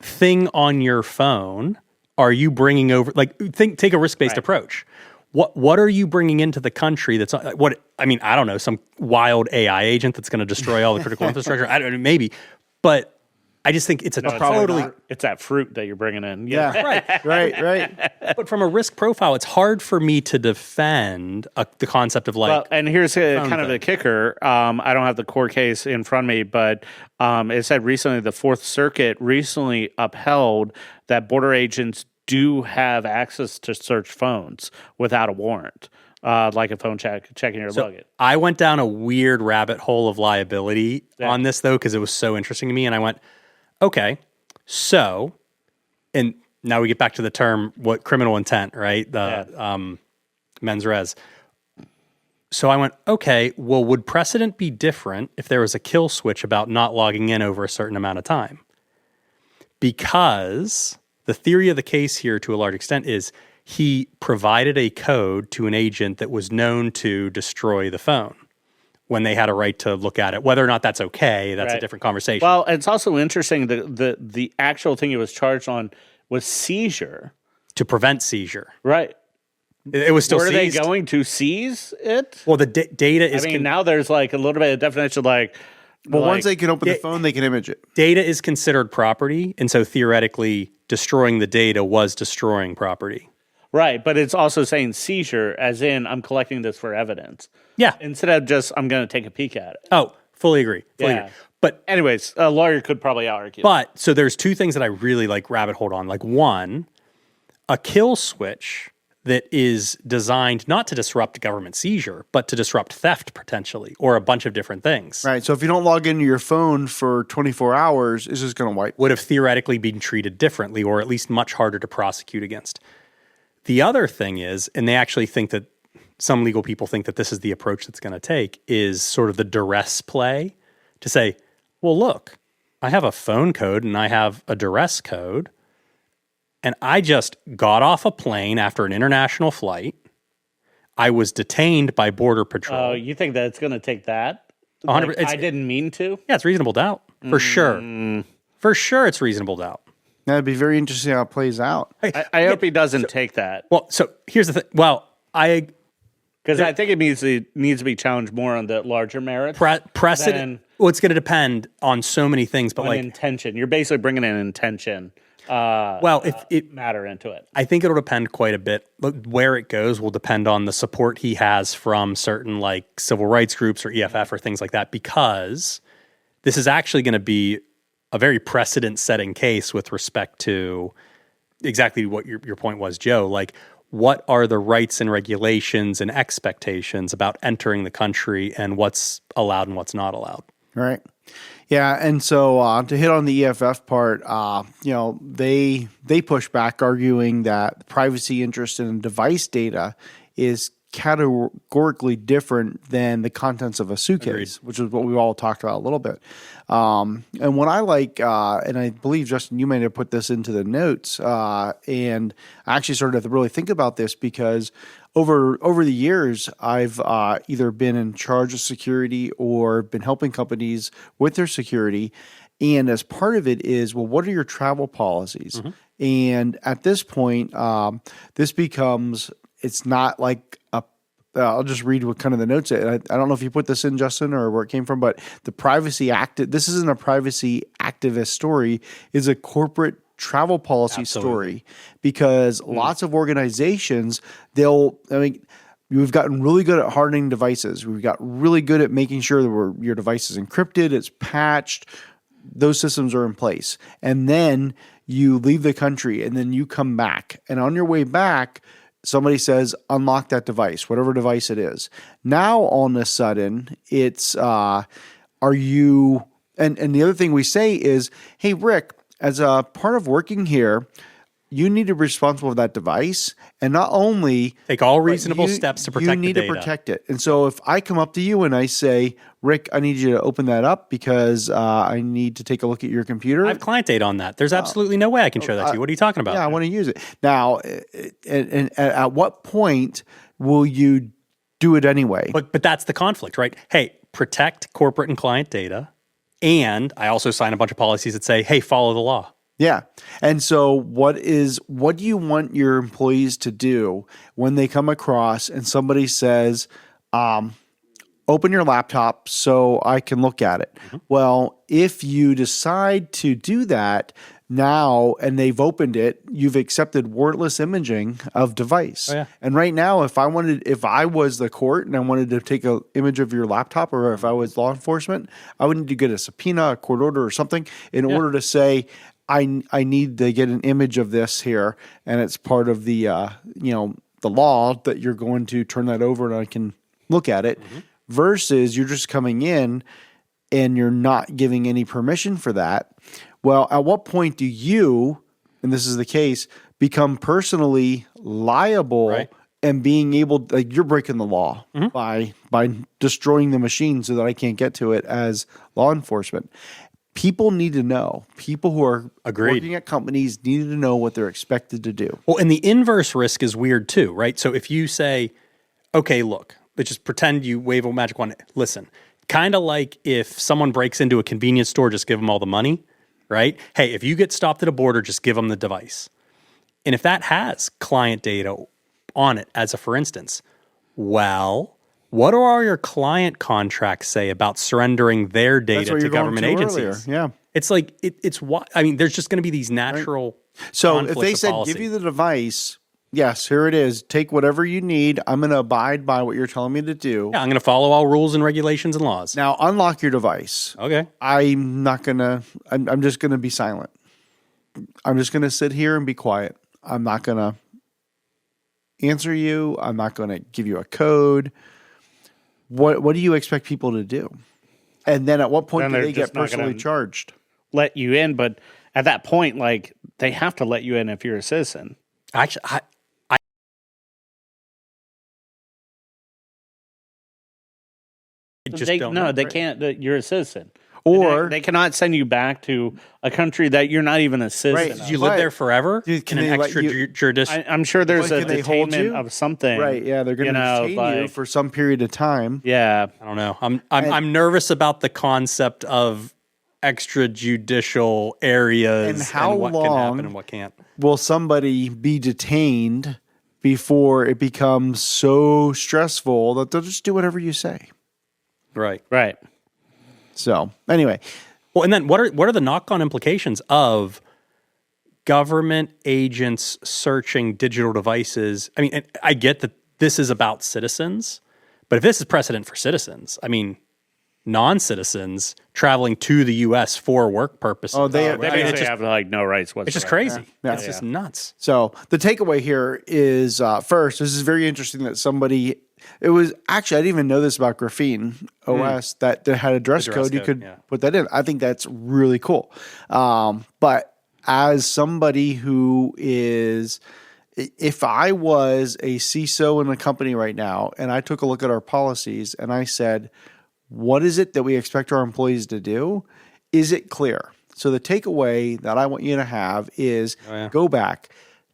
thing on your phone are you bringing over? Like, take a risk-based approach. What are you bringing into the country that's I don't know, some wild AI agent that's going to destroy all the critical infrastructure. I don't know, maybe, but I just think it's it's that fruit that you're bringing in. Yeah. right. But from a risk profile, it's hard for me to defend the concept of and here's kind of the kicker. I don't have the court case in front of me, but it said recently the Fourth Circuit recently upheld that border agents do have access to search phones without a warrant. Like a phone checking your luggage. I went down a weird rabbit hole of liability on this, though, because it was so interesting to me. And I went, okay, so, and now we get back to the term, what criminal intent, right? The mens res. So I went, okay, well, would precedent be different if there was a kill switch about not logging in over a certain amount of time? Because the theory of the case here, to a large extent, is he provided a code to an agent that was known to destroy the phone when they had a right to look at it. Whether or not that's okay, that's a different conversation. Well, it's also interesting that the actual thing he was charged on was seizure. To prevent seizure. Right. It was still seized. Were they going to seize it? Well, the data is... now there's like a little bit of definition like... Well, once they can open the phone, they can image it. Data is considered property, and so theoretically, destroying the data was destroying property. Right, but it's also saying seizure, as in I'm collecting this for evidence. Yeah. Instead of just I'm going to take a peek at it. Oh, fully agree. Agree. But anyways, a lawyer could probably argue. But so there's two things that I really like rabbit hole on. Like, one, a kill switch that is designed not to disrupt government seizure, but to disrupt theft potentially, or a bunch of different things. Right. So if you don't log into your phone for 24 hours, it's just going to wipe. Would have theoretically been treated differently, or at least much harder to prosecute against. The other thing is, and they actually think that some legal people think that this is the approach that's going to take, is sort of the duress play to say, well, look, I have a phone code and I have a duress code, and I just got off a plane after an international flight. I was detained by Border Patrol. Oh, you think that it's going to take that? 100%. Like, I didn't mean to? Yeah, it's reasonable doubt. For sure. For sure it's reasonable doubt. That'd be very interesting how it plays out. I hope he doesn't take that. Well, so here's the thing. Well, because I think it needs to be challenged more on the larger merits. Precedent. Well, it's going to depend on so many things, but like intention. You're basically bringing in intention. If it matter into it, I think it'll depend quite a bit. Where it goes will depend on the support he has from certain like civil rights groups or EFF or things like that, because this is actually going to be a very precedent-setting case with respect to exactly what your point was, Joe. Like, what are the rights and regulations and expectations about entering the country, and what's allowed and what's not allowed? Right. Yeah, and so to hit on the EFF part, they push back, arguing that privacy interest in device data is categorically different than the contents of a suitcase. Agreed. Which is what we all talked about a little bit. And what I like, and I believe, Justin, you may have put this into the notes, and I actually started to really think about this because over the years, I've either been in charge of security or been helping companies with their security. And as part of it is, well, what are your travel policies? Mm-hmm. And at this point, this becomes, it's not like I'll just read what kind of the notes. I don't know if you put this in, Justin, or where it came from, but the privacy act. This isn't a privacy activist story. It's a corporate travel policy story, because lots of organizations, we've gotten really good at hardening devices. We've got really good at making sure that your device is encrypted, it's patched, those systems are in place. And then you leave the country and then you come back. And on your way back, somebody says, unlock that device, whatever device it is. Now, all of a sudden, it's, are you, and the other thing we say is, hey, Rick, as a part of working here, you need to be responsible for that device. And not only take all reasonable steps to protect the data. You need to protect it. And so if I come up to you and I say, Rick, I need you to open that up because I need to take a look at your computer. I have client data on that. There's absolutely no way I can show that to you. What are you talking about? Yeah, I want to use it. Now, and at what point will you do it anyway? But that's the conflict, right? Hey, protect corporate and client data. And I also sign a bunch of policies that say, hey, follow the law. Yeah. And so what do you want your employees to do when they come across and somebody says, open your laptop so I can look at it? Mm-hmm. Well, if you decide to do that now and they've opened it, you've accepted warrantless imaging of device. Oh, yeah. And right now, if I was the court and I wanted to take an image of your laptop, or if I was law enforcement, I would need to get a subpoena, a court order or something in order to say, I need to get an image of this here, and it's part of the the law that you're going to turn that over and I can look at it. Mm-hmm. Versus you're just coming in and you're not giving any permission for that. Well, at what point do you, and this is the case, become personally liable and being able, like, you're breaking the law by destroying the machine so that I can't get to it as law enforcement? People need to know. People who are working at companies need to know what they're expected to do. Well, and the inverse risk is weird too, right? So if you say, okay, look, let's just pretend you wave a magic wand. Listen, kind of like if someone breaks into a convenience store, just give them all the money, right? Hey, if you get stopped at a border, just give them the device. And if that has client data on it, as a for instance, well, what do all your client contracts say about surrendering their data to government agencies? Yeah. It's like, it's what, I mean, there's just going to be these natural So if they said, give you the device, yes, here it is, take whatever you need, I'm going to abide by what you're telling me to do. Yeah, I'm going to follow all rules and regulations and laws. Now, unlock your device. Okay. I'm just going to be silent. I'm just going to sit here and be quiet. I'm not going to answer you. I'm not going to give you a code. What do you expect people to do? And then at what point do they get personally charged? Let you in, but at that point, like, they have to let you in if you're a citizen. Actually, they can't. You're a citizen. Or they cannot send you back to a country that you're not even a citizen. Right. You live there forever in an extrajudicial. I'm sure there's a detainment of something. Right. Yeah, they're going to detain you for some period of time. Yeah. I don't know. I'm nervous about the concept of extrajudicial areas and how what long can happen and what can't. Will somebody be detained before it becomes so stressful that they'll just do whatever you say? Right. Right. So anyway, well, and then what are the knock-on implications of government agents searching digital devices? I mean, I get that this is about citizens, but if this is precedent for citizens, I mean, non-citizens traveling to the U.S. for work purposes. They basically have like no rights whatsoever. It's just crazy. Yeah. It's just nuts. So the takeaway here is first, this is very interesting that somebody. It was actually, I didn't even know this about Graphene OS that had a dress code. You could put that in. I think that's really cool. But as somebody who is, if I was a CISO in a company right now and I took a look at our policies and I said, what is it that we expect our employees to do? Is it clear? So the takeaway that I want you to have is go back,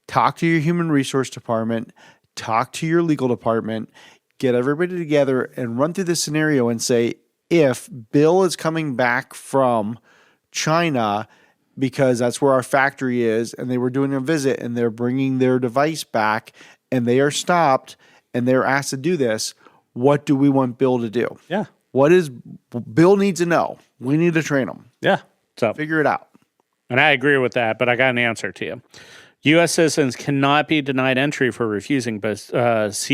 talk to your human resource department, talk to your legal department, get everybody together and run through this scenario and say, if Bill is coming back from China because that's where our factory is and they were doing a visit and they're bringing their device back and they are stopped and they're asked to do this, what do we want Bill to do? Yeah. What is Bill needs to know? We need to train them. Yeah. So, Figure it out. and I agree with that, but I got an answer to you. U.S. citizens cannot be denied entry for refusing, but CBP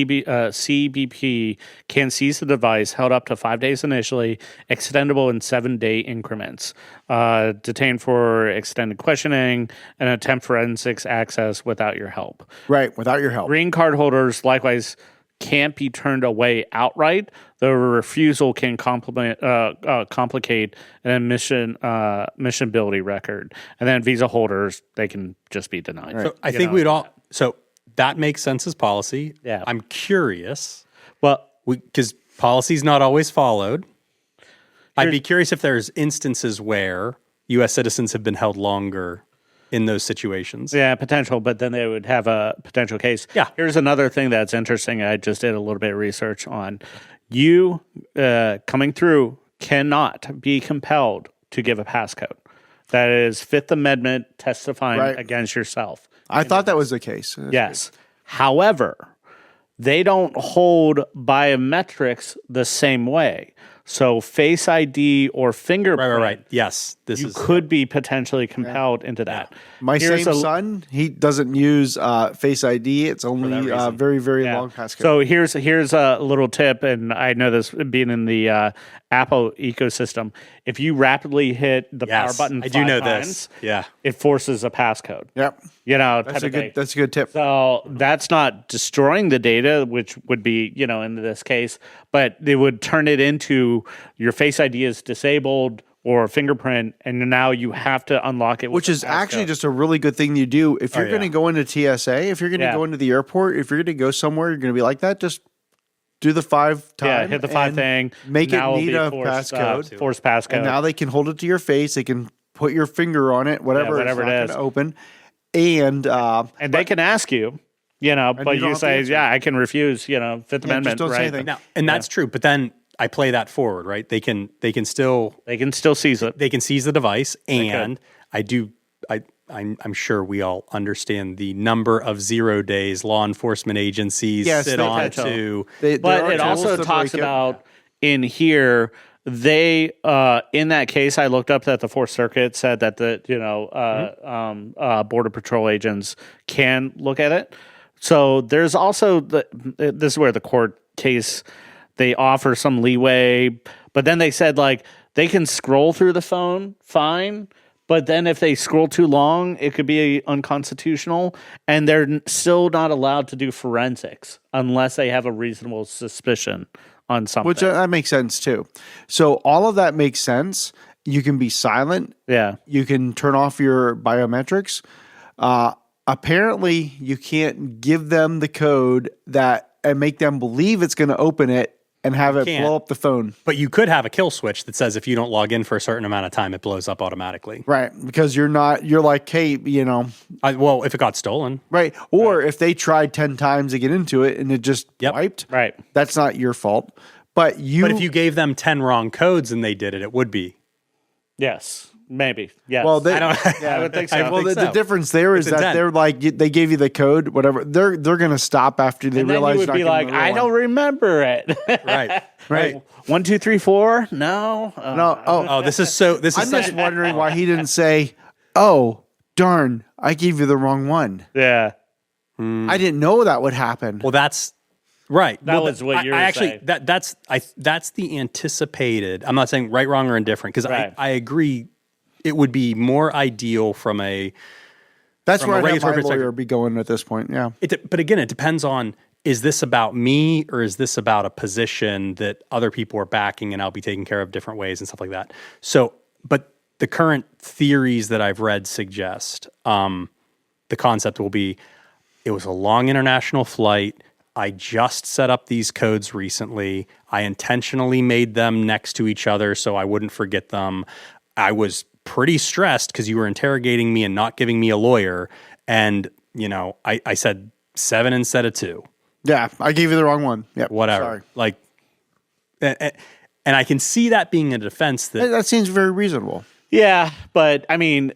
can seize the device held up to 5 days initially, extendable in 7-day increments, detained for extended questioning, and attempt forensics access without your help. Right, without your help. Green card holders likewise can't be turned away outright. The refusal can complicate an admissibility record. And then visa holders, they can just be denied. So I think so that makes sense as policy. Yeah. I'm curious. Well, Because policy's not always followed. I'd be curious if there's instances where U.S. citizens have been held longer in those situations. yeah, potential, but then they would have a potential case. Yeah. Here's another thing that's interesting. I just did a little bit of research on. You coming through cannot be compelled to give a passcode. That is Fifth Amendment testifying against yourself. I thought that was the case. Yes. However, they don't hold biometrics the same way. So Face ID or fingerprint, Right. Yes. you could be potentially compelled into that. My son, he doesn't use Face ID. It's only very, very long passcode. So here's a little tip, and I know this being in the Apple ecosystem. If you rapidly hit the power button, I do know times, this. Yeah. it forces a passcode. Yep. That's That's a good tip. So that's not destroying the data, which would be, in this case, but they would turn it into your Face ID is disabled or fingerprint, and now you have to unlock it. Which is actually just a really good thing you do. If you're going to go into TSA, if you're going to go into the airport, if you're going to go somewhere, you're going to be like that, just do the 5 time. Yeah, hit the 5 thing. Make now it need a passcode. Forced passcode. And now they can hold it to your face. They can put your finger on it, whatever it's not going to open. And they can ask you, but you say, I can refuse, Fifth Amendment, just don't say right? anything. Now, and that's true, but then I play that forward, right? They can still seize it. They can seize the device, and I'm sure we all understand the number of 0 days law enforcement agencies sit on to. But it also talks about in here. They in that case, I looked up that the Fourth Circuit said that the Border Patrol agents can look at it. So there's also this is where the court case they offer some leeway, but then they said they can scroll through the phone fine, but then if they scroll too long, it could be unconstitutional, and they're still not allowed to do forensics unless they have a reasonable suspicion on something. Which that makes sense too. So all of that makes sense. You can be silent. Yeah. You can turn off your biometrics. Apparently, you can't give them the code and make them believe it's going to open it and have it blow up the phone. But you could have a kill switch that says if you don't log in for a certain amount of time, it blows up automatically. Right. Because you're like, hey, well, if it got stolen. Right. Or if they tried 10 times to get into it and it just wiped. Right. That's not your fault. But if you gave them 10 wrong codes and they did it, it would be. Yes. Maybe. Yes. Well, I would think so. Well, the difference there is that they're like, they gave you the code, whatever. They're going to stop after they realize. Then you would be like, I don't remember it. Right. 1, 2, 3, 4. No. No. Oh, this is so. I'm just wondering why he didn't say, "Oh, darn, I gave you the wrong one." Yeah. I didn't know that would happen. Well, that's right. That was what you were saying. That's the anticipated. I'm not saying right, wrong, or indifferent because I agree. It would be more ideal from a. That's where I my lawyer would be going at this point. Yeah. But again, it depends on, is this about me or is this about a position that other people are backing and I'll be taken care of different ways and stuff like that. So, but the current theories that I've read suggest the concept will be, it was a long international flight. I just set up these codes recently. I intentionally made them next to each other so I wouldn't forget them. I was pretty stressed because you were interrogating me and not giving me a lawyer. And, I said 7 instead of 2. Yeah, I gave you the wrong one. Yeah, whatever. Sorry. And I can see that being a defense that seems very reasonable. Yeah, but I mean,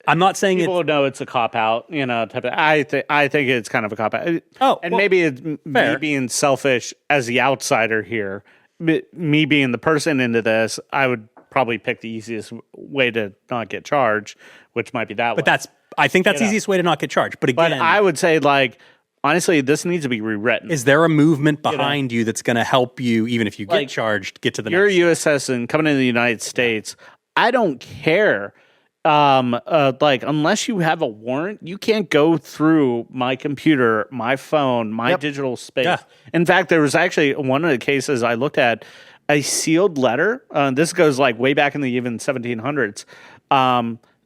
I'm not saying people know it's a cop out, type of, I think it's kind of a cop out. Oh, and well, maybe it's me fair. being selfish as the outsider here. Me being the person into this, I would probably pick the easiest way to not get charged, which might be that way. But I think that's the easiest way to not get charged. But again, But I would say, like, honestly, this needs to be rewritten. is there a movement behind you that's going to help you, even if you get Like, charged, get to the You're next a U.S. citizen coming into the United States. I don't care. Like, unless you have a warrant, you can't go through my computer, my phone, my digital space. Yeah. In fact, there was actually one of the cases I looked at, a sealed letter. This goes like way back in the even 1700s.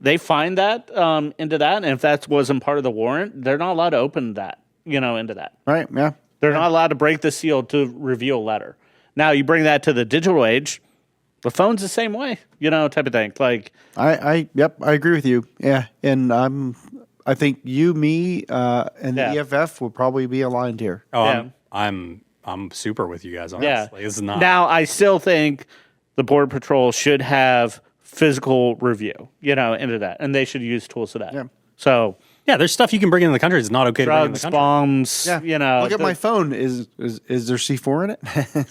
They find that into that, and if that wasn't part of the warrant, they're not allowed to open that, into that. Right? Yeah. They're not allowed to break the seal to reveal a letter. Now, you bring that to the digital age, the phone's the same way, type of thing. Like, I agree with you. Yeah, and I think you, me, and the EFF will probably be aligned here. Oh, Yeah. I'm super with you guys on this. yeah. Like, this is not. Now, I still think the Border Patrol should have physical review, into that, and they should use tools for that. Yeah. So, Yeah, there's stuff you can bring into the country that's not okay to bring into the drugs, country. bombs, Look at my phone. Is there C4 in it?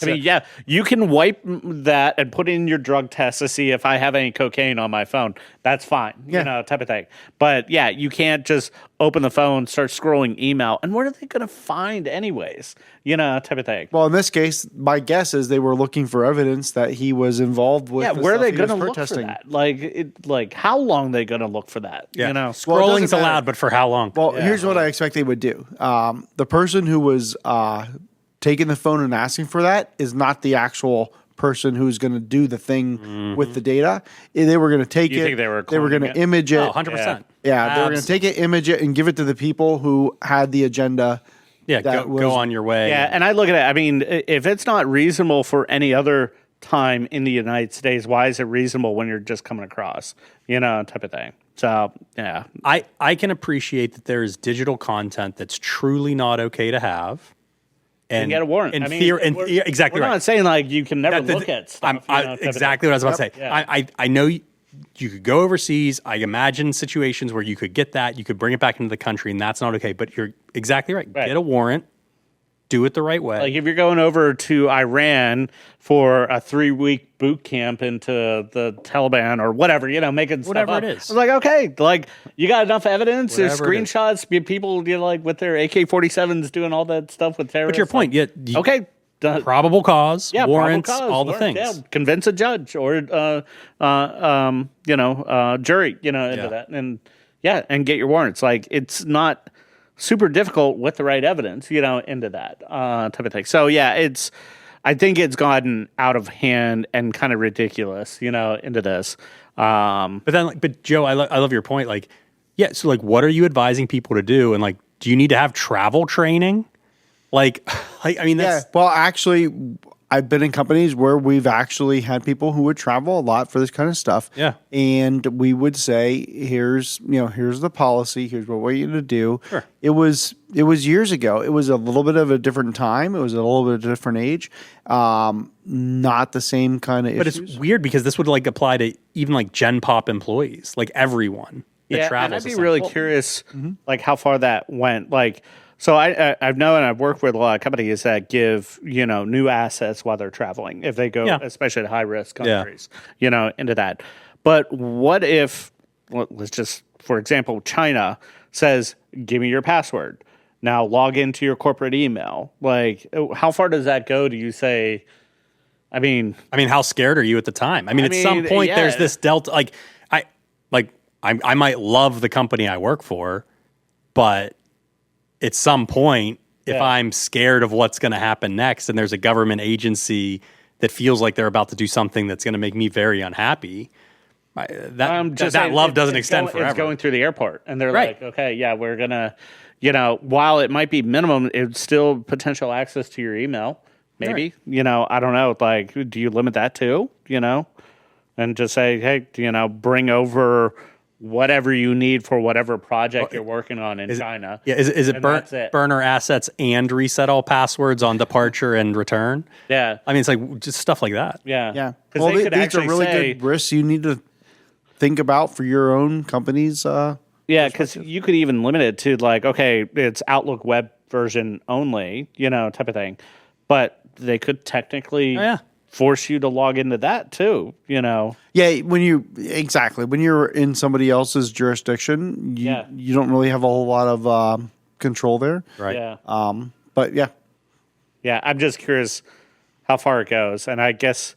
I mean, yeah, you can wipe that and put in your drug test to see if I have any cocaine on my phone. That's fine, type of thing. But yeah, you can't just open the phone, start scrolling email, and what are they going to find anyways? Type of thing. Well, in this case, my guess is they were looking for evidence that he was involved with. Yeah, the where are stuff they he going to was look for protesting. that? Like how long are they going to look for that? Yeah. Well, it Scrolling's doesn't allowed, matter. but for how long? Well, here's what I expect they would do. The person who was taking the phone and asking for that is not the actual person who's going to do the thing with the data. They were going to take You it. think they were going to cloning it? image it. Oh, 100%. Yeah, they were going to take it, image it, and give it to the people who had the agenda. Yeah, that go on your way. Yeah, and I look at it. I mean, if it's not reasonable for any other time in the United States, why is it reasonable when you're just coming across? Type of thing. So yeah, I can appreciate that there is digital content that's truly not okay to have. And get a warrant. In I mean, theory, we're exactly We're right. not saying like you can never look at stuff. Exactly what I was about to say. Yeah. I know you could go overseas. I imagine situations where you could get that, you could bring it back into the country, and that's not okay. But you're exactly right. Right. Get a warrant. Do it the right way. Like if you're going over to Iran for a 3-week boot camp into the Taliban or whatever, making stuff Whatever up. it is. I was like, okay, like you got enough evidence. There's Whatever it is. screenshots. People, like with their AK-47s doing all that stuff with terrorists. But your point, like, okay, done. probable cause, Yeah, warrants, probable cause, all the warrant, things. Yeah, convince a judge or jury, into that, and get your warrants. Like it's not super difficult with the right evidence, into that type of thing. So yeah, I think it's gotten out of hand and kind of ridiculous, into this. But Joe, I love your point. Like, yeah, so like, what are you advising people to do? And like, do you need to have travel training? Like I mean, that's Well, actually, I've been in companies where we've actually had people who would travel a lot for this kind of stuff. Yeah. And we would say, here's the policy. Here's what we want you to do. Sure. It was years ago. It was a little bit of a different time. It was a little bit of a different age. Not the same kind of But issues. it's weird because this would like apply to even like Gen Pop employees, like everyone that Yeah, and travels. I'd be really curious, like how far that went. Like, so I've known and I've worked with a lot of companies that give new assets while they're traveling if they go, Yeah. especially to high risk countries, into that. But what if, let's just for example, China says, "Give me your password." Now log into your corporate email. Like, how far does that go? Do you say? I mean, how scared are you at the time? I mean, at some point, yeah. there's this delta. I might love the company I work for, but at some point, if I'm scared of what's going to happen next, and there's a government agency that feels like they're about to do something that's going to make me very unhappy, that love doesn't extend forever. It's going through the airport, and they're Right. like, "Okay, yeah, we're gonna." While it might be minimum, it's still potential access to your email. Maybe, I don't know. Like, do you limit that too? And just say, hey, bring over whatever you need for whatever project you're working on in China. Yeah, is it that's it. burner assets and reset all passwords on departure and return? Yeah. I mean, it's like just stuff like that. Yeah. Yeah. Because Well, they could these are actually really say, good risks you need to think about for your own company's. Yeah, because you could even limit it to like, okay, it's Outlook web version only, type of thing. But they could technically force you to log into that too, Yeah, when you're in somebody else's jurisdiction, you don't really have a whole lot of control there. Right. Yeah. But yeah. Yeah, I'm just curious how far it goes. And I guess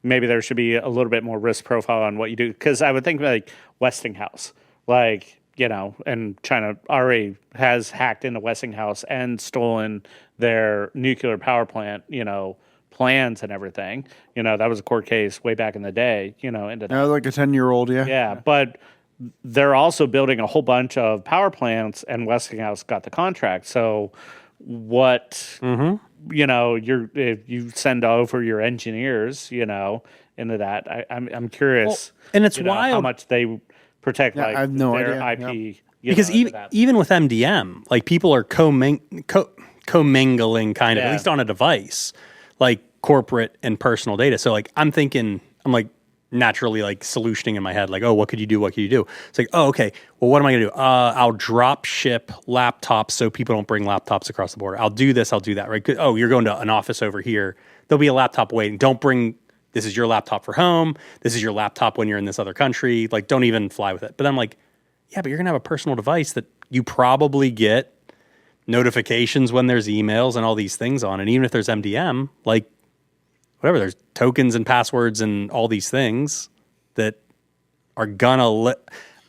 maybe there should be a little bit more risk profile on what you do. Because I would think like Westinghouse, and China already has hacked into Westinghouse and stolen their nuclear power plant, plans and everything. That was a court case way back in the day, into that. Like a 10-year-old, yeah. Yeah, but they're also building a whole bunch of power plants, and Westinghouse got the contract. So what, if you send over your engineers, into that, I'm curious. Well, and it's wild how much they protect I have no their idea. IP. Because even with MDM, like people are commingling kind of, at least on a device, like corporate and personal data. So like I'm like naturally like solutioning in my head, like, oh, what could you do? What could you do? It's like, oh, okay. Well, what am I going to do? I'll drop ship laptops so people don't bring laptops across the border. I'll do this. I'll do that. Right? Oh, you're going to an office over here. There'll be a laptop waiting. Don't bring. This is your laptop for home. This is your laptop when you're in this other country. Like, don't even fly with it. But I'm like, yeah, but you're going to have a personal device that you probably get notifications when there's emails and all these things on. And even if there's MDM, like, whatever, there's tokens and passwords and all these things that are gonna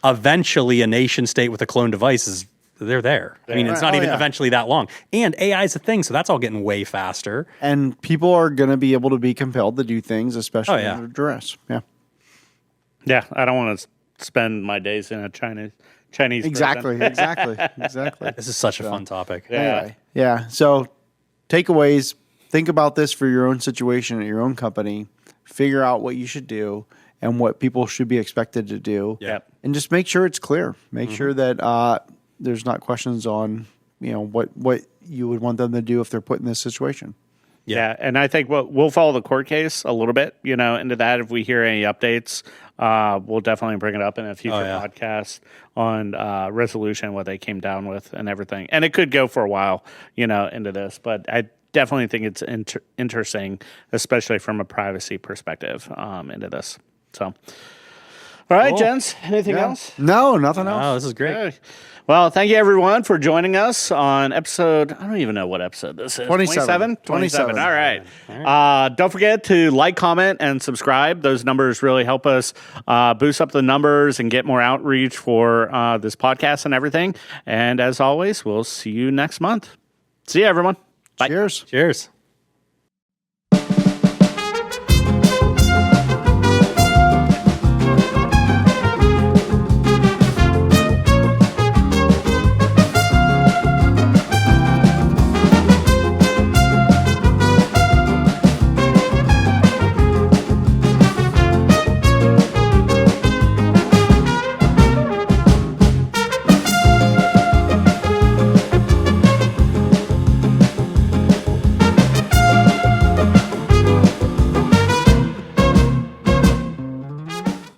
eventually a nation state with a cloned device is they're there. I mean, it's not even eventually that long. And AI is a thing, so that's all getting way faster. And people are going to be able to be compelled to do things, especially under duress. Yeah. Yeah, I don't want to spend my days in a Chinese Exactly. This is such a fun topic. Yeah. Anyway, yeah. So takeaways, think about this for your own situation at your own company. Figure out what you should do and what people should be expected to do. Yep. And just make sure it's clear. Make sure that there's not questions on, what you would want them to do if they're put in this situation. Yeah, and I think we'll follow the court case a little bit, into that. If we hear any updates, we'll definitely bring it up in a future podcast on resolution, what they came down with and everything. And it could go for a while, into this. But I definitely think it's interesting, especially from a privacy perspective, into this. So, all right, gents, anything else? No, nothing else. Oh, this is great. Okay. Well, thank you, everyone, for joining us on episode, I don't even know what episode this is. 27. 27. All right. Don't forget to like, comment, and subscribe. Those numbers really help us boost up the numbers and get more outreach for this podcast and everything. And as always, we'll see you next month. See you, everyone. Bye. Cheers. Cheers.